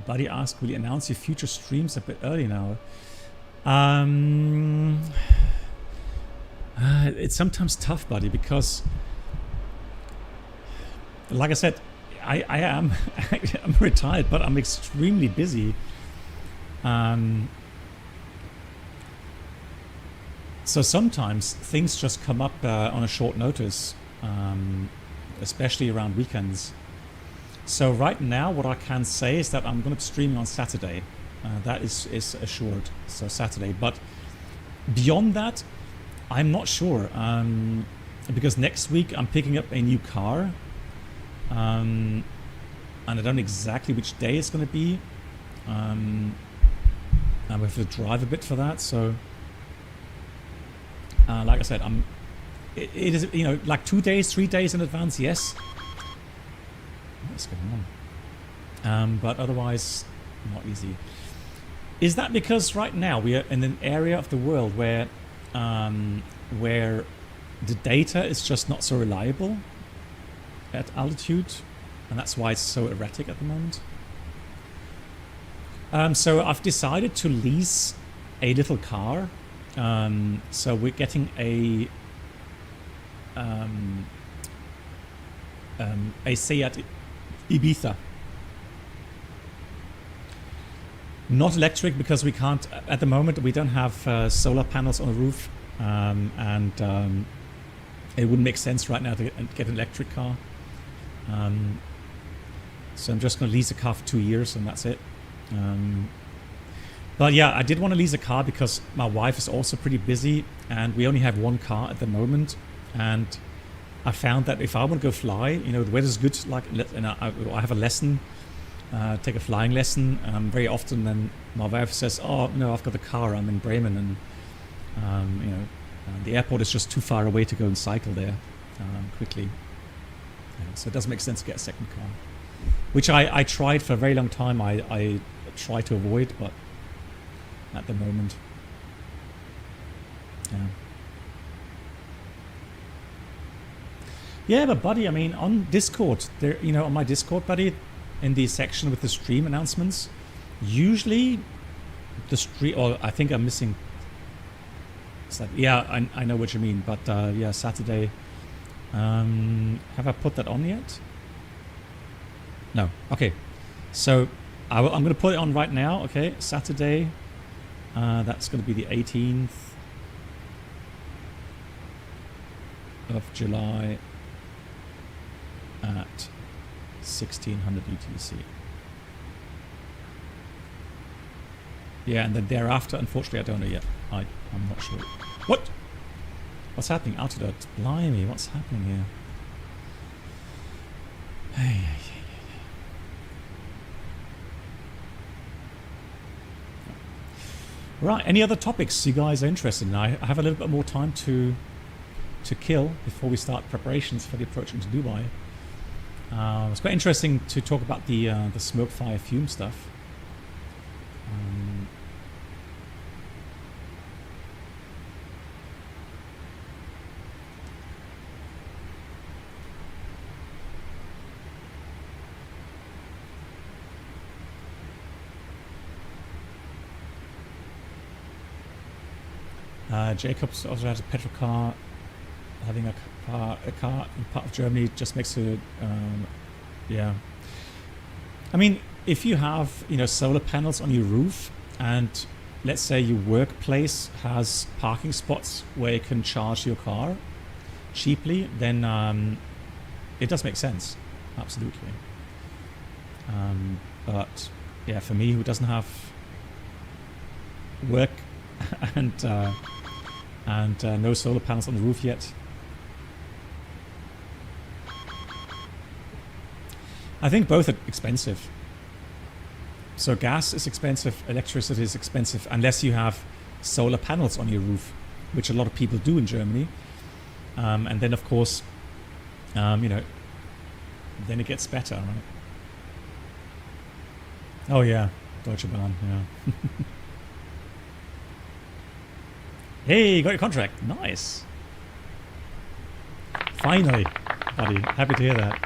A: Buddy asked, will you announce your future streams a bit early now? It's sometimes tough, buddy, because, like I said, I am I'm retired, but I'm extremely busy. So sometimes things just come up on a short notice, especially around weekends. So right now, what I can say is that I'm going to be streaming on Saturday. That is assured. So Saturday, but beyond that, I'm not sure. Because next week I'm picking up a new car, and I don't know exactly which day it's going to be. And we have to drive a bit for that. So, like I said, it is, you know, like 2 days, 3 days in advance. Yes. What's going on? But otherwise, not easy. Is that because right now we are in an area of the world where the data is just not so reliable at altitude, and that's why it's so erratic at the moment? So I've decided to lease a little car. So we're getting a Seat Ibiza. Not electric, because we can't, at the moment we don't have solar panels on the roof, and it wouldn't make sense right now to get an electric car. So I'm just going to lease a car for 2 years and that's it. But yeah, I did want to lease a car because my wife is also pretty busy and we only have one car at the moment. And I found that if I want to go fly, you know, the weather's good, like, and I have a lesson, take a flying lesson very often, then my wife says, oh no, I've got the car, I'm in Bremen, and you know, the airport is just too far away to go and cycle there quickly. So it doesn't make sense to get a second car, which I tried for a very long time. I try to avoid, but at the moment, yeah, but buddy, I mean, on Discord, there, you know, on my Discord, buddy, in the section with the stream announcements, usually the stream, or I think I'm missing. Yeah, I know what you mean, but yeah, Saturday. Have I put that on yet? No. Okay, so I'm going to put it on right now. Okay, Saturday. That's going to be the 18th of July at 1600 UTC. Yeah, and then thereafter, unfortunately, I don't know yet. I'm not sure. What? What's happening? Autodot. Blimey, what's happening here? Hey. Right, any other topics you guys are interested in? I have a little bit more time to kill before we start preparations for the approach into Dubai. It's quite interesting to talk about the smoke, fire, fume stuff. Jacobs also has a petrol car. Having a car in part of Germany just makes it, yeah. I mean, if you have, you know, solar panels on your roof, and let's say your workplace has parking spots where you can charge your car cheaply, then it does make sense, absolutely. But yeah, for me, who doesn't have work and no solar panels on the roof yet, I think both are expensive. So gas is expensive, electricity is expensive, unless you have solar panels on your roof, which a lot of people do in Germany. And then, of course, you know, then it gets better, right? Oh yeah, Deutsche Bahn, yeah. Hey, you got your contract. Nice. Finally, buddy. Happy to hear that.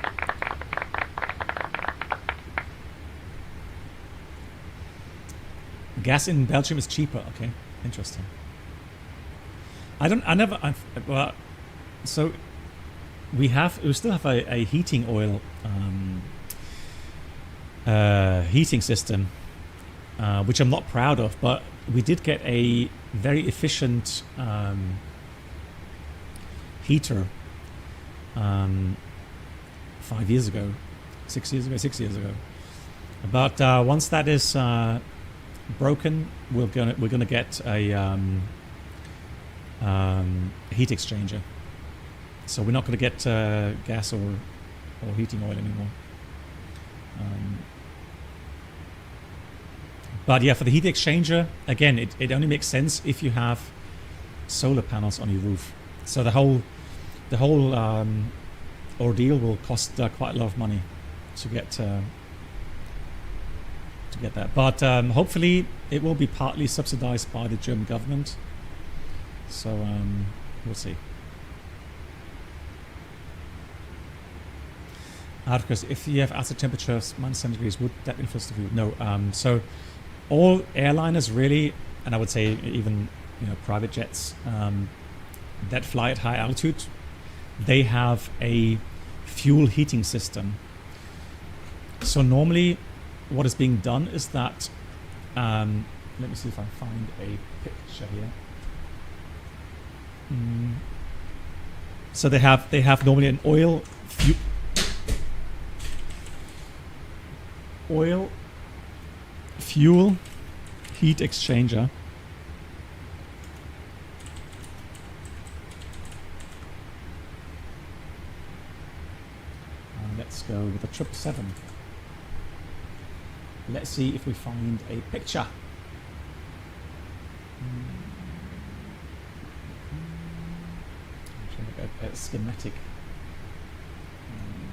A: Gas in Belgium is cheaper. Okay, interesting. Well, so we still have a heating oil heating system, which I'm not proud of, but we did get a very efficient heater 5 years ago, 6 years ago. But once that is broken, we're gonna get a heat exchanger. So we're not gonna get gas or heating oil anymore. But yeah, for the heat exchanger, again, it only makes sense if you have solar panels on your roof. So the whole ordeal will cost quite a lot of money to get that. But hopefully it will be partly subsidized by the German government. So we'll see. Because if you have outside temperatures -7 degrees, would that influence the view? No. So all airliners really, and I would say even private jets that fly at high altitude, they have a fuel heating system. So normally what is being done is that let me see if I find a picture here. So they have normally an oil fuel heat exchanger. Let's go with a 777. Let's see if we find a picture. I'm trying to get a schematic.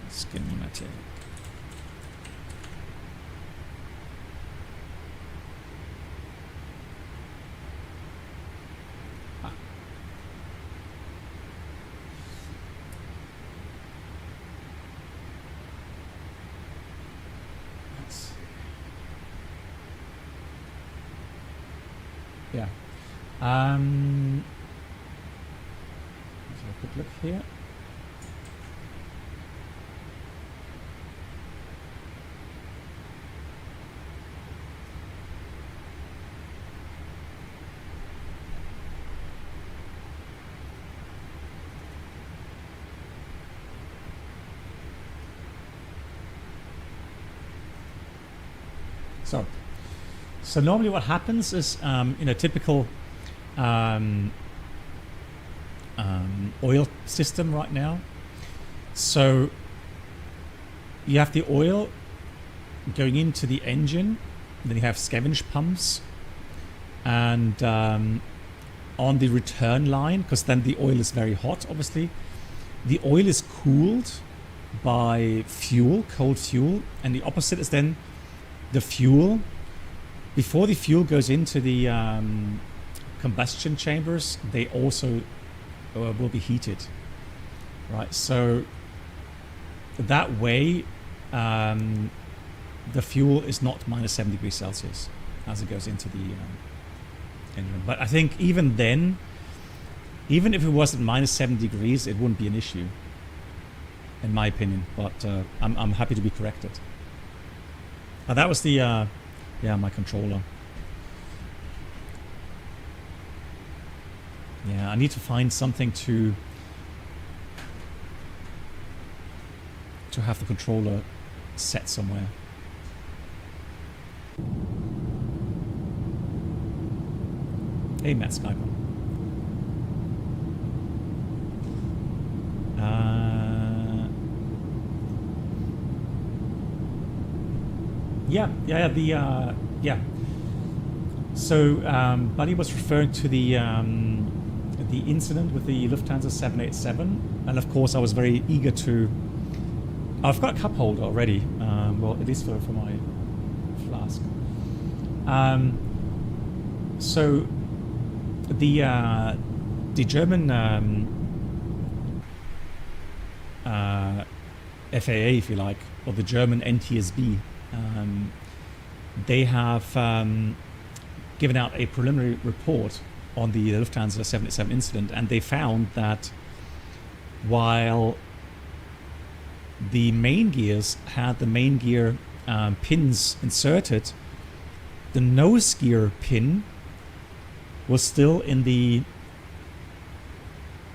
A: Schematic. Yeah. Let's have a quick look here. So normally what happens is, typical oil system right now. So you have the oil going into the engine, then you have scavenge pumps, and on the return line, because then the oil is very hot, obviously, the oil is cooled by fuel, cold fuel, and the opposite is then the fuel. Before the fuel goes into the combustion chambers, they also will be heated, right? So that way, the fuel is not -7 degrees Celsius as it goes into the engine. But I think even then, even if it wasn't -7 degrees, it wouldn't be an issue, in my opinion. But I'm happy to be corrected. That was the my controller. Yeah, I need to find something to have the controller set somewhere. Hey, Matt Skyper. Yeah. So Buddy was referring to the incident with the Lufthansa 787, and of course I was very eager to. I've got a cup holder already. Well, at least for my flask. So the German FAA, if you like, or the German NTSB. They have given out a preliminary report on the Lufthansa 787 incident, and they found that while the main gears had the main gear pins inserted, the nose gear pin was still in the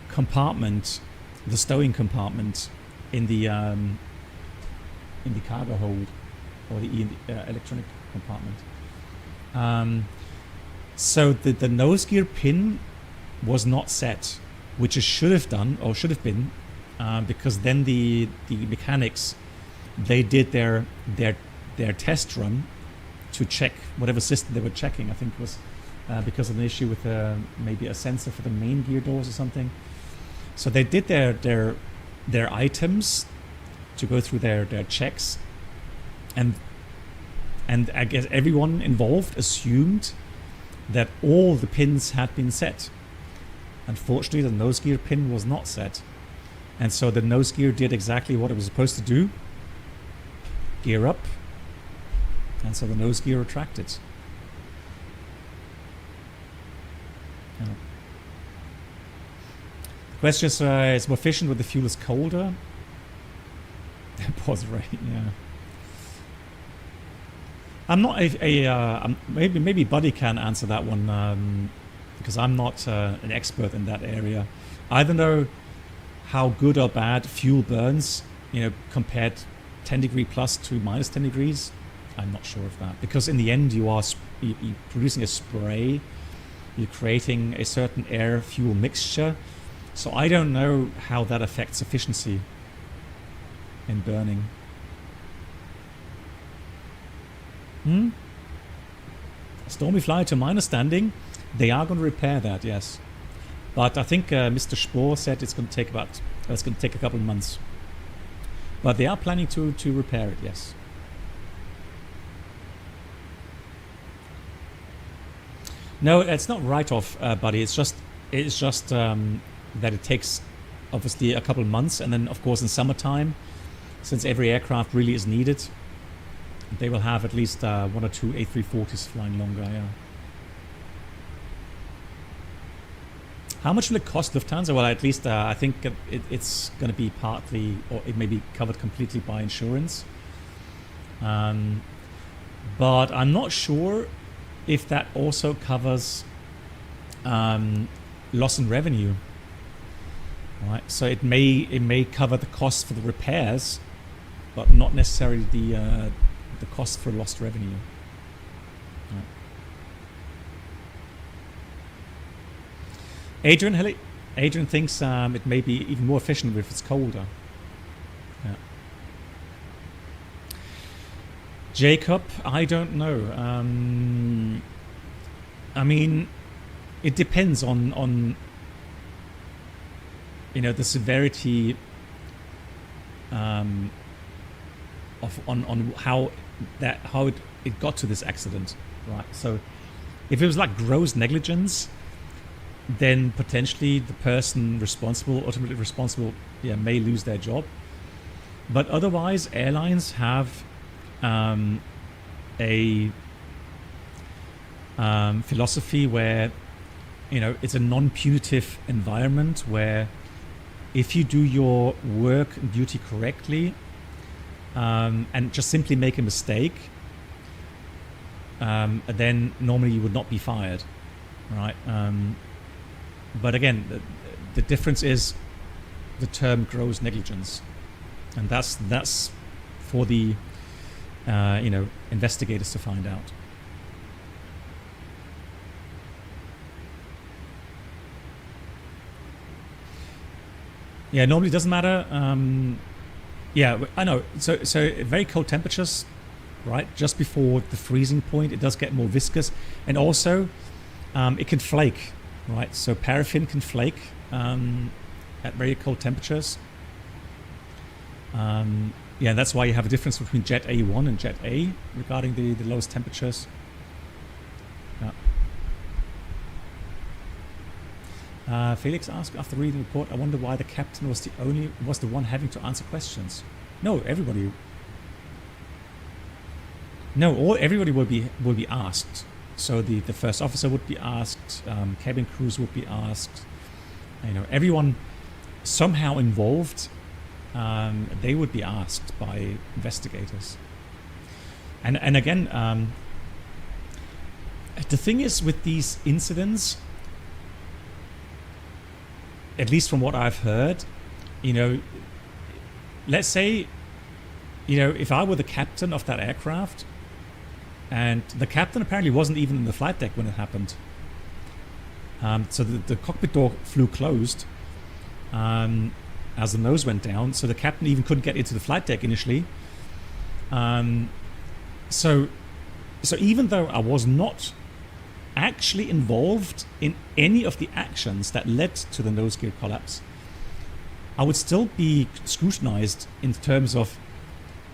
A: compartment, the stowing compartment, in the cargo hold, or the electronic compartment. So the nose gear pin was not set, which it should have done, or should have been, because then the mechanics, they did their test run to check whatever system they were checking. I think it was because of an issue with maybe a sensor for the main gear doors or something. So they did their items to go through their checks, and I guess everyone involved assumed that all the pins had been set. Unfortunately, the nose gear pin was not set, and so the nose gear did exactly what it was supposed to do: gear up, and so the nose gear retracted. Yeah. The question is, it's more efficient when the fuel is colder. Pause right, yeah. I'm not maybe Buddy can answer that one, because I'm not an expert in that area. I don't know how good or bad fuel burns, compared 10 degree plus to minus 10 degrees. I'm not sure of that, because in the end you're producing a spray, you're creating a certain air fuel mixture. So I don't know how that affects efficiency in burning. Stormy fly to minor standing. They are going to repair that, yes. But I think Mr. Spohr said it's going to take a couple of months. But they are planning to repair it, yes. No, it's not write-off, buddy. It's just that it takes obviously a couple of months, and then of course in summertime, since every aircraft really is needed, they will have at least 1 or 2 A340s flying longer. Yeah. How much will it cost Lufthansa? Well, at least I think it's going to be partly, or it may be covered completely by insurance. But I'm not sure if that also covers loss in revenue. Right, so it may cover the cost for the repairs, but not necessarily the cost for lost revenue. Right. Adrian thinks it may be even more efficient if it's colder. Yeah. Jacob, I don't know. I mean, it depends on the severity of how it got to this accident, right? So if it was like gross negligence, then potentially the person ultimately responsible, may lose their job. But otherwise, airlines have a philosophy where it's a non-punitive environment, where if you do your work and duty correctly, and just simply make a mistake, then normally you would not be fired, right? But again, the difference is the term gross negligence, and that's for the investigators to find out. Yeah, normally it doesn't matter. Yeah, I know. So very cold temperatures, right? Just before the freezing point, it does get more viscous, and also it can flake, right? So paraffin can flake at very cold temperatures. Yeah, that's why you have a difference between Jet A1 and Jet A regarding the lowest temperatures. Felix asked after reading the report, I wonder why the captain was the one having to answer questions. No, everybody. No, everybody will be asked. So the first officer would be asked, cabin crews would be asked, you know, everyone somehow involved, they would be asked by investigators. And again, the thing is with these incidents, at least from what I've heard, you know, let's say, you know, if I were the captain of that aircraft, and the captain apparently wasn't even in the flight deck when it happened. So the cockpit door flew closed as the nose went down, so the captain even couldn't get into the flight deck initially. So even though I was not actually involved in any of the actions that led to the nose gear collapse, I would still be scrutinized in terms of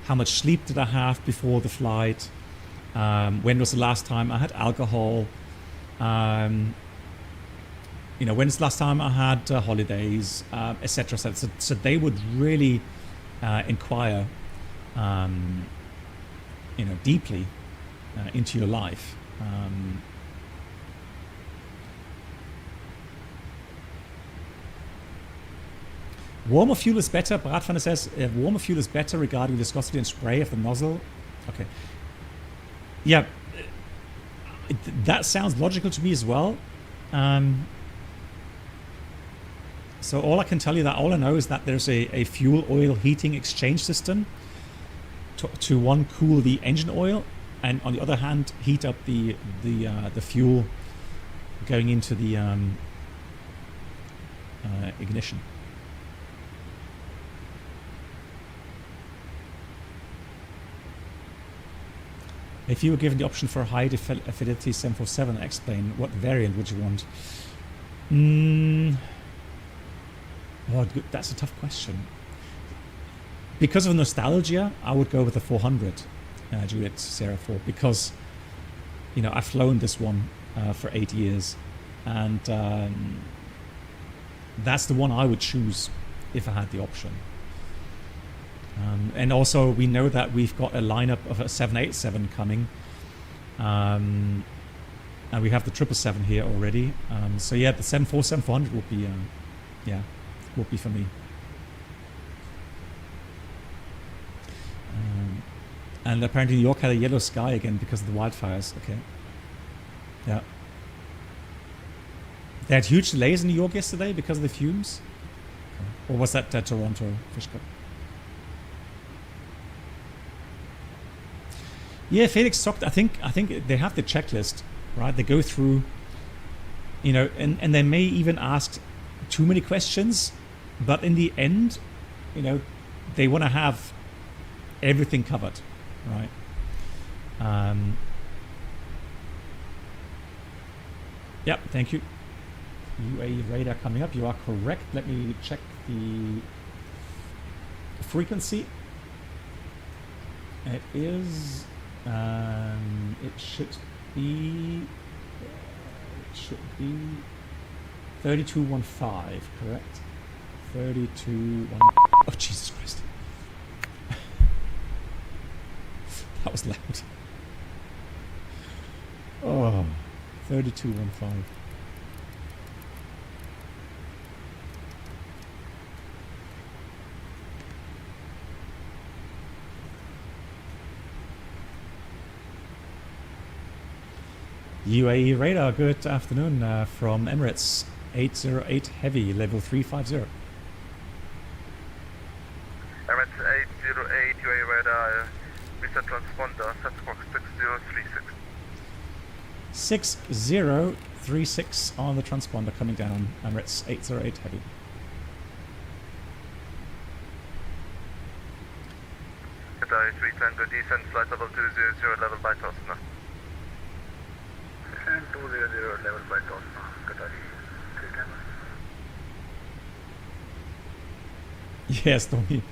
A: how much sleep did I have before the flight, when was the last time I had alcohol, you know, when's the last time I had holidays, etc. So they would really inquire, you know, deeply into your life. Warmer fuel is better. Bradfaner says warmer fuel is better regarding viscosity and spray of the nozzle. Okay. Yeah, that sounds logical to me as well. So all I can tell you, that all I know is that there's a fuel oil heating exchange system to one, cool the engine oil, and on the other hand heat up the fuel going into the ignition. If you were given the option for a high fidelity 747, explain what variant would you want? Oh, that's a tough question. Because of nostalgia, I would go with the 400 Juliet Sierra 4, because, you know, I've flown this one for 8 years, and that's the one I would choose if I had the option. And also, we know that we've got a lineup of a 787 coming, and we have the 777 here already. So yeah, the 747-400 would be, would be for me. And apparently New York had a yellow sky again because of the wildfires. Okay. Yeah. They had huge delays in New York yesterday because of the fumes. Okay. Or was that Toronto Fish Cup? Yeah, FedEx talked. I think they have the checklist, right? They go through, you know, and they may even ask too many questions, but in the end, you know, they want to have everything covered, right? Yep, thank you. UAE radar coming up. You are correct. Let me check the frequency. It is. It should be 3215, correct? 3215. Oh, Jesus Christ. That was loud. Oh, 3215. UAE radar, good afternoon from Emirates 808 Heavy, level 350.
B: Emirates 808 UAE radar, Mr. Transponder, Setbox 6036.
A: 6036 on the transponder coming down, Emirates 808 Heavy.
B: Jeddah 310, descent flight level 200, level by Tosna. 200 level by Tosna, Qatari 310.
A: Yes, Tommy.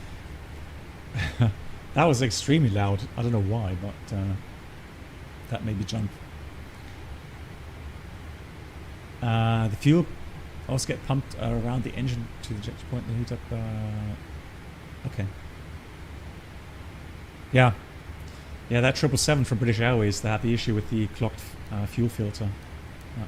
A: That was extremely loud. I don't know why, but that made me jump. The fuel also get pumped around the engine to the ejector point and heat up. Okay. Yeah. Yeah, that 777 from British Airways, they had the issue with the clogged fuel filter. Yeah.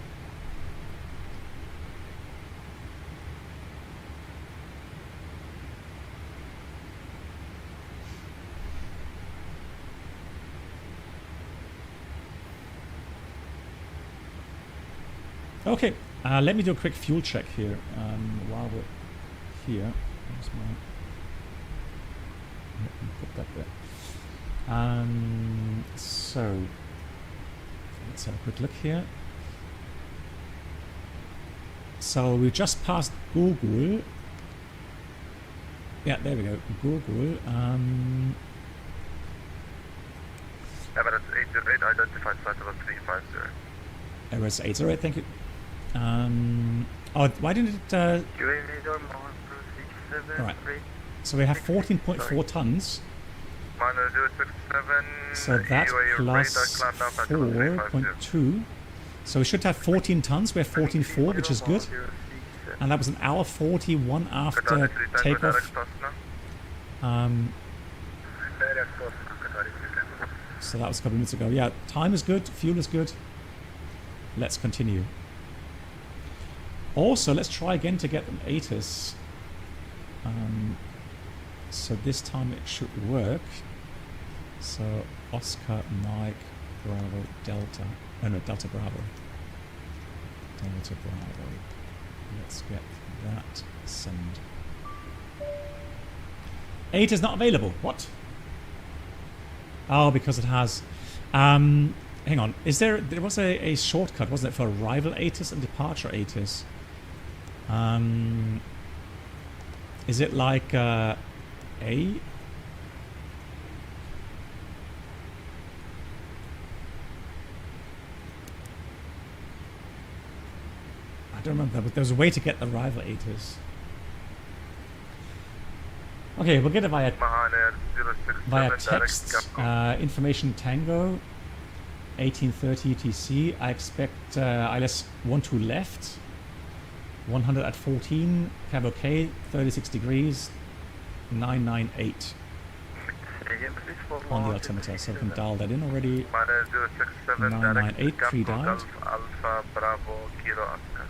A: Okay, let me do a quick fuel check here while we're here. Where's my... Let me put that there. So let's have a quick look here. So we just passed Google. Yeah, there we go. Google.
B: Emirates 808 identified flight level 350.
A: Emirates 808, thank you. Oh, why didn't it? All right. So we have 14.4 tons. So that's plus 4.2. So we should have 14 tons. We have 14.4, which is good. And that was an hour 41 after takeoff. So that was a couple minutes ago. Yeah, time is good. Fuel is good. Let's continue. Also, let's try again to get an ATIS. So this time it should work. So Oscar, Mike, Bravo, Delta. Oh no, Delta Bravo. Delta Bravo. Let's get that. Send. 8 is not available. What? Oh, because it has. Hang on. Is there was a shortcut, wasn't it, for arrival ATIS and departure ATIS? Is it like A? I don't remember, but there was a way to get arrival ATIS. Okay, we'll get it via text. Information Tango, 1830 UTC. I expect ILS 12 left. 100 at 14. Cab OK. 36 degrees. 998 on the altimeter. So we can dial that in already. 998 pre-dialed.
B: Alpha Bravo Kilo Oscar.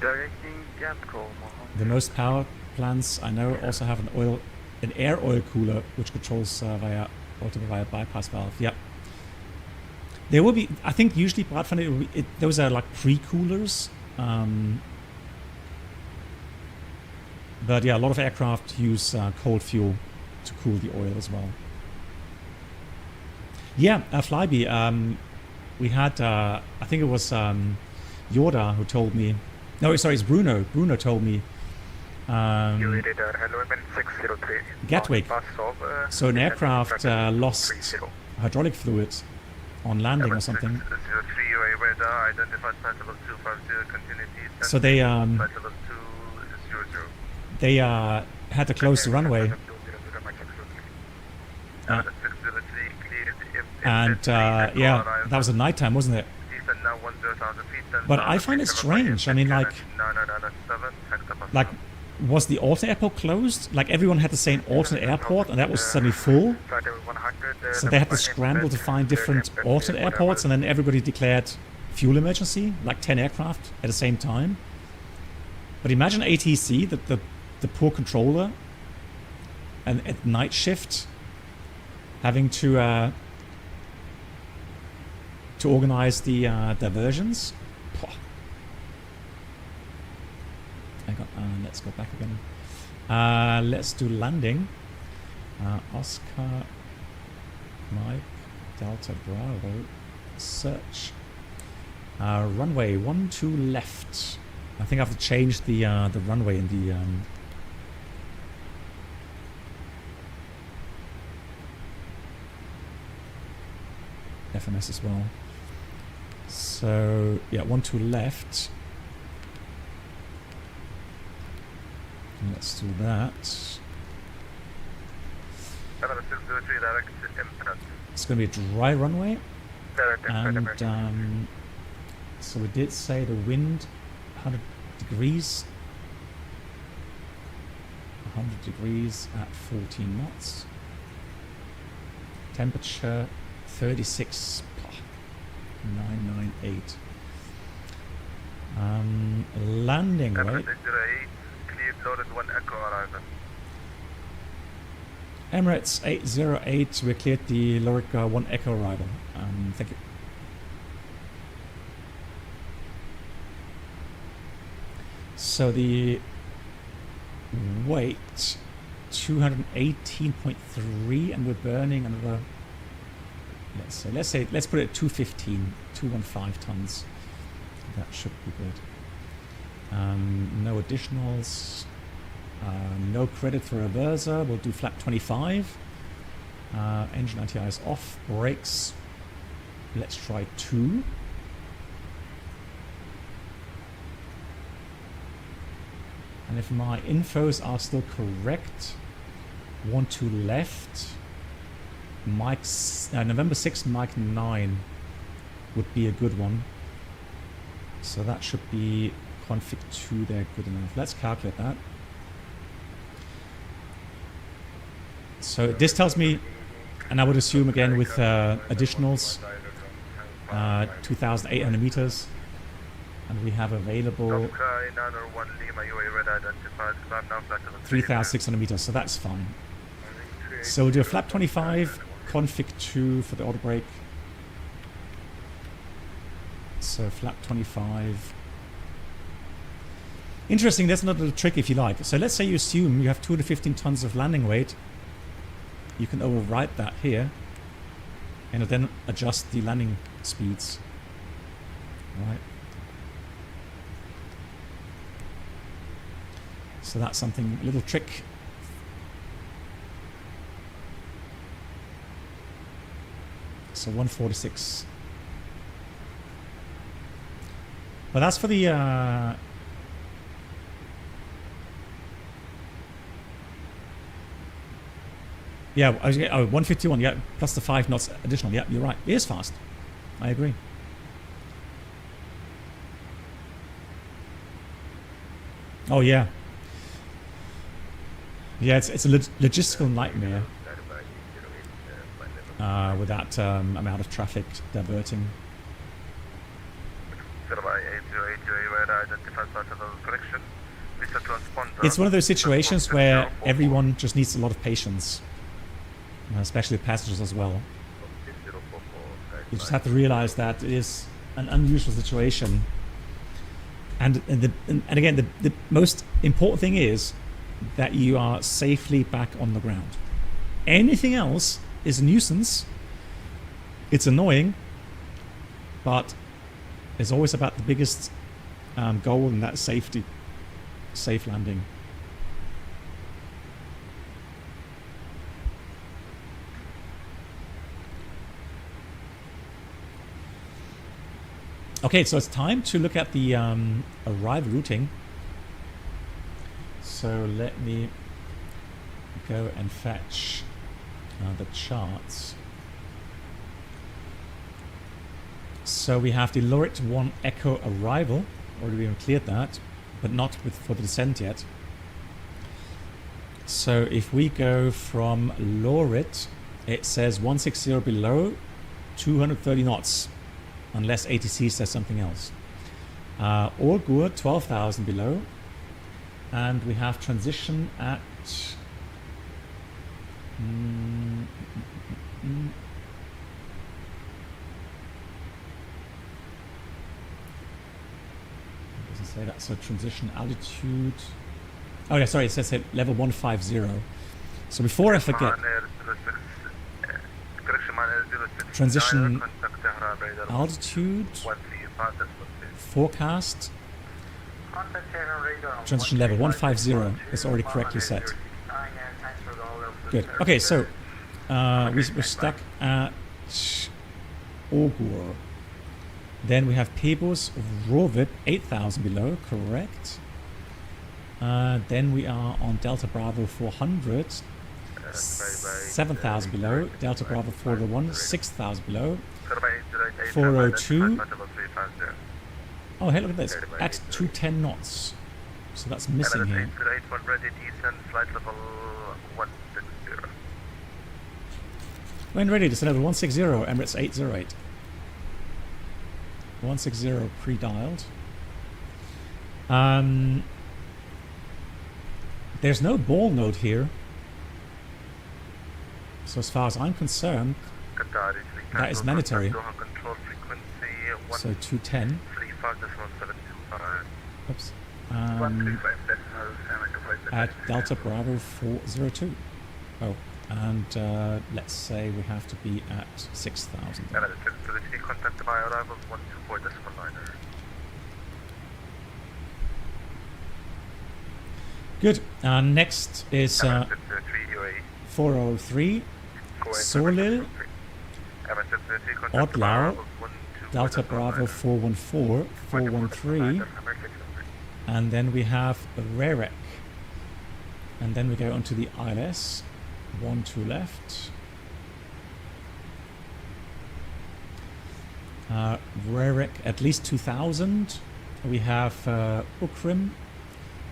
B: Directing Gapco.
A: The most power plants I know also have an air oil cooler which controls via bypass valve. Yep. There will be, I think usually those are like pre-coolers. But yeah, a lot of aircraft use cold fuel to cool the oil as well. Yeah, Flyby, we had, I think it was Yoda who told me, no, sorry, it's Bruno. Bruno told me Gatwick. So an aircraft lost hydraulic fluid on landing or something. So they had to close the runway. And yeah, that was at night time, wasn't it? But I find it strange. I mean, like, was the alternate airport closed? Like, everyone had the same alternate airport, and that was suddenly full. So they had to scramble to find different alternate airports, and then everybody declared fuel emergency, like 10 aircraft at the same time. But imagine ATC, the poor controller, and at night shift, having to organize the diversions. Let's go back again. Let's do landing. Oscar, Mike, Delta Bravo, search. Runway 12 left. I think I have to change the runway in the FMS as well. So yeah, 12 left. Let's do that. It's going to be a dry runway. And so we did say the wind 100 degrees. 100 degrees at 14 knots. temperature 36.998. Landing weight. Emirates 808, we cleared the Lorica 1 Echo arrival. Thank you. So the weight 218.3, and we're burning another. Let's put it at 215 tons. That should be good. No additionals. No credit for reverser. We'll do flap 25. Engine ITI is off. Brakes. Let's try 2. And if my infos are still correct, 1-2 left. November 6th, Mike 9 would be a good one. So that should be config 2 there, good enough. Let's calculate that. So this tells me, and I would assume again with additionals, 2,800 meters. And we have available 3,600 meters, so that's fine. So we'll do a flap 25, config 2 for the auto brake. So flap 25. Interesting, there's another trick if you like. So let's say you assume you have 215 tons of landing weight. You can overwrite that here and then adjust the landing speeds. Right. So that's something, a little trick. So 146. But that's for the yeah, I was, 151, yeah, plus the 5 knots additional. Yeah, you're right. It is fast. I agree. Oh yeah. Yeah, it's a logistical nightmare with that amount of traffic diverting. It's one of those situations where everyone just needs a lot of patience, especially passengers as well. You just have to realize that it is an unusual situation. And again, the most important thing is that you are safely back on the ground. Anything else is a nuisance. It's annoying, but it's always about the biggest goal, and that's safety, safe landing. Okay, so it's time to look at the arrival routing. So let me go and fetch the charts. So we have the Lorit 1 Echo arrival. Already we cleared that, but not for the descent yet. So if we go from Lorit, it says 160 below, 230 knots. Unless ATC says something else. Orgur 12,000 below, and we have transition at doesn't say that. So transition altitude. Oh yeah, sorry. It says here, level 150. So before I forget, transition altitude, forecast, transition level 150 is already correctly set. Good. Okay, so we're stuck at Orgur. Then we have Pebos Rovit 8,000 below, correct. Then we are on Delta Bravo 400. 7,000 below, Delta Bravo 401, 6,000 below, 402. Oh, hey, look at this, at 210 knots. So that's missing here. When ready, descend level 160, Emirates 808. 160 pre-dialed. There's no ball node here. So as far as I'm concerned, that is mandatory. So 210. Oops. At Delta Bravo 402. Oh, and let's say we have to be at 6,000. Good. Next is 403. Solil, Odlau, Delta Bravo 414, 413, and then we have Rerek, and then we go onto the ILS, 12 left, Rerek at least 2000, we have Ukrim,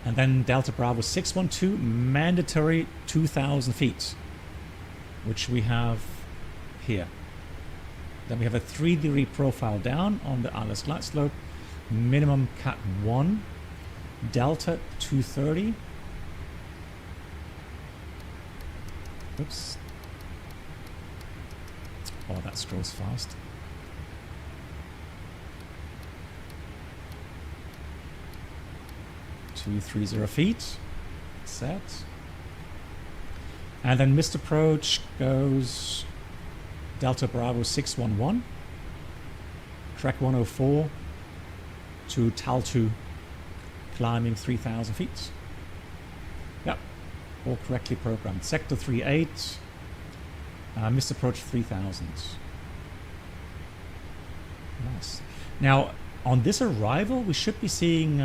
A: and then Delta Bravo 612, mandatory 2000 feet. Which we have here. Then we have a 3-degree profile down on the ILS glide slope. Minimum cat 1. Delta 230. Oops. Oh, that scrolls fast. Two 30 feet. Set. And then missed approach goes Delta Bravo 611, track 104 to Taltu, climbing 3,000 feet. Yep, all correctly programmed. Sector 38, missed approach 3,000. Nice. Now, on this arrival, we should be seeing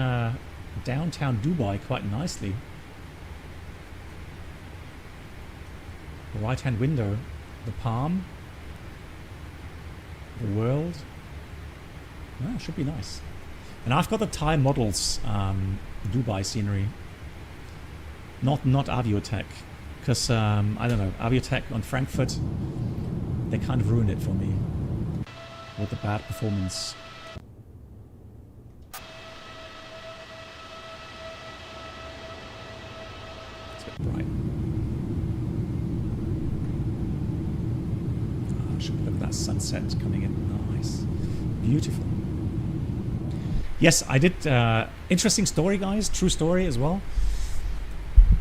A: downtown Dubai quite nicely. The right-hand window, the palm, the world. Oh, should be nice. And I've got the Thai models Dubai scenery. Not Aviotech, because I don't know, Aviotech on Frankfurt, they kind of ruined it for me with the bad performance. It's a bit bright. Look at that sunset coming in. Nice. Beautiful. Yes, I did. Interesting story, guys. True story as well.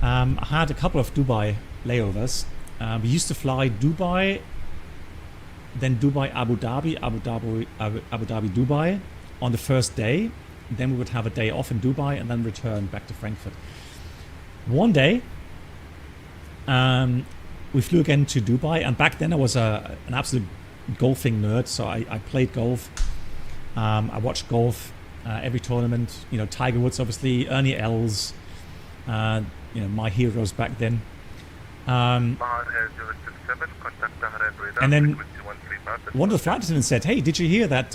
A: I had a couple of Dubai layovers. We used to fly Dubai, then Dubai, Abu Dhabi, Abu Dhabi, Dubai on the first day. Then we would have a day off in Dubai and then return back to Frankfurt. One day, we flew again to Dubai, and back then I was an absolute golfing nerd, so I played golf. I watched golf every tournament. You know, Tiger Woods, obviously, Ernie Els, you know, my heroes back then. And then one of the flight attendants said, "Hey, did you hear that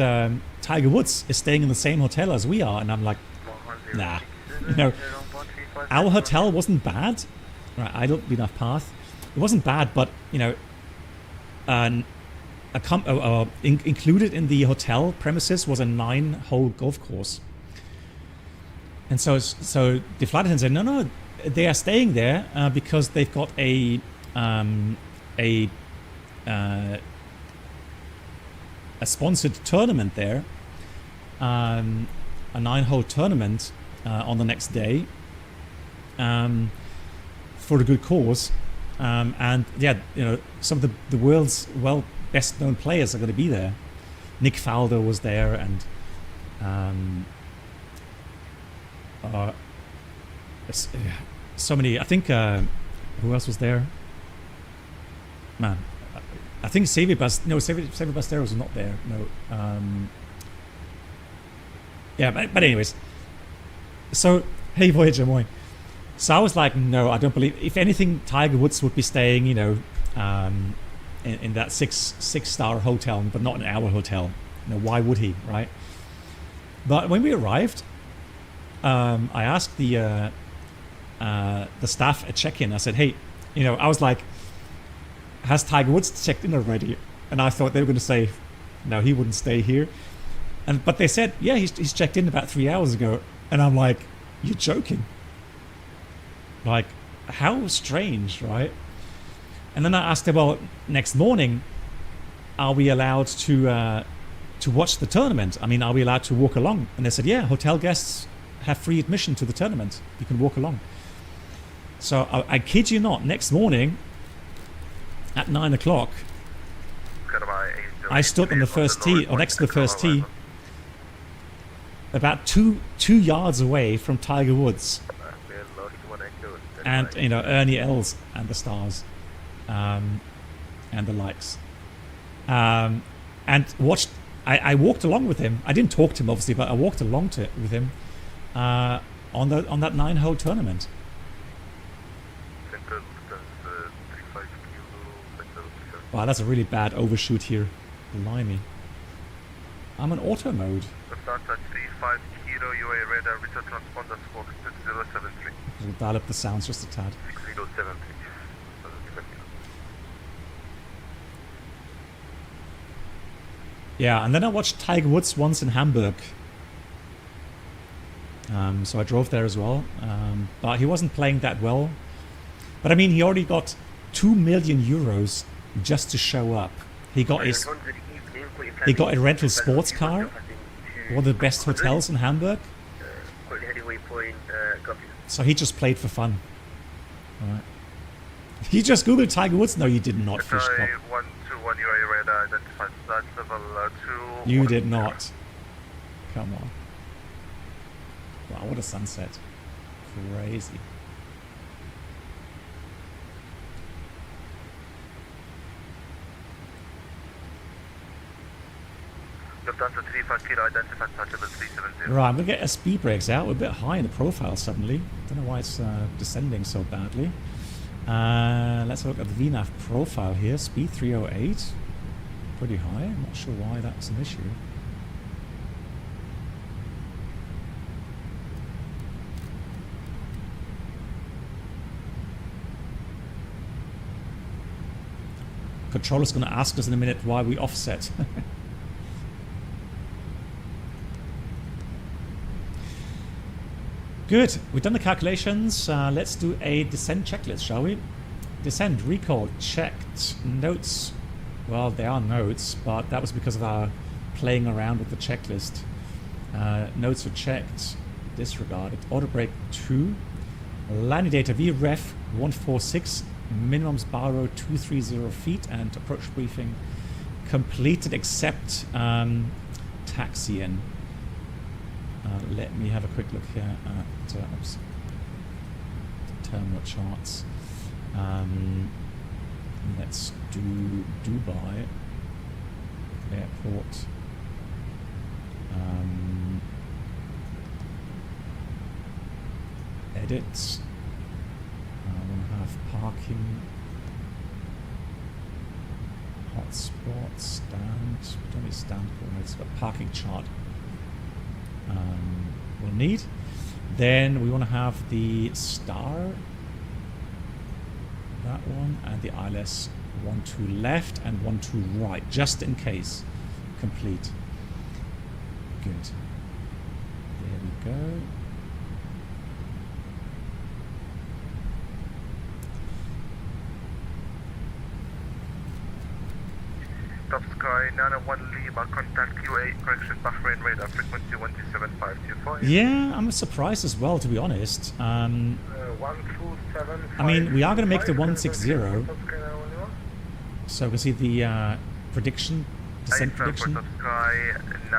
A: Tiger Woods is staying in the same hotel as we are?" And I'm like, "Nah." You know, our hotel wasn't bad. Right, I don't enough path. It wasn't bad, but you know, included in the hotel premises was a 9-hole golf course. And so the flight attendant said, no, they are staying there because they've got a sponsored tournament there, a 9-hole tournament on the next day for a good cause. And yeah, you know, some of the world's best known players are going to be there. Nick Faldo was there, and so many. I think who else was there? Man, I think Xavier Ballesteros was not there. No. Yeah, but anyways. So hey Voyager, moi. So I was like, no, I don't believe. If anything, Tiger Woods would be staying, you know, in that six-star hotel, but not in our hotel. You know, why would he, right? But when we arrived, I asked the staff at check-in. I said, hey, you know, I was like, has Tiger Woods checked in already? And I thought they were going to say, no, he wouldn't stay here. But they said, yeah, he's checked in about 3 hours ago. And I'm like, you're joking. Like, how strange, right? And then I asked them, well, next morning, are we allowed to watch the tournament? I mean, are we allowed to walk along? And they said, yeah, hotel guests have free admission to the tournament. You can walk along. So I kid you not, next morning at 9 o'clock, I stood on the first tee, or next to the first tee, about two yards away from Tiger Woods, and Ernie Els and the stars, and the likes, and watched. I walked along with him. I didn't talk to him obviously, but I walked along with him on that 9-hole tournament. Wow, that's a really bad overshoot here. Blimey. I'm in auto mode. We'll dial up the sounds just a tad. Yeah, and then I watched Tiger Woods once in Hamburg. So I drove there as well. But he wasn't playing that well. But I mean, he already got 2 million euros just to show up. He got a rental sports car, one of the best hotels in Hamburg. So he just played for fun. All right. You just googled Tiger Woods? No, you did not, Fishcop. You did not. Come on. Wow, what a sunset. Crazy. Right, I'm going to get SB brakes out. We're a bit high in the profile suddenly. Don't know why it's descending so badly. Let's look at the VNAV profile here. Speed 308. Pretty high. I'm not sure why that's an issue. Controller's going to ask us in a minute why we offset. Good, we've done the calculations. Let's do a descent checklist, shall we? Descent, recall, checked, notes. Well, they are notes, but that was because of our playing around with the checklist. Notes are checked, disregarded. Auto brake 2. Landing data VREF 146. Minimums bar row 230 feet, and approach briefing completed except taxiing. Let me have a quick look here at terminal charts. Let's do Dubai Airport. Edit. I want to have parking. Hotspot, stand. We don't need stand coordinates, but parking chart. We'll need. Then we want to have the star, that one, and the ILS 1 to left and 1 to right, just in case. Complete. Good. There we go.
B: Top Sky 901 Lima, contact QA, correction Bahrain radar, frequency 127.525.
A: Yeah, I'm surprised as well, to be honest. I mean, we are going to make the 160. So we can see the prediction, descent prediction.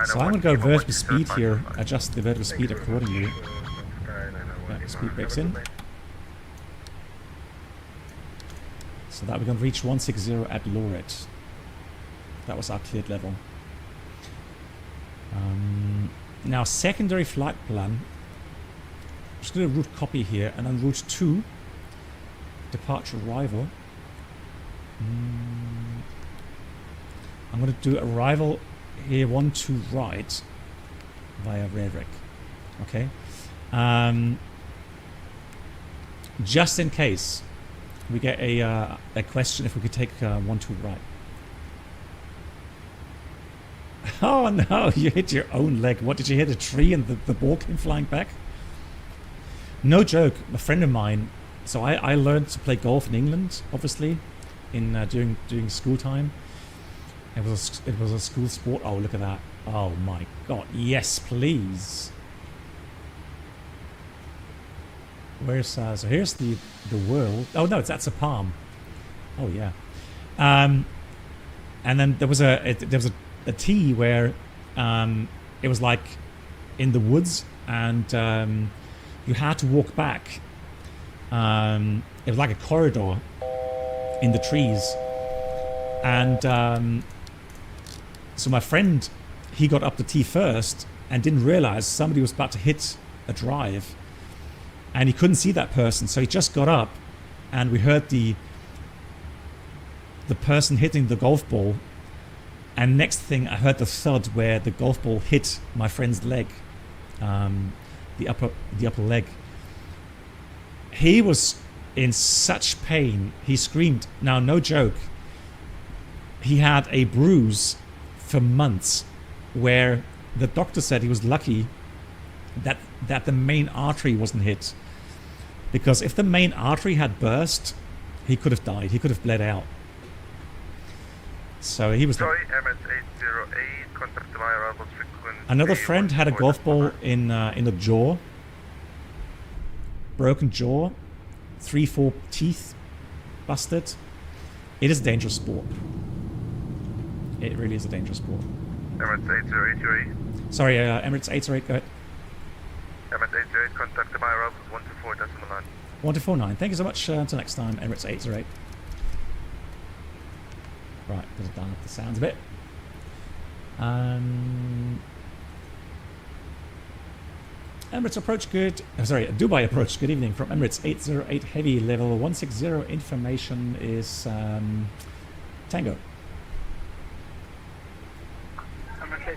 A: So I'm going to go vertical speed here, adjust the vertical speed accordingly. Yeah, speed brakes in. So that we're going to reach 160 at Loret. That was our cleared level. Now, secondary flight plan. I'm just going to route copy here, and then route 2, departure arrival. I'm going to do arrival here 1 to right via Revrik. Okay. Just in case we get a question if we could take 12 right. Oh no, you hit your own leg. What, did you hit a tree and the ball came flying back? No joke, a friend of mine, so I learned to play golf in England, obviously, in during school time. It was a school sport. Oh, look at that. Oh my god, yes please. Where's so here's the world. Oh no, that's a palm. Oh yeah. And then there was a tee where it was like in the woods, and you had to walk back. It was like a corridor in the trees, and so my friend, he got up the tee first and didn't realize somebody was about to hit a drive, and he couldn't see that person, so he just got up, and we heard the person hitting the golf ball, and next thing I heard the thud where the golf ball hit my friend's leg, the upper leg. He was in such pain, he screamed. Now, no joke, he had a bruise for months, where the doctor said he was lucky that the main artery wasn't hit, because if the main artery had burst, he could have died. He could have bled out. So he was.
B: Sorry, MS808, contact my arrival frequency.
A: Another friend had a golf ball in the jaw, broken jaw, 3-4 teeth busted. It is a dangerous sport. It really is a dangerous sport.
B: Emirates 808.
A: Sorry, Emirates 808, go ahead.
B: Emirates 808, contact my arrival 124.9.
A: 1249. Thank you so much. Until next time, Emirates 808. Right, gotta down up the sounds a bit. Emirates approach good. Sorry, Dubai approach. Good evening from Emirates 808 Heavy, level 160. Information is Tango.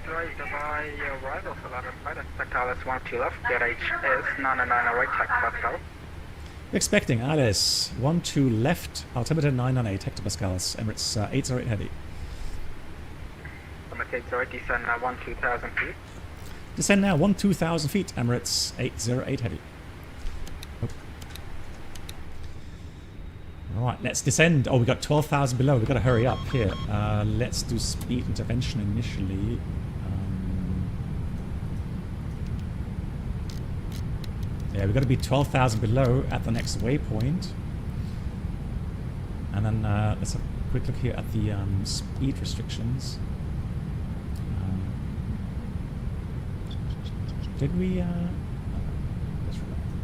M: Right, Dubai arrival for Airline Pilot, expect Alice 12 left, get HS 999 right, hectopascal.
A: Expecting Alice 12 left, altimeter 998 hectopascals, Emirates 808 Heavy.
M: Emirates 808, descend now 12,000 feet.
A: Descend now 12,000 feet, Emirates 808 Heavy. Oh. Right, let's descend. Oh, we got 12,000 below. We've got to hurry up here. Let's do speed intervention initially. Yeah, we've got to be 12,000 below at the next waypoint. And then let's have a quick look here at the speed restrictions. Did we...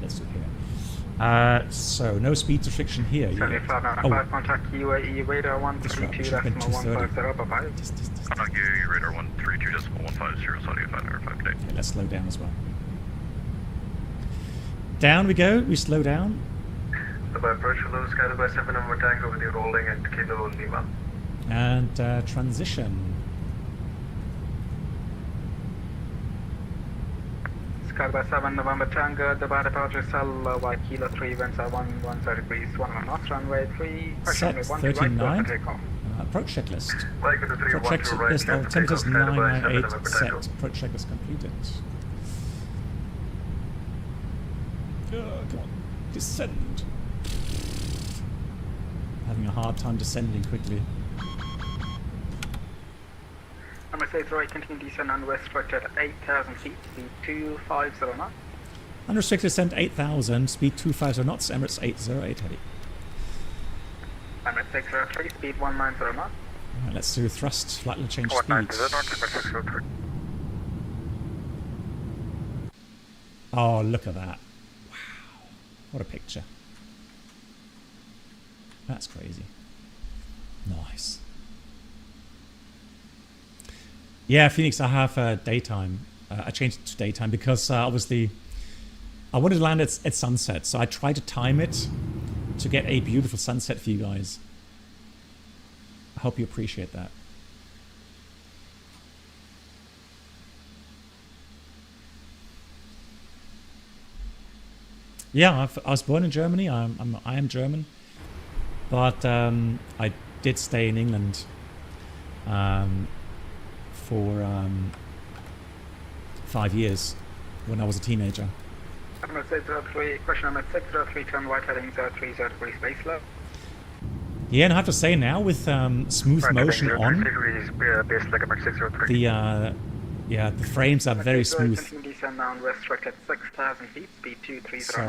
A: let's do it here. So, no speed restriction here.
M: 7595, contact UAE radar 132.150, bye-bye.
N: Contact UAE radar 132.150, Saudi 505 today.
A: Okay, let's slow down as well. Down we go, we slow down.
B: Dubai approach for those guided by 7 number Tango with your rolling and Kilo Lima.
A: And transition.
M: Sky by 7 November Tango, Dubai departure cell by Kilo 3, winds are 110 degrees, 1 knots, runway 3,
A: set 39. Approach checklist. Approach checklist, altimeters 998 set. Approach checklist completed. Come on, descend. Having a hard time descending quickly.
M: Emirates 808, continue descend unrestricted 8,000 feet, speed 250 knots.
A: Unrestricted descent 8,000, speed 250 knots, Emirates 808 Heavy.
M: Emirates 603, speed 190 knots.
A: Alright, let's do thrust, slightly change speeds. Oh, look at that. What a picture. That's crazy. Nice. Yeah, FENIX, I have daytime. I changed it to daytime because obviously I wanted to land at sunset. So I tried to time it to get a beautiful sunset for you guys. I hope you appreciate that. Yeah, I was born in Germany. I am German. But I did stay in England for 5 years when I was a teenager.
M: Number 603, question number 603, turn right heading 30 degrees space level.
A: Yeah, and I have to say now with smooth motion on, the frames are very smooth.
M: Descend down restricted 6,000 feet, speed 230
A: So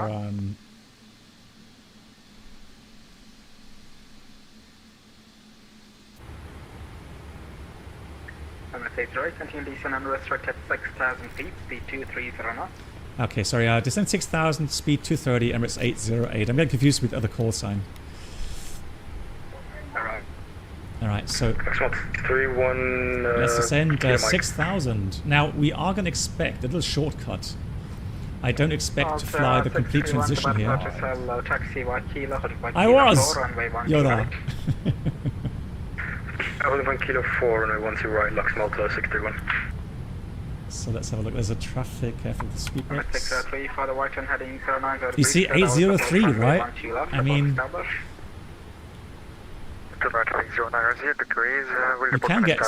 M: Number 603, continue descend unrestricted 6,000 feet, speed 230 knots.
A: okay, sorry, descent 6,000, speed 230, Emirates 808. I'm getting confused with the other call sign. Alright, so let's descend 6,000. Now, we are going to expect a little shortcut. I don't expect to fly the complete transition here. I was! Yoda.
O: Holding kilo 4 and I want to right, Lux Malta 631.
A: So let's have a look. There's a traffic for the speed brakes.
M: 603 for the right turn heading 09.
A: You see 803, right? I mean, you can get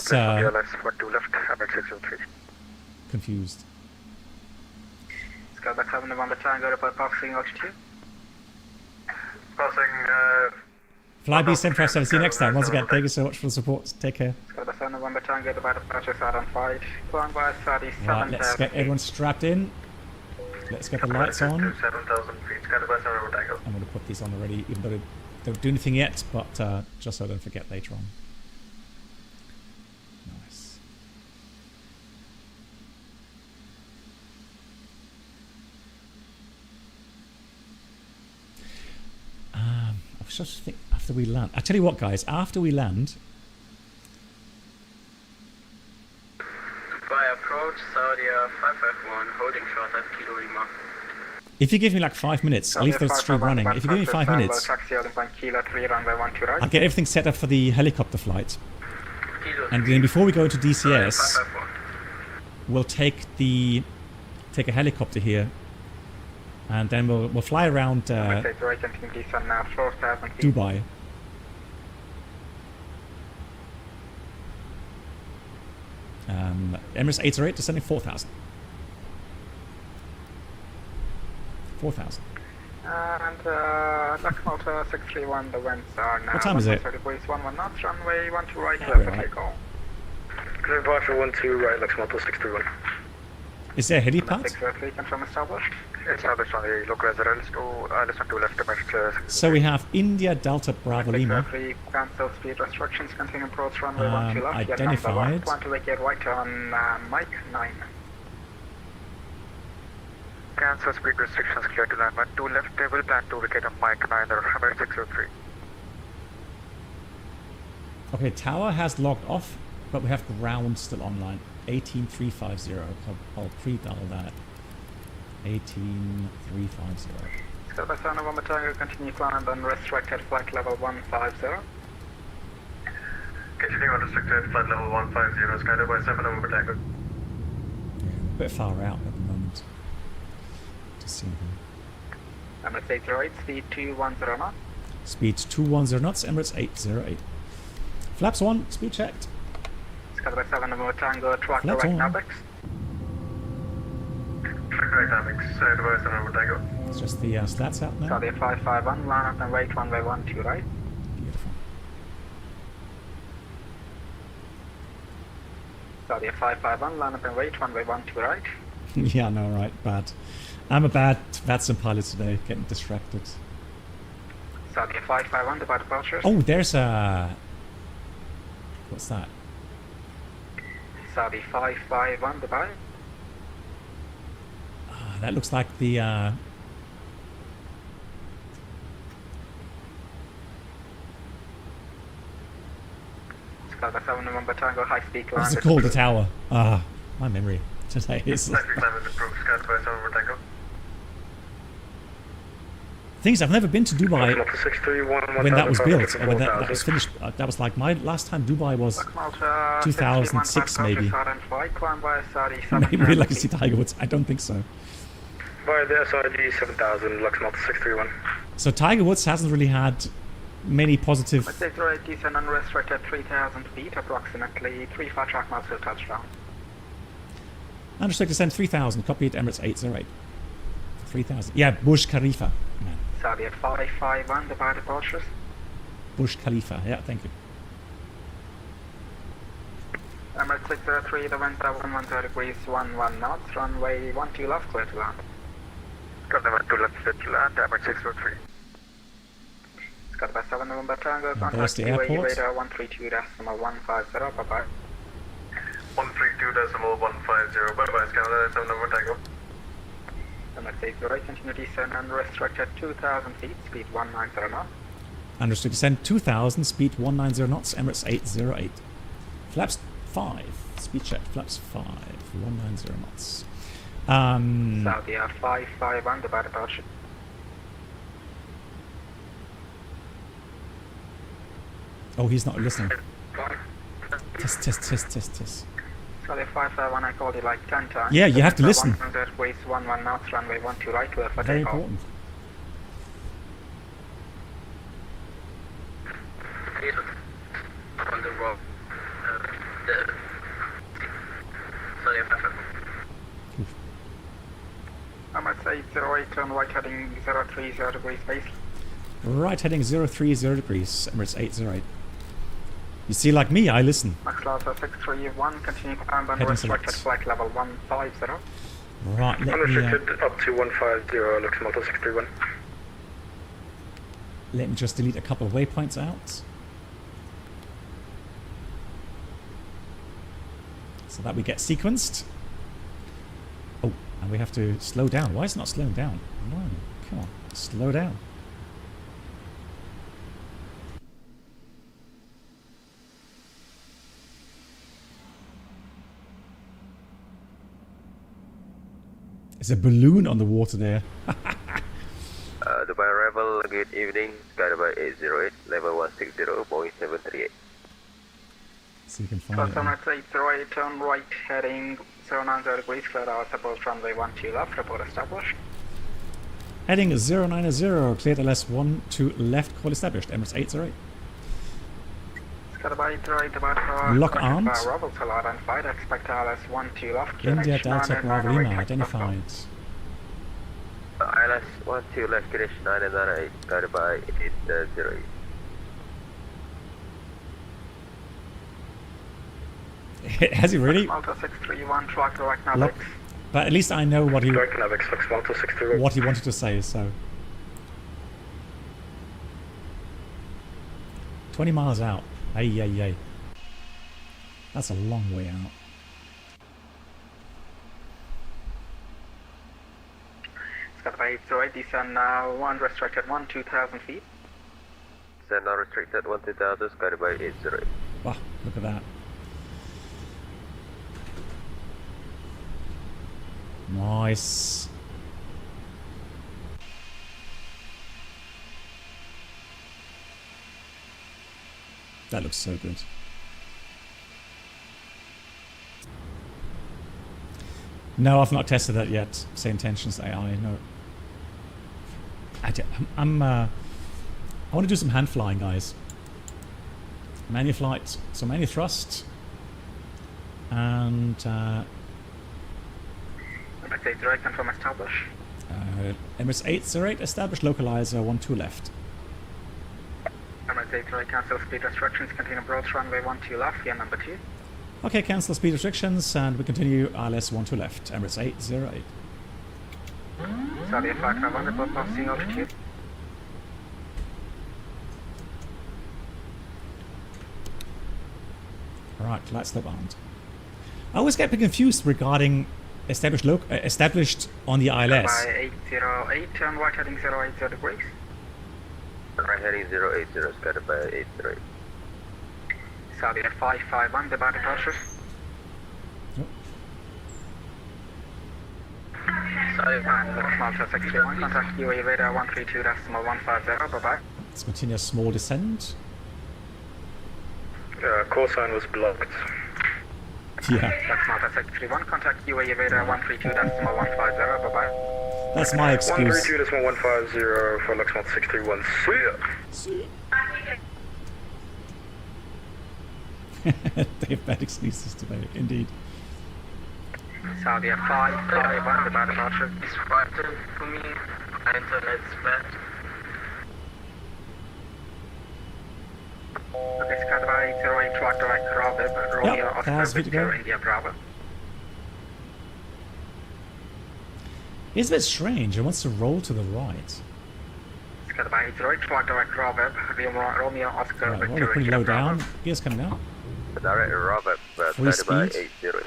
A: confused.
M: Skyback 7 November Tango, report passing altitude.
O: Passing
A: Fly B777, see you next time. Once again, thank you so much for the support. Take care.
M: Skyback 7 November Tango, the departure side on flight. Climb by 37,000.
A: Right, let's get everyone strapped in. Let's get the lights on.
O: 7,000 feet, Skyback 7 November Tango.
A: I'm going to put these on already, even though they don't do anything yet, but just so I don't forget later on. Nice. I was just thinking after we land. I tell you what, guys, after we land.
F: By approach, Saudi 551, holding short at Kilo Lima.
A: If you give me like 5 minutes, I'll leave the stream running. If you give me 5 minutes, I'll get everything set up for the helicopter flight. And then before we go to DCS, we'll take a helicopter here, and then we'll fly around Dubai. Emirates 808 descending 4,000. 4,000.
M: And Lux Malta 631, the winds are now.
A: What time is it?
M: 30 degrees, 11 knots, runway 12 right,
A: Yeah,
M: left
A: right.
M: take off.
O: Clear departure 12 right, Lux Malta 631.
A: Is there a helipad?
M: 603, confirm established.
O: Established on the local residence to listen to left emergency.
A: So we have India Delta Bravo Lima.
M: 603, cancel speed restrictions, continue approach runway 12 left.
A: Identified.
M: Want to vacate right on Mike 9.
O: Cancel speed restrictions clear to land 12 left. They will plan to vacate on Mike 9 or Hammer 603.
A: Okay, tower has logged off, but we have ground still online. 18350. I'll pre-dial that. 18350.
M: Skyback November Tango, continue climb on restricted flight level 150.
O: Continue on restricted flight level 150. Skyback 7 November Tango.
A: A bit far out at the moment. Just see here.
M: Emirates 808, speed 210 knots.
A: Speed 210 knots, Emirates 808. Flaps 1, speed checked.
M: Skyback 7 November Tango, track
A: Flaps
M: direct
A: on.
M: Navix.
O: Track direct Navix, Skyback 7 November Tango.
A: It's just the slats out now.
M: Saudi 551, line up and wait runway 12 right.
A: Beautiful.
M: Saudi 551, line up and wait runway 12 right.
A: Yeah, no, right, bad. I'm a bad VATSIM pilot today, getting distracted.
M: Saudi 551, depart departures.
A: Oh, there's a... What's that?
M: Saudi 551, Dubai.
A: That looks like the...
M: Skyback 7 November Tango, high speed climb.
A: What's it called? The tower. Ah, my memory today is... Things I've never been to Dubai when that was built, or when that was finished. That was like my last time Dubai was 2006 maybe. Maybe Legacy Tiger Woods. I don't think so.
O: By the SID 7000, Lux Malta 631.
A: So Tiger Woods hasn't really had many positive.
M: Let's say descend unrestricted 3,000 feet, approximately 35 track miles to touchdown.
A: Unrestricted descent 3,000. Copy it. Emirates 808. 3,000. Yeah, Burj Khalifa. Man.
M: Saudi at 551, the departures.
A: Burj Khalifa. Yeah, thank you.
M: Emirates 603, the wind 10 degrees, 11 knots, runway 12 left, clear to land.
O: Runway 12 left, clear to land, Emirates 603.
M: Got by 7 November Tango,
A: There's
M: contact
A: the
M: UAE
A: airport.
M: radar 132.150, bye-bye.
F: 132.150, bye-bye, Scanner 7 November Tango.
M: Emirates 808, continue descend unrestricted 2,000 feet, speed 190 knots.
A: Unrestricted descent 2,000. Speed 190 knots. Emirates 808. Flaps 5. Speed check. Flaps 5. 190 knots.
M: Saudi at 551, the departure.
A: Oh, he's not listening. Test.
M: Saudi 551, I called you like 10 times.
A: Yeah, you have to listen.
M: 100 degrees, 11 knots, runway 12 right, clear for
A: Very
M: takeoff.
A: important.
I: On the road.
M: Emirates 808, on right heading 030 degrees base.
A: Right heading 030 degrees. Emirates 808. You see, like me, I listen.
M: Max Alpha 631, continue to climb
A: Heading
M: unrestricted
A: select.
M: flight level 150.
A: Right, let me,
O: Unrestricted up to 150, Lux Moto 631.
A: let me just delete a couple of waypoints out. So that we get sequenced. Oh, and we have to slow down. Why is it not slowing down? No, come on, slow down. There's a balloon on the water there.
I: Dubai arrival, good evening, Skydiver 808, level 160, Boeing 738.
A: So you can find
M: First
A: it.
M: Emirates 808, turn right heading 090 degrees, clear our supposed runway 12 left, report established.
A: Heading 090, cleared LS 12 left, call established. Emirates 808.
M: Skydiver 808, about
A: Lock armed.
M: arrival to identified, expect LS 12 left,
A: India
M: QNH
A: Delta
M: 999
A: Bravo Lima
M: right,
A: identified.
I: ILS 12 left, Kinesh 998, Skydiver 808.
A: Has he really?
M: Malta 631, track direct
A: Look,
M: navigates.
A: but at least I know what he
O: Direct Navix, Lux Moto 631.
A: what he wanted to say. So 20 miles out. Ay. That's a long way out.
M: Skydiver 808, descend now unrestricted 2,000 feet.
I: Send unrestricted 12000, Skydiver 808.
A: Wow, look at that. Nice. That looks so good. No, I've not tested that yet. Same tensions AI. No. I want to do some hand flying, guys. Manual flight, so manual thrust, and
M: Emirates 808, confirm establish.
A: Emirates 808 established localizer 12 left.
M: Emirates 808, cancel speed restrictions, continue approach runway 12 left, via number 2.
A: Okay, cancel speed restrictions and we continue ILS 12 left. Emirates 808.
M: Saudi 551, report passing altitude.
A: Right, light slope armed. I always get a bit confused regarding established on the ILS.
M: By 808, turn right heading 080 degrees.
I: Right heading 080, Skydiver 808.
M: Saudi 551, demand departures. Saudi Malta 631, contact UAE radar 132.150, bye-bye.
A: Let's continue a small descent.
O: Call sign was blocked.
A: Yeah.
M: That's Malta 631, contact UAE radar 132.150, bye-bye.
A: That's my excuse.
O: 132.150 for Lux Moto 631. See ya.
A: Dave bad excuses today, indeed.
M: Saudi 551, the bad departure.
P: It's Spartan for me. Internet's bad.
M: Okay, Skydiver 808, track direct Robert, Romeo, Oscar, Victor, India, Bravo.
A: It's a bit strange. It wants to roll to the right.
M: Skydiver 808, track direct Robert, Romeo, Oscar,
A: Right,
M: Victor,
A: well, we're pretty
M: India,
A: low
M: Bravo.
A: down. Gears coming out.
I: Direct Robert,
A: Free speed.
I: 808.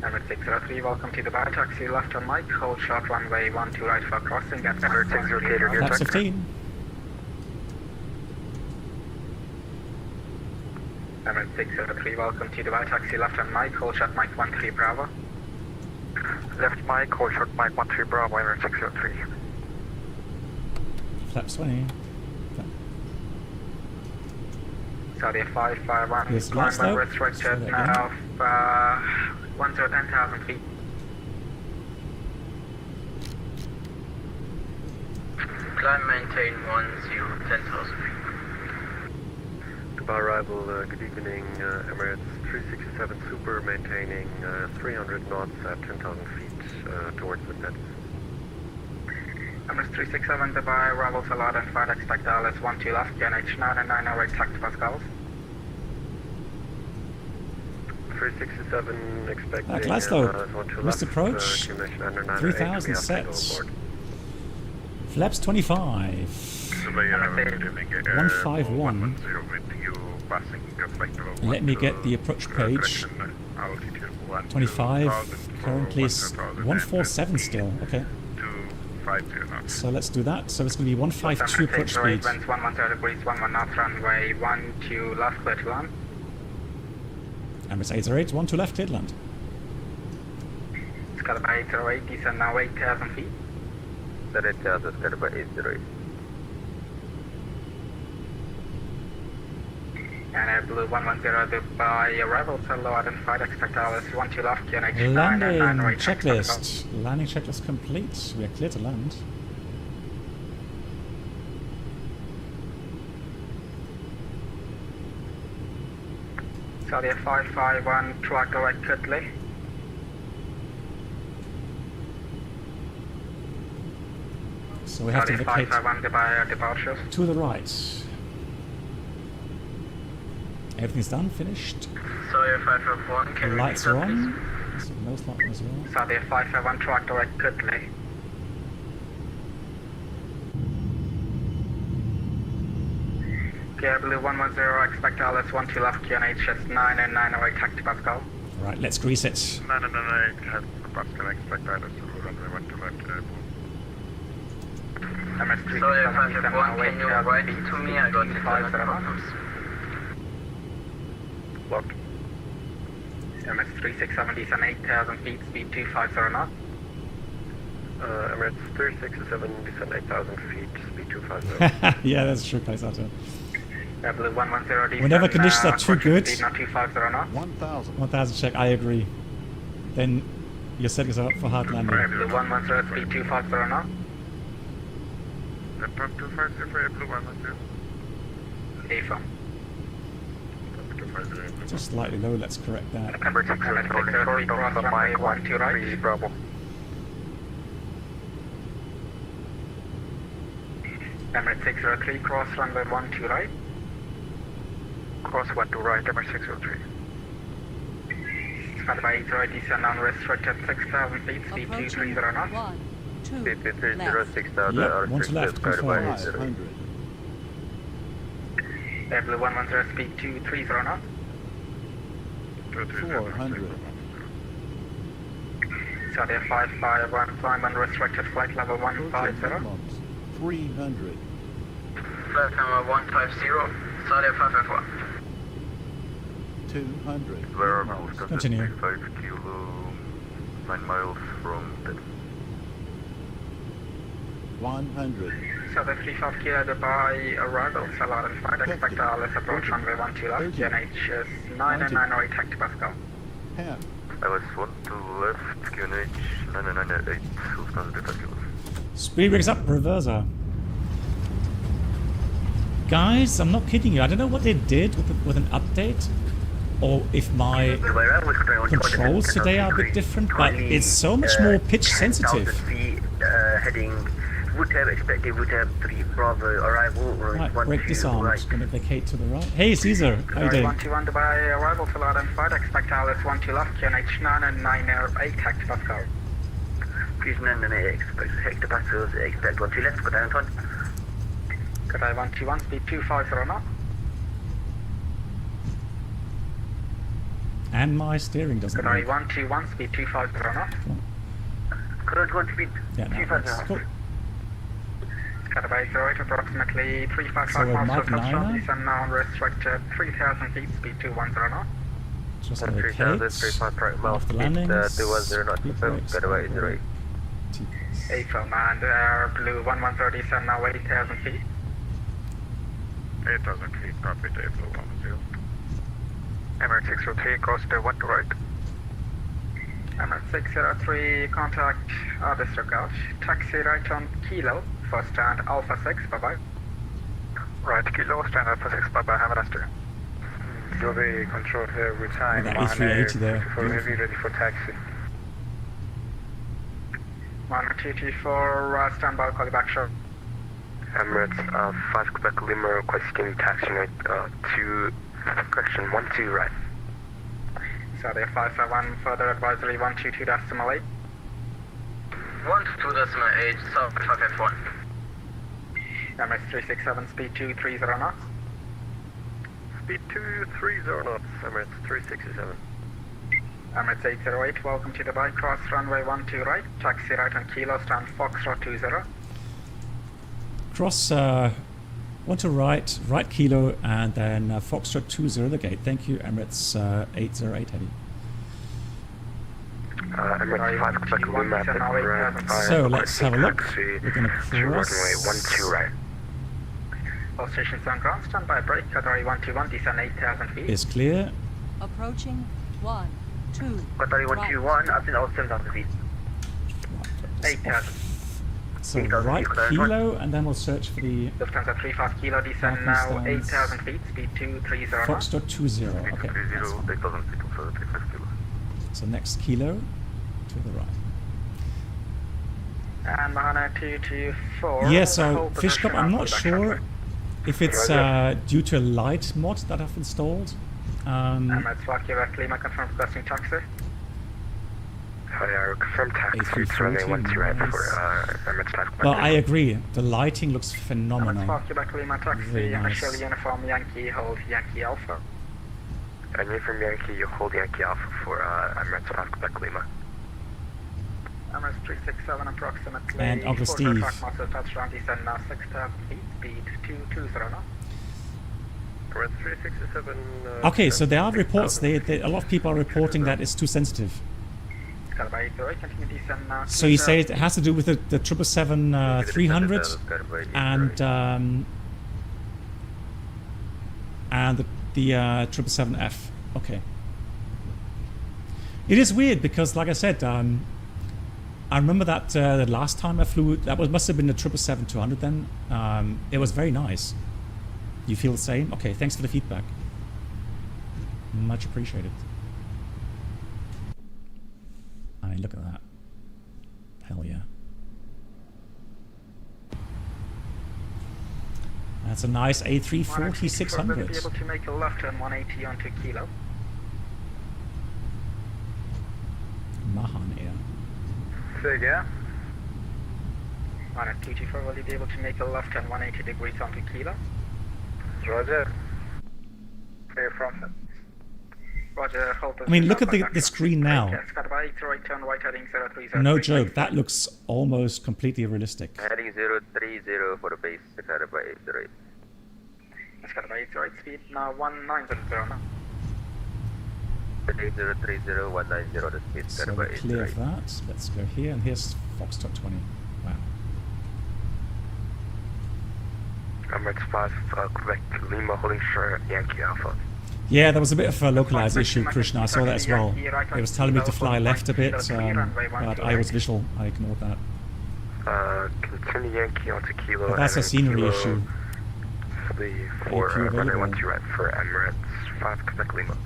M: Emirates 603, welcome to Dubai. Taxi left on Mike, hold short runway 12 right for crossing at Emirates 603.
A: Flaps 15.
M: Emirates 603, welcome to Dubai. Taxi left on Mike, hold short Mike 13 Bravo.
O: Left Mike, hold short Mike 13 Bravo, Emirates 603.
A: Flaps 20.
M: Saudi 551,
A: Yes,
M: climb
A: last
M: by
A: out.
M: restricted
A: Say that
M: now of 10,000 feet.
P: Climb maintain 10,000 feet.
Q: Dubai arrival, good evening, Emirates 367 Super, maintaining 300 knots at 10,000 feet towards the net.
M: Emirates 367 Dubai, arrival Salat and flight expect LS 12 left, QNH 908 taxi Pascals.
Q: 367 expecting
A: Glasgow,
Q: 12
A: missed
Q: left,
A: approach.
Q: QNH 908,
A: 3,000 sets. Flaps 25.
N: Surveyor, good evening.
A: 151. Let me get the approach page. 25. Currently is 147 still. Okay. So let's do that. So it's going to be 152 approach speed.
M: 110 degrees, 11 knots, runway 12 left, clear to land.
A: Emirates 808, 12 left, clear to land.
M: Skydiver 808, descend now 8,000 feet.
I: That 8,000, Skydiver 808.
M: And Blue 110 Dubai, arrival Solo, identified, expect LS 12 left, QNH
A: Landing
M: 908
A: checklist. Landing checklist complete. We are clear to land.
M: Saudi 551, track direct Kudley.
A: So we have to
M: Saudi
A: vacate
M: 551 Dubai departures.
A: to the right. Everything's done, finished.
P: Sawyer 551,
A: The
P: can we
A: lights
P: pick
A: are
P: up,
A: on. So nose light as well.
M: Saudi 551, track direct Kudley. Blue 110, expect LS 12 left, QNH 908 taxi Pascal.
A: Right, let's grease it.
N: 998, have Pascal, expect Alice, runway 12 left,
M: MS
P: Sawyer 551,
M: 367,
P: can you write it to me? I got internet problems.
Q: Locked.
M: MS 367, descend 8,000 feet, speed 250 knots.
Q: Emirates 367, descend 8,000 feet, speed 250.
A: Yeah, that's true, place out.
M: Blue 110, descend,
A: Whenever conditions are too good,
M: speed not 250 knots.
A: 1,000 check, I agree. Then you're setting us up for hard landing.
M: Blue 110, speed 250 knots.
N: Approach 250 for Blue 110.
M: AFO.
A: Just slightly low, let's correct that.
O: Emirates 603, cross runway 12 right. Bravo.
M: Emirates 603, cross runway 12 right.
O: Cross 12 right, Emirates 603.
M: Skydiver 808, descend unrestricted 6,000 feet, speed 230 knots.
L: 1, 2,
I: Speed
L: left.
I: 306,000,
A: Yep,
I: are
A: one to left,
I: Skydiver
A: confirmed.
I: 808.
M: Blue 110, speed 230 knots.
N: 400.
M: Saudi 551, climb unrestricted flight level 150.
N: 300.
P: Flight number 150, Saudi 551.
N: 200.
A: Continue.
G: 5 kilo, 9 miles from the
N: 100.
M: Saudi 35 kilo Dubai, arrival, Salat and flight, expect LS approach runway 12 left, QNH 908 hectopascal.
N: 10.
G: LS 12 left, QNH 998, Lufthansa kilos.
A: Speed brings up, reverser. Guys, I'm not kidding you. I don't know what they did with an update, or if my controls today are a bit different, but it's so much more pitch sensitive.
P: Heading VATSIM expected VATSIM 3 Bravo arrival.
A: Right, brake disarmed. Going to vacate to the right. Hey, Caesar, how you doing?
M: 121 Dubai arrival to London flight. Expect Alice 12 left, QNH 9 and 908 taxi Pascal.
P: Please 998 expect Hector passengers expect 12 left. Good day, Anton.
M: Good day, 121 speed 250 knot.
A: And my steering doesn't
M: Good day,
A: work.
M: 121 speed 250 knot.
P: Current 1 speed
A: Yeah, no, that's cool.
M: Cataway 08 approximately 355
A: So
M: miles
A: Mach
M: to touchdown.
A: 9er.
M: Descend now restricted 3,000 feet, speed 210 knot.
A: Just
I: 3,000,
A: vacate.
I: 355 miles,
A: After
I: speed
A: landings.
I: 210 knot, Cataway 08.
M: April and Air Blue 1130, descend now 8,000 feet.
N: 8,000 feet, copy to April 10.
O: Emirates 603, cross the 1 to right.
M: Emirates 603, contact district gauge. Taxi right on Kilo, first stand Alpha 6, bye-bye.
O: Right, Kilo, stand Alpha 6, bye-bye, have a nice day.
Q: Joby control here, return.
A: That A380 there.
Q: For heavy, ready for taxi.
M: 1224, standby, call you back short.
F: Emirates 5 Quebec Lima requesting taxi right to correction 12 right.
M: Saudi 551, further advisory 122.8.
P: 122.8, South 5F1.
M: Emirates 367, speed 230 knots.
Q: Speed 230 knots, Emirates 367.
M: Emirates 808, welcome to Dubai, cross runway 12 right, taxi right on Kilo, stand Foxtrot 20.
A: Cross 1 to right, right Kilo, and then Foxtrot 20 the gate. Thank you, Emirates 808 heavy.
F: Emirates 5 Quebec Lima,
A: so let's have a look. We're going to cross.
F: Runway 12 right.
M: All stations on ground, stand by break, Qatari 121, descend 8,000 feet.
A: Is clear.
L: Approaching 1, 2.
P: Qatari 121, up in all 7,000 feet. 8,000.
A: So right Kilo, and then we'll search for the
M: Lufthansa 35 Kilo, descend now 8,000 feet, speed 230 knots.
A: Foxtrot 20. Okay. So next Kilo to the right.
M: And Mahana 224.
A: Yeah, so Fishcop, I'm not sure if it's due to a light mod that I've installed.
M: Emirates Quebec Lima, confirm requesting taxi.
F: Confirm taxi, runway 12 right for Emirates 5 Quebec.
A: Well, I agree. The lighting looks phenomenal.
M: Emirates Quebec Lima, taxi,
A: Very nice.
M: initial uniform Yankee, hold Yankee Alpha.
F: And uniform Yankee, you hold Yankee Alpha for Emirates 5 Quebec Lima.
M: Emirates 367, approximately.
A: And Uncle
M: 4
A: Steve.
M: track muscle touchdown, descend now 6,000 feet, speed 220 knots.
Q: Emirates 367.
A: Okay, so there are reports. A lot of people are reporting that it's too sensitive. So you say it has to do with the 777-300 and the 777F. Okay. It is weird because, like I said, I remember that the last time I flew, must have been the 777-200 then. It was very nice. You feel the same? Okay, thanks for the feedback. Much appreciated. I mean, look at that. Hell yeah. That's a nice A340-600.
M: Be able to make a left turn 180 onto Kilo.
A: Mahan Air.
O: Say again?
M: On a 224, will you be able to make a left turn 180 degrees onto Kilo?
O: Roger. Clear from
M: Roger, hold
A: I mean, look at the screen now. No joke, that looks almost completely realistic.
I: Heading 030 for the base, Skydive 808.
M: Skydive 808, speed now 1900 now.
I: Heading 030, 190 the speed,
A: So
I: Skydive
A: we're clear
I: 808.
A: of that. Let's go here, and here's Foxtrot 20. Wow.
F: Emirates 5 Quebec Lima holding short Yankee Alpha.
A: Yeah, there was a bit of a localized issue, Krishna. I saw that as well. It was telling me to fly left a bit, but I was visual. I ignored that.
F: Continue Yankee onto Kilo.
A: But that's a scenery
F: Kilo
A: issue.
Q: the 4 runway 12 right for Emirates 5 Quebec Lima.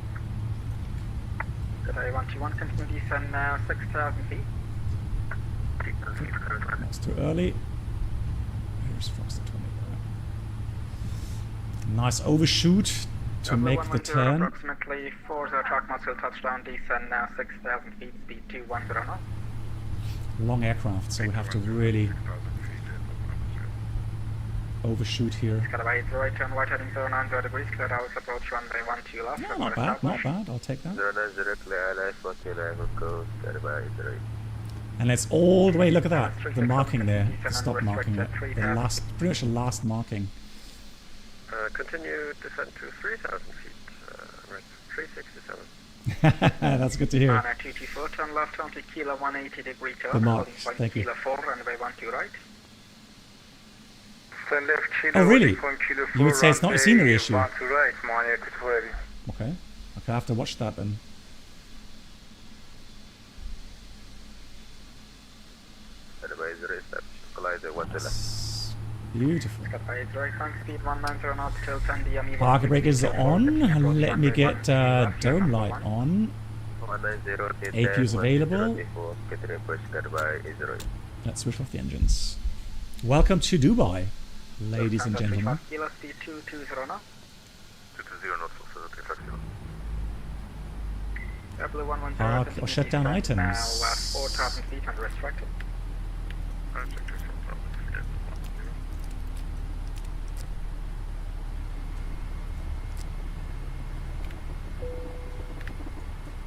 M: Today 121, continue descend now 6,000 feet.
A: That's too early. Here's Fox 20. Nice overshoot to make the turn.
M: Approximately 40 track muscle touchdown, descend now 6,000 feet, speed 210 knots.
A: Long aircraft, so we have to really overshoot here.
M: Got a right, turn right heading 090 degrees, clear house approach runway 12 left.
A: No, not bad, not bad, I'll take that.
I: 090 clear airline 49 go, stand by 3.
A: And it's all the way, look at that, the marking there, the stop marking, the last, pretty much the last marking.
Q: Continue descent to 3,000 feet, 367.
A: That's good to hear.
M: 224, turn left onto Kilo 180 degree turn.
A: The mark, thank you.
M: Kilo 4, runway 12 right.
Q: So left Kilo
A: Oh really?
Q: 1 Kilo 4,
A: You would say it's not a scenery issue?
Q: Right,
A: Okay, I have to watch that then. Beautiful. Parking brake is on. Let me get dome light on. APU is available. Let's switch off the engines. Welcome to Dubai, ladies and gentlemen. Park or shut down items.
M: 4,000 feet unrestricted.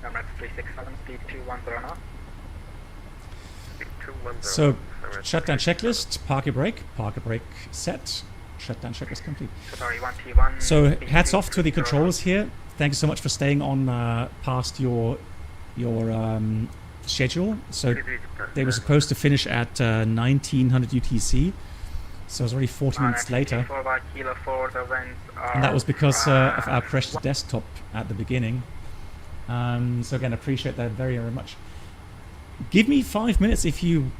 M: Emirates 367, speed 210 knots.
A: So, shutdown checklist, parking brake set, shutdown checklist complete. So, hats off to the controllers here. Thank you so much for staying on past your schedule. So, they were supposed to finish at 1900 UTC. So, it was already 40 minutes later. And that was because of our crashed desktop at the beginning. So again, appreciate that very, very much. Give me 5 minutes if you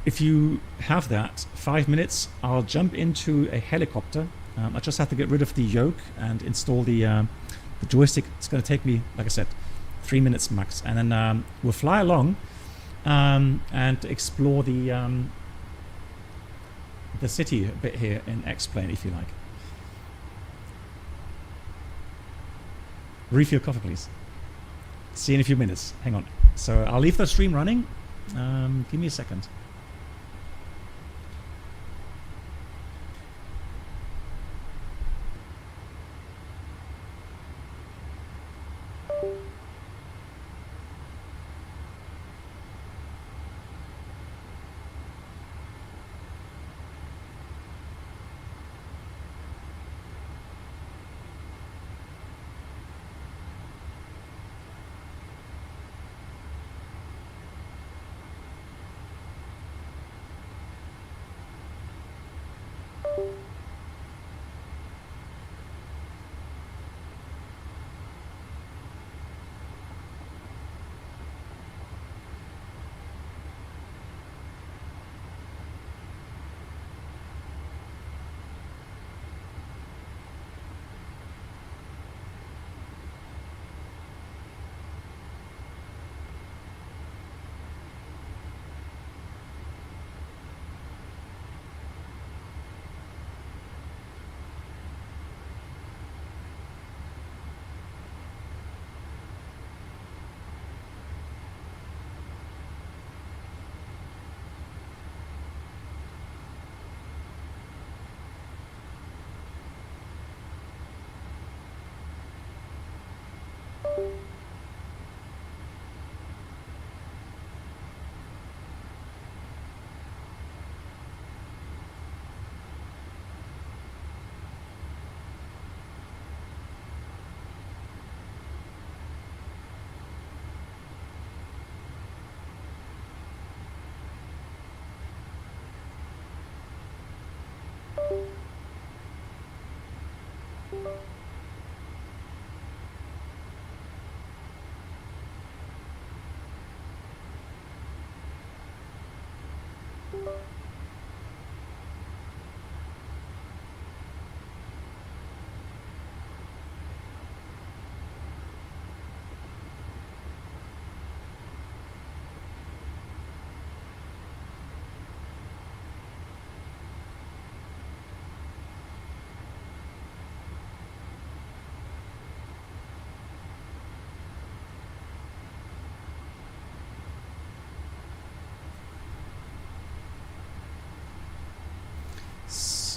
A: have that. 5 minutes, I'll jump into a helicopter. I just have to get rid of the yoke and install the joystick. It's going to take me, like I said, 3 minutes max, and then we'll fly along and explore the city a bit here in X-Plane, if you like. Refill coffee, please. See you in a few minutes. Hang on. So I'll leave the stream running. Give me a second.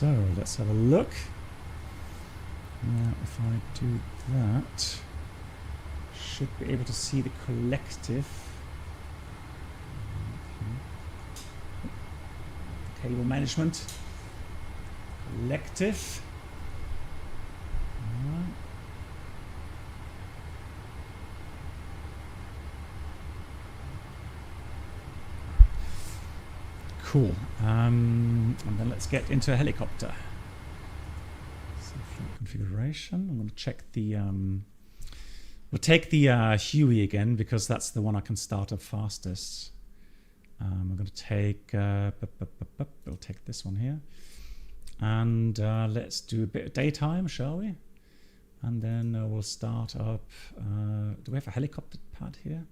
A: So let's have a look. Now if I do that, should be able to see the collective. Okay. Cable management. Collective. Alright. Cool. And then let's get into a helicopter. So flight configuration. I'm going to check the. We'll take the Huey again because that's the one I can start up fastest. I'm going to take. We'll take this one here, and let's do a bit of daytime, shall we? And then we'll start up. Do we have a helicopter pad here?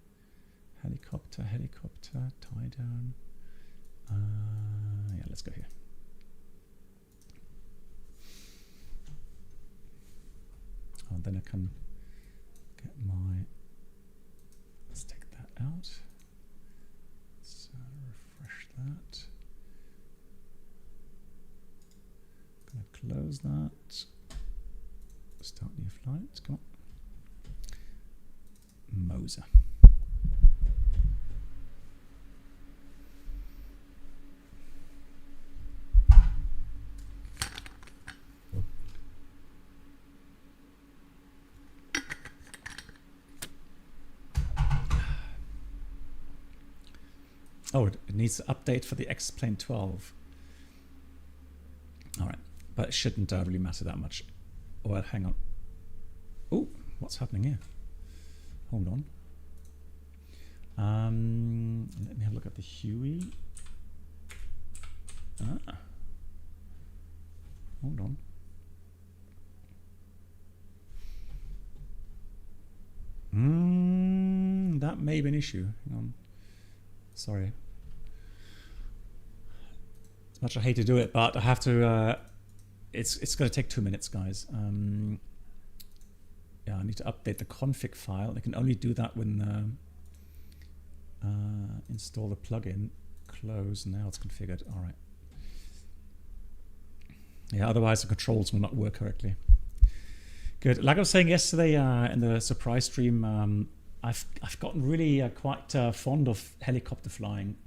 A: Helicopter, tie down. Yeah, let's go here. Oh, then I can get my. Let's take that out. Let's refresh that. Gonna close that. Start new flight. Come on. Moser. Oh, it needs an update for the X-Plane 12. All right, but it shouldn't really matter that much. Well, hang on. Oh, what's happening here? Hold on. Let me have a look at the Huey. Hold on. That may be an issue. Hang on. Sorry. As much as I hate to do it, but I have to. It's going to take 2 minutes, guys. Yeah, I need to update the config file. I can only do that when install the plugin. Close. Now it's configured. All right. Yeah. Otherwise, the controls will not work correctly. Good. Like I was saying yesterday in the surprise stream. I've gotten really quite fond of helicopter flying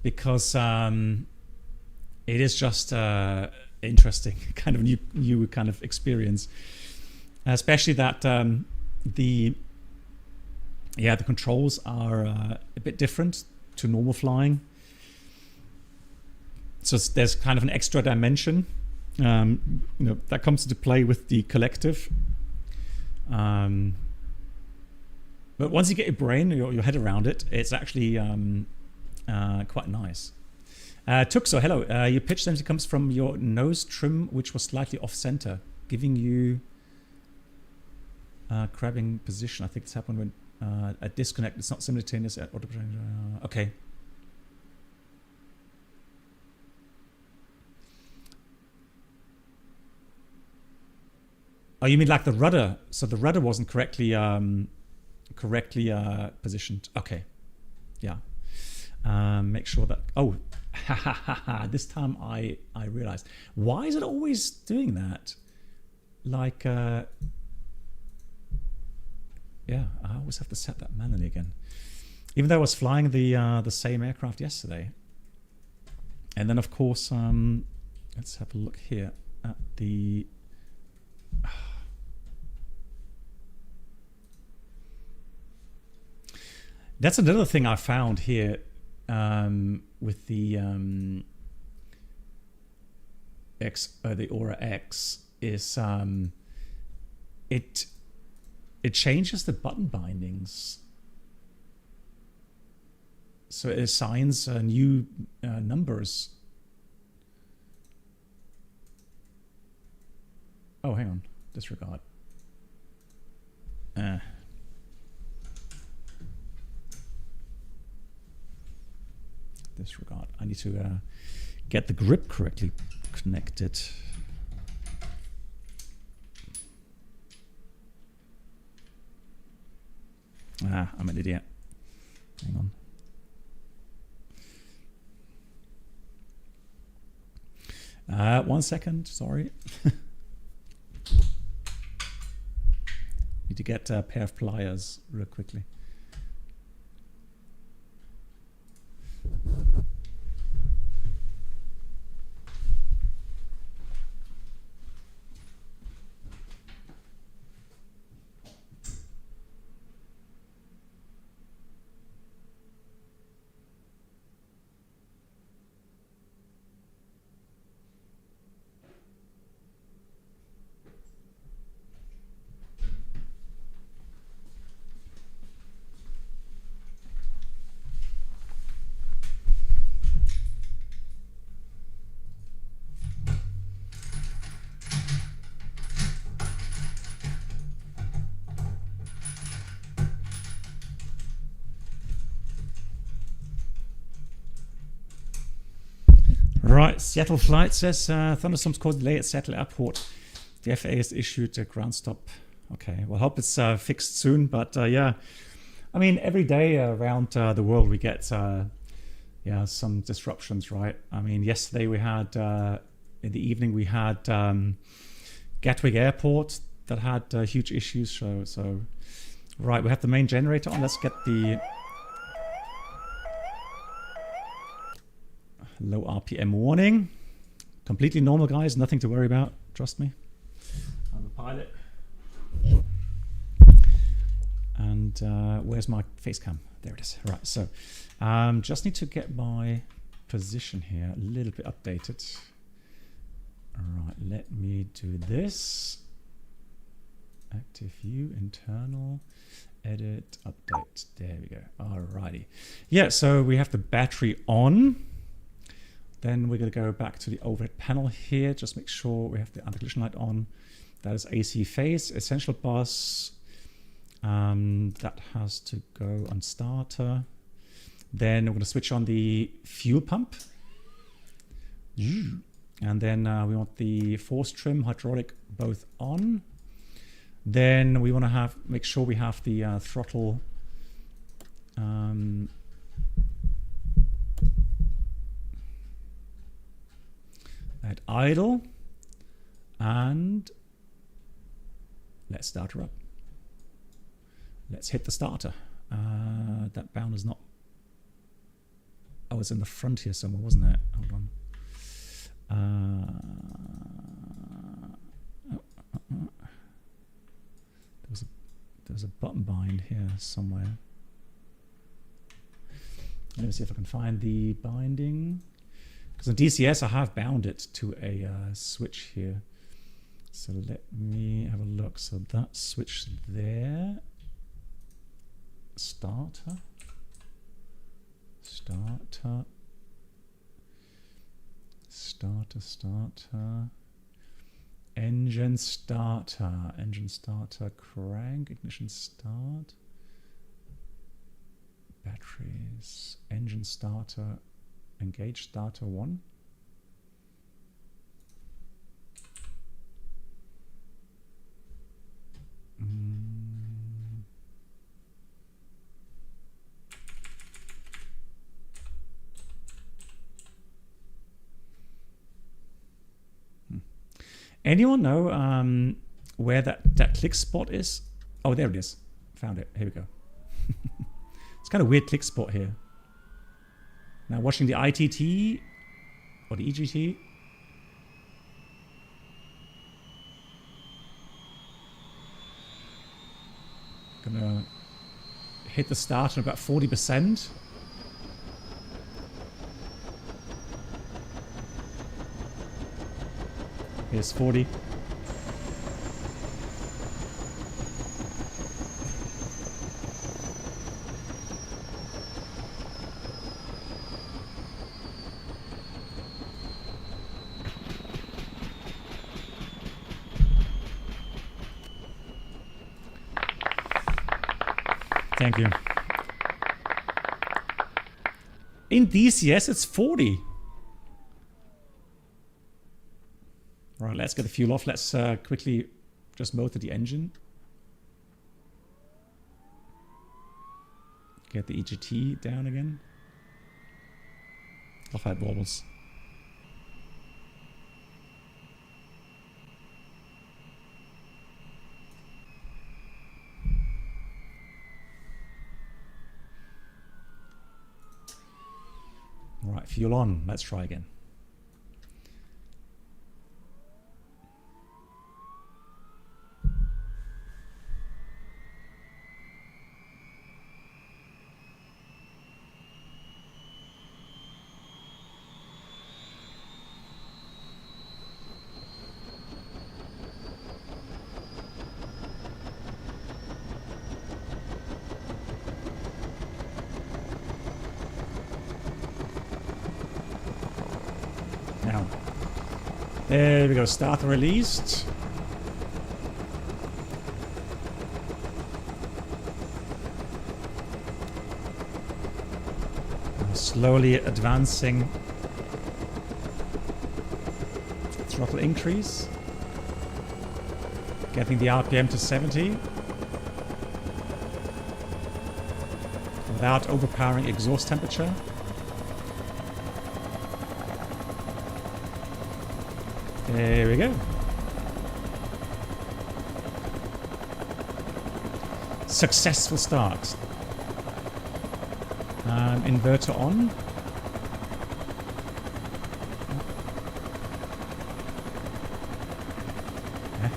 A: because it is just interesting, kind of new kind of experience, especially that the controls are a bit different to normal flying. So there's kind of an extra dimension, that comes into play with the collective. But once you get your brain, your head around it, it's actually quite nice. Tuxo, hello. Your pitch density comes from your nose trim, which was slightly off-center, giving you crabbing position. I think it's happened when a disconnect. It's not simultaneous at auto. Okay. Oh, you mean like the rudder? So the rudder wasn't correctly positioned. Okay, yeah. Make sure that. Oh, this time I realized. Why is it always doing that? Like, yeah, I always have to set that manually again. Even though I was flying the same aircraft yesterday. And then of course, let's have a look here at the. That's another thing I found here with the the Aura X is it changes the button bindings, so it assigns new numbers. Oh, hang on, disregard. Disregard. I need to get the grip correctly connected. I'm an idiot. Hang on. 1 second, sorry. Need to get a pair of pliers real quickly. Right, Seattle flight says thunderstorms caused delay at Seattle Airport. The FAA has issued a ground stop. Okay, well, hope it's fixed soon. But yeah, I mean, every day around the world we get yeah, some disruptions, right? I mean, yesterday we had in the evening we had Gatwick Airport that had huge issues. So right, we have the main generator on. Let's get the low RPM warning. Completely normal, guys. Nothing to worry about. Trust me. I'm a pilot. And where's my face cam? There it is. Right. So just need to get my position here a little bit updated. All right. Let me do this. Active view, internal, edit, update. There we go. Alrighty. Yeah. So we have the battery on. Then we're going to go back to the overhead panel here. Just make sure we have the anti-collision light on. That is AC phase, essential bus. That has to go on starter. Then we're going to switch on the fuel pump. And then we want the force trim, hydraulic both on. Then we want to make sure we have the throttle at idle, and let's start her up. Let's hit the starter. That bound is not... Oh, it's in the front here somewhere, wasn't it? Hold on. There was a button bind here somewhere. Let me see if I can find the binding. Because on DCS I have bound it to a switch here. So let me have a look. So that switch there. Starter. Starter. Starter, starter. Engine starter. Engine starter. Crank. Ignition start. Batteries. Engine starter. Engage starter 1. Anyone know where that click spot is? Oh, there it is. Found it. Here we go. It's kind of weird click spot here. Now watching the ITT or the EGT. Gonna hit the start at about 40%. Here's 40. Thank you. In DCS, it's 40. Right, let's get the fuel off. Let's quickly just motor the engine. Get the EGT down again. Love how it wobbles. fuel on. Let's try again. Now, there we go, start released. Slowly advancing. Throttle increase. Getting the RPM to 70. Without overpowering exhaust temperature. There we go. Successful start. Inverter on. Okay.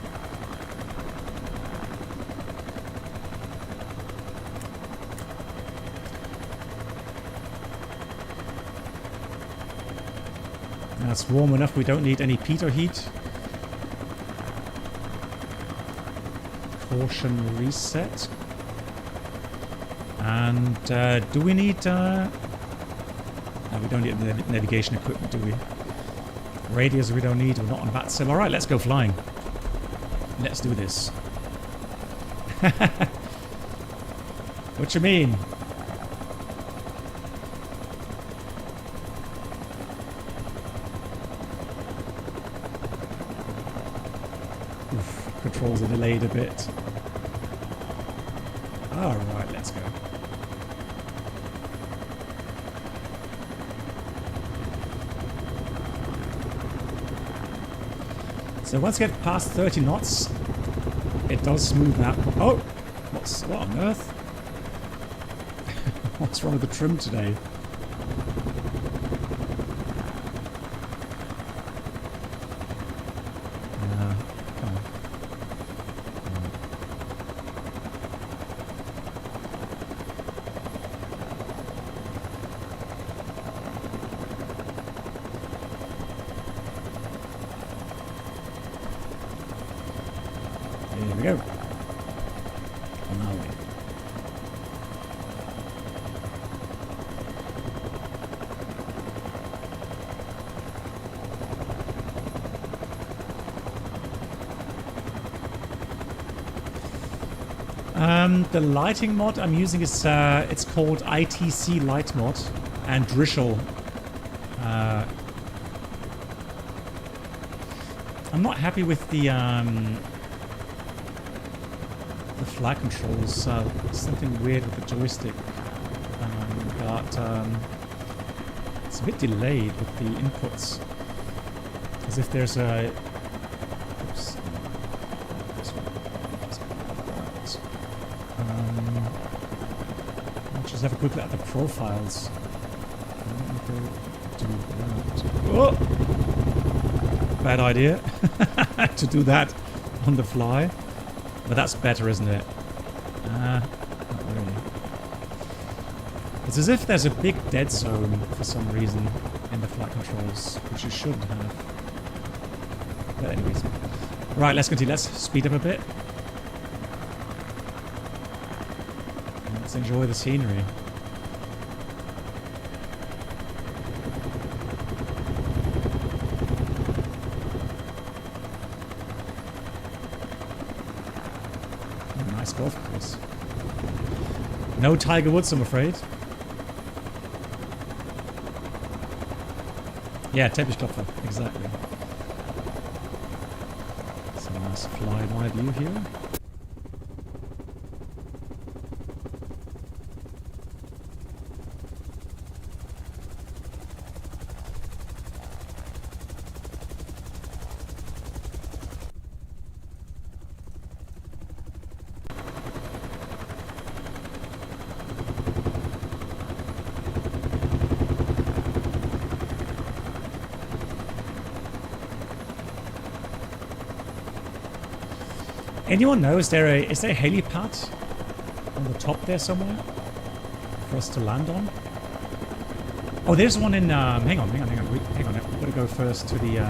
A: That's warm enough, we don't need any pitot heat. Caution reset. And do we need... no, we don't need the navigation equipment, do we? Radios we don't need, we're not on VATSIM. Alright, let's go flying. Let's do this. What you mean? Oof, controls are delayed a bit. Alright, let's go. So once you get past 30 knots, it does smooth out. Oh! What on earth? What's wrong with the trim today? Come on. There we go. On our way. The lighting mod I'm using is it's called ITC Light Mod and Drishel. I'm not happy with the flight controls. Something weird with the joystick, but it's a bit delayed with the inputs, as if there's a. Oops. This one. I'll just have a quick look at the profiles. Oh! Bad idea to do that on the fly. But that's better, isn't it? Not really. It's as if there's a big dead zone for some reason in the flight controls, which you shouldn't have. But anyways. Right, let's continue. Let's speed up a bit. And let's enjoy the scenery. Nice golf course. No Tiger Woods, I'm afraid. Yeah, Teppichklopfer, exactly. So nice fly-by view here. Anyone know, is there a helipad on the top there somewhere for us to land on? Oh, there's one in, hang on. Hang on, I've got to go first to the,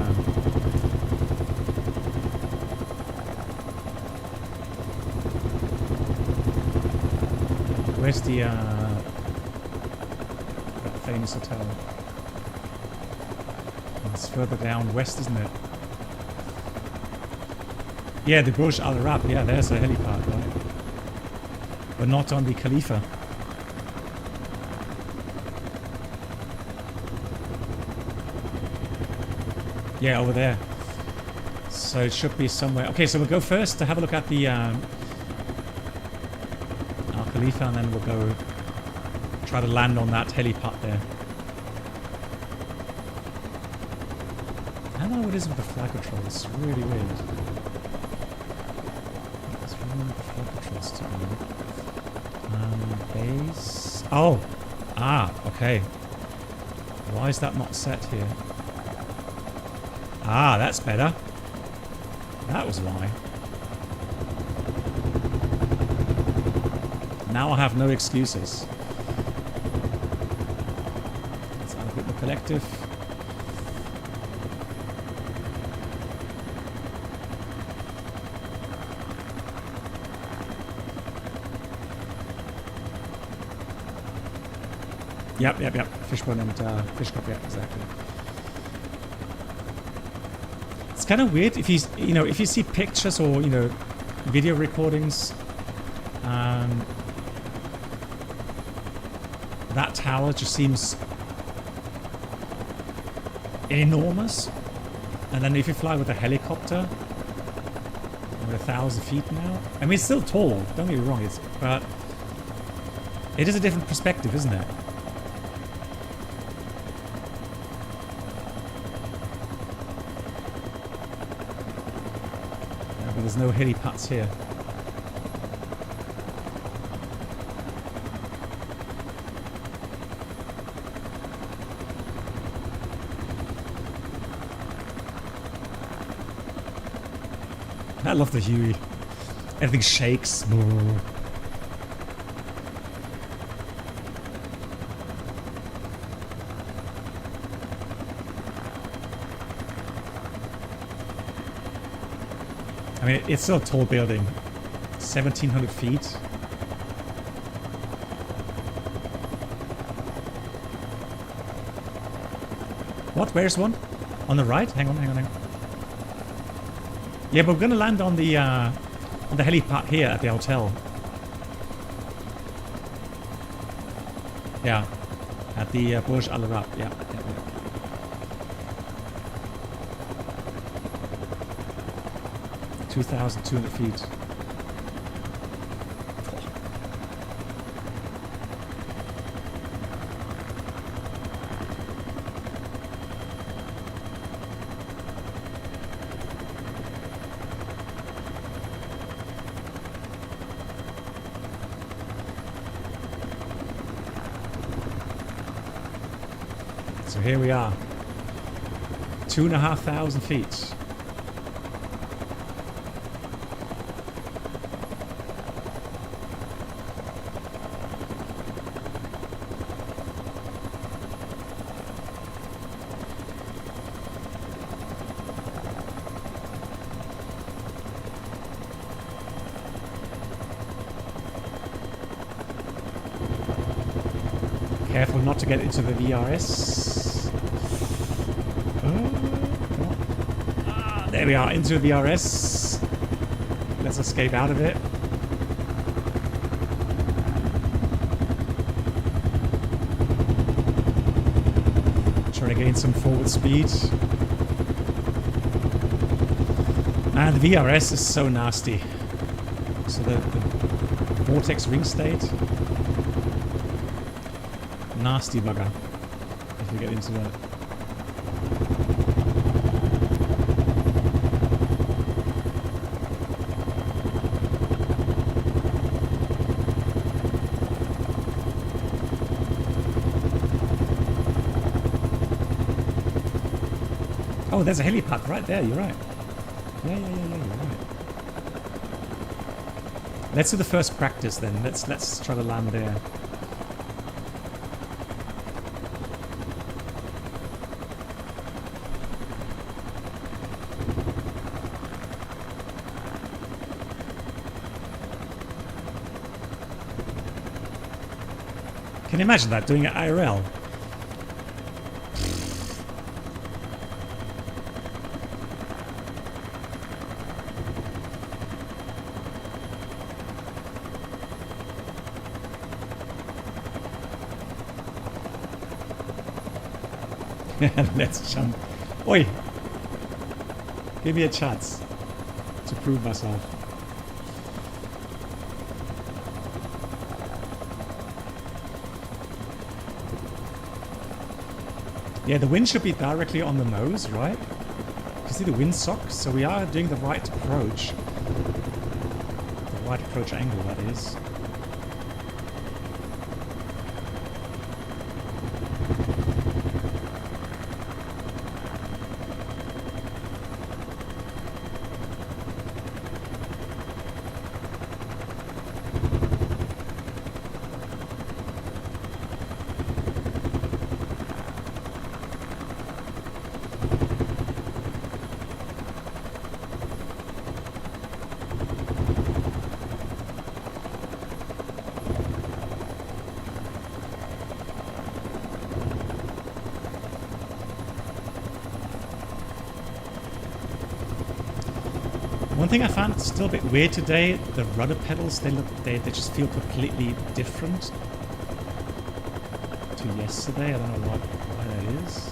A: where's the, that famous hotel? It's further down west, isn't it? Yeah, the Burj Al Arab, yeah, there's a helipad, right? But not on the Khalifa. Yeah, over there. So it should be somewhere. Okay, so we'll go first to have a look at the Al Khalifa, and then we'll go try to land on that helipad there. I don't know what it is with the flag control. It's really weird. It's really with the flag controls to do. Base. Oh! Ah, okay. Why is that not set here? Ah, that's better. That was why. Now I have no excuses. Let's have a bit more collective. Yep. Fishbone and fish cup, yeah, exactly. It's kind of weird if you see pictures or video recordings. That tower just seems enormous, and then if you fly with a helicopter, we're 1,000 feet now. I mean, it's still tall. Don't get me wrong, but it is a different perspective, isn't it? There's no helipads here. I love the Huey. Everything shakes. I mean, it's still a tall building. 1,700 feet. What? Where's one? On the right? Hang on. Yeah, but we're gonna land on the helipad here at the hotel. Yeah, at the Burj Al Arab. Yeah. 2,200 feet. So here we are. 2,500 feet. Careful not to get into the VRS. There we are, into the VRS. Let's escape out of it. Trying to gain some forward speed. And the VRS is so nasty. So the vortex ring state. Nasty bugger if we get into that. Oh, there's a helipad right there, you're right. Yeah, you're right. Let's do the first practice then. Let's try to land there. Can you imagine that, doing it IRL? Let's jump. Oi! Give me a chance to prove myself. Yeah, the wind should be directly on the nose, right? You see the windsock? So we are doing the right approach. The right approach angle, that is. One thing I found still a bit weird today, the rudder pedals, they just feel completely different to yesterday. I don't know why that is.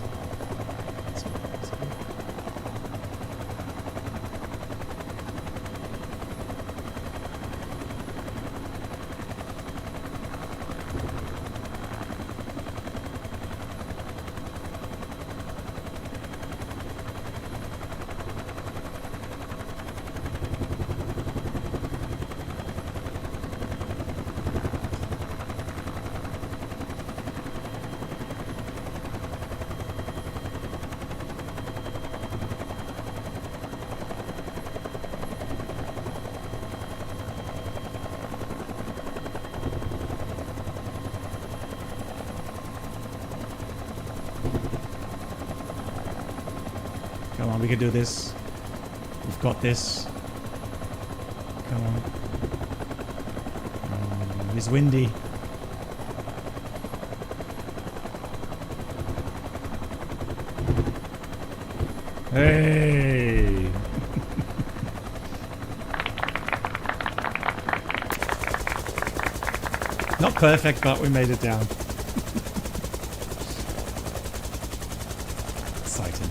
A: Come on, we can do this. We've got this. Come on. It's windy. Hey! Not perfect, but we made it down. Exciting.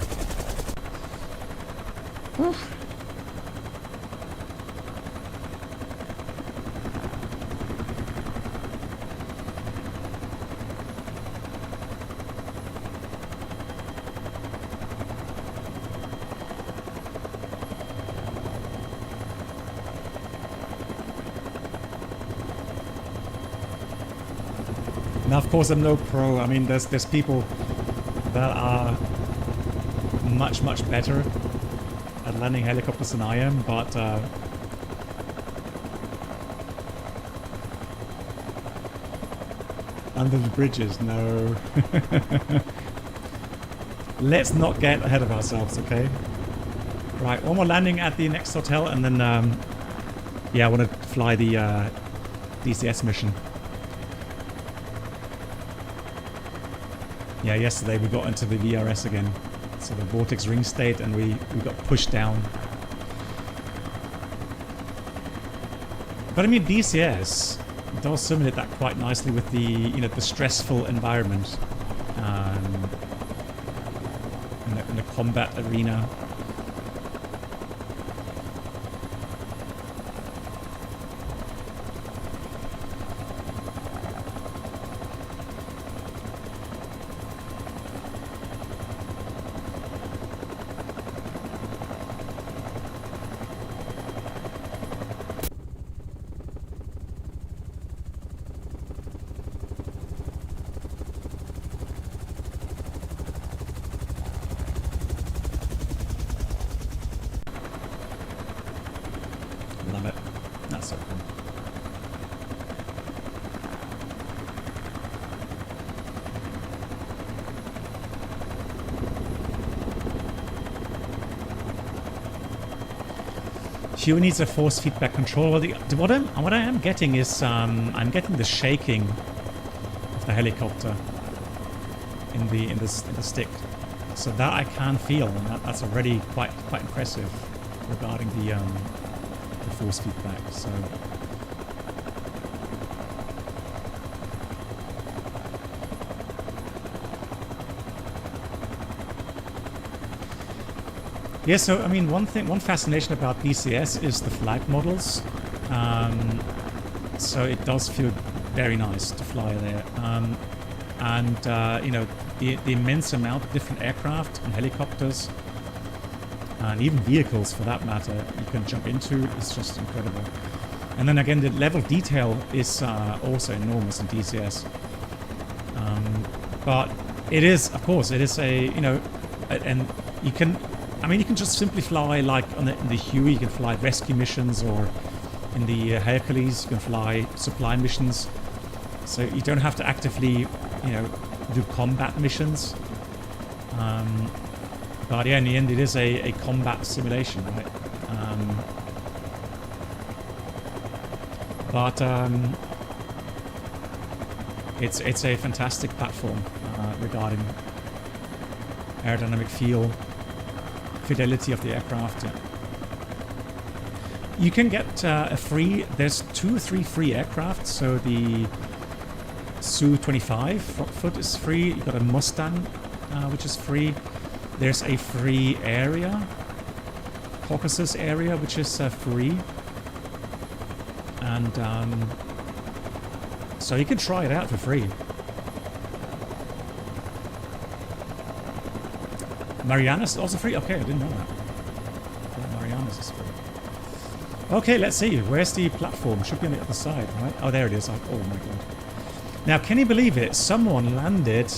A: Now, of course, I'm no pro. I mean, there's people that are much better at landing helicopters than I am, but under the bridges, no. Let's not get ahead of ourselves, okay? Right, one more landing at the next hotel, and then yeah, I want to fly the DCS mission. Yeah, yesterday we got into the VRS again. So the vortex ring state, and we got pushed down. But I mean, DCS does simulate that quite nicely with the, you know, the stressful environment in the combat arena. Love it. That's so cool. Hue needs a force feedback control. Well, what I am getting is I'm getting the shaking of the helicopter in the stick, so that I can feel, and that's already quite impressive regarding the force feedback. So. Yeah, so I mean, one fascination about BCS is the flight models. So it does feel very nice to fly there, and you know, the immense amount of different aircraft and helicopters, and even vehicles for that matter, you can jump into is just incredible. And then again, the level of detail is also enormous in DCS. But it is, of course, it is a, you know, and you can. I mean, you can just simply fly like in the Huey, you can fly rescue missions, or in the Hercules, you can fly supply missions. So you don't have to actively, you know, do combat missions. But yeah, in the end, it is a combat simulation, right? But it's a fantastic platform regarding aerodynamic feel. Fidelity of the aircraft. Yeah. You can get there's 2 or 3 free aircraft. So the Su-25 front foot is free. You got a Mustang, which is free. There's a free area, Caucasus area, which is free. And so you can try it out for free. Marianas is also free? Okay, I didn't know that. Marianas is free. Okay, let's see. Where's the platform? Should be on the other side, right? Oh, there it is. Oh my god. Now, can you believe it? Someone landed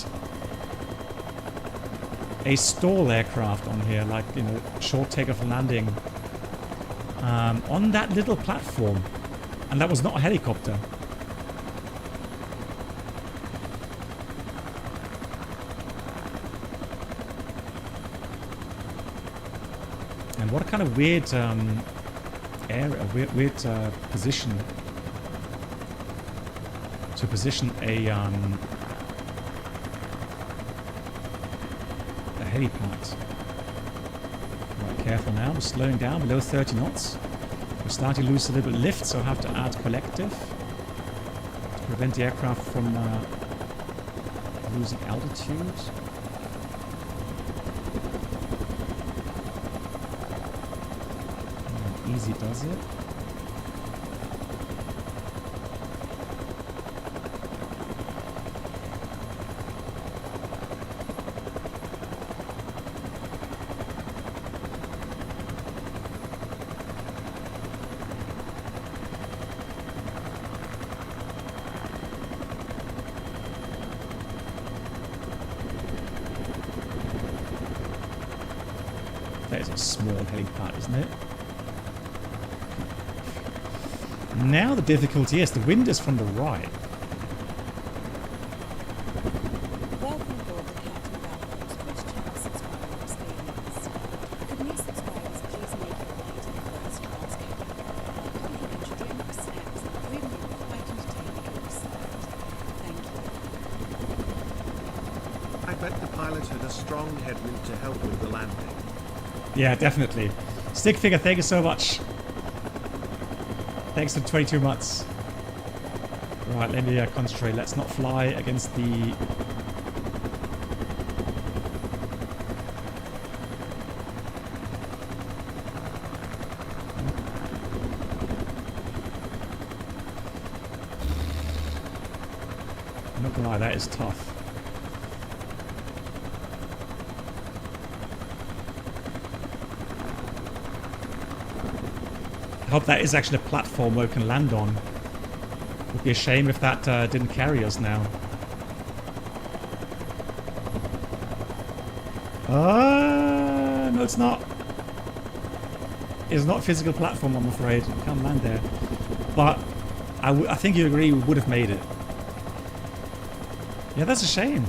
A: a stall aircraft on here, like, you know, short takeoff and landing, on that little platform. And that was not a helicopter. What a kind of weird area, weird position to position a helipad. Right, careful now. We're slowing down below 30 knots. We're starting to lose a little bit of lift, so I have to add collective to prevent the aircraft from losing altitude. Easy does it. That is a small helipad, isn't it? Now the difficulty is the wind is from the right.
C: Welcome aboard the Captain Barrows British Channel subscriber experience. Could new subscribers please make your way to the first class cabin? Complimentary drinks, snacks, and premium flight entertainment will be served. Thank you.
D: I bet the pilot had a strong headwind to help with the landing.
A: Yeah, definitely. Stick figure, thank you so much. Thanks for 22 months. Right, let me concentrate. Let's not fly against the... I'm not gonna lie, that is tough. I hope that is actually a platform where we can land on. Would be a shame if that didn't carry us now. No, it's not. It's not a physical platform, I'm afraid. We can't land there. But I think you agree we would have made it. Yeah, that's a shame.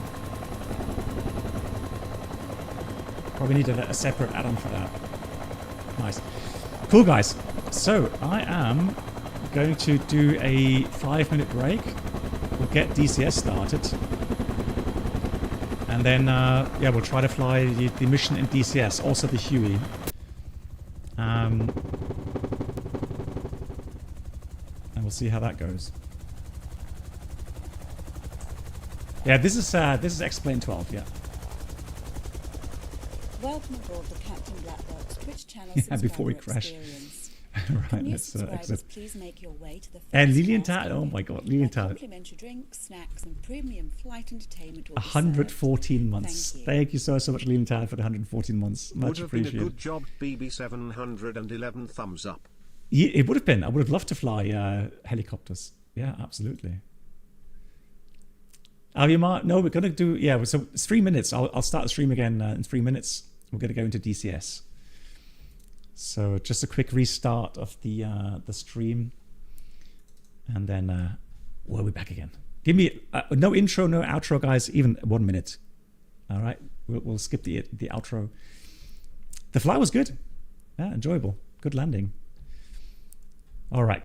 A: Probably need a separate add-on for that. Nice. Cool, guys. So I am going to do a 5-minute break. We'll get DCS started. And then, yeah, we'll try to fly the mission in DCS, also the Huey. And we'll see how that goes. Yeah, this is X-Plane 12, yeah.
C: Welcome aboard the Captain Blackbox Twitch channel.
A: Yeah, before we crash. Right, let's exit.
C: Please make your way to the
A: And Lilienthal, oh my god, Lilienthal.
C: Complimentary drinks, snacks, and premium flight entertainment.
A: 114 months. Thank you so much, Lilienthal, for the 114 months. Much
D: Would have
A: appreciated.
D: been a good job, BB711 thumbs up.
A: Yeah, it would have been. I would have loved to fly helicopters. Yeah, absolutely. Aviamar, no, we're going to do, yeah, so it's 3 minutes. I'll start the stream again in 3 minutes. We're going to go into DCS. So just a quick restart of the stream. And then we'll be back again. Give me no intro, no outro, guys, even 1 minute. All right, we'll skip the outro. The flight was good. Yeah, enjoyable. Good landing. All right.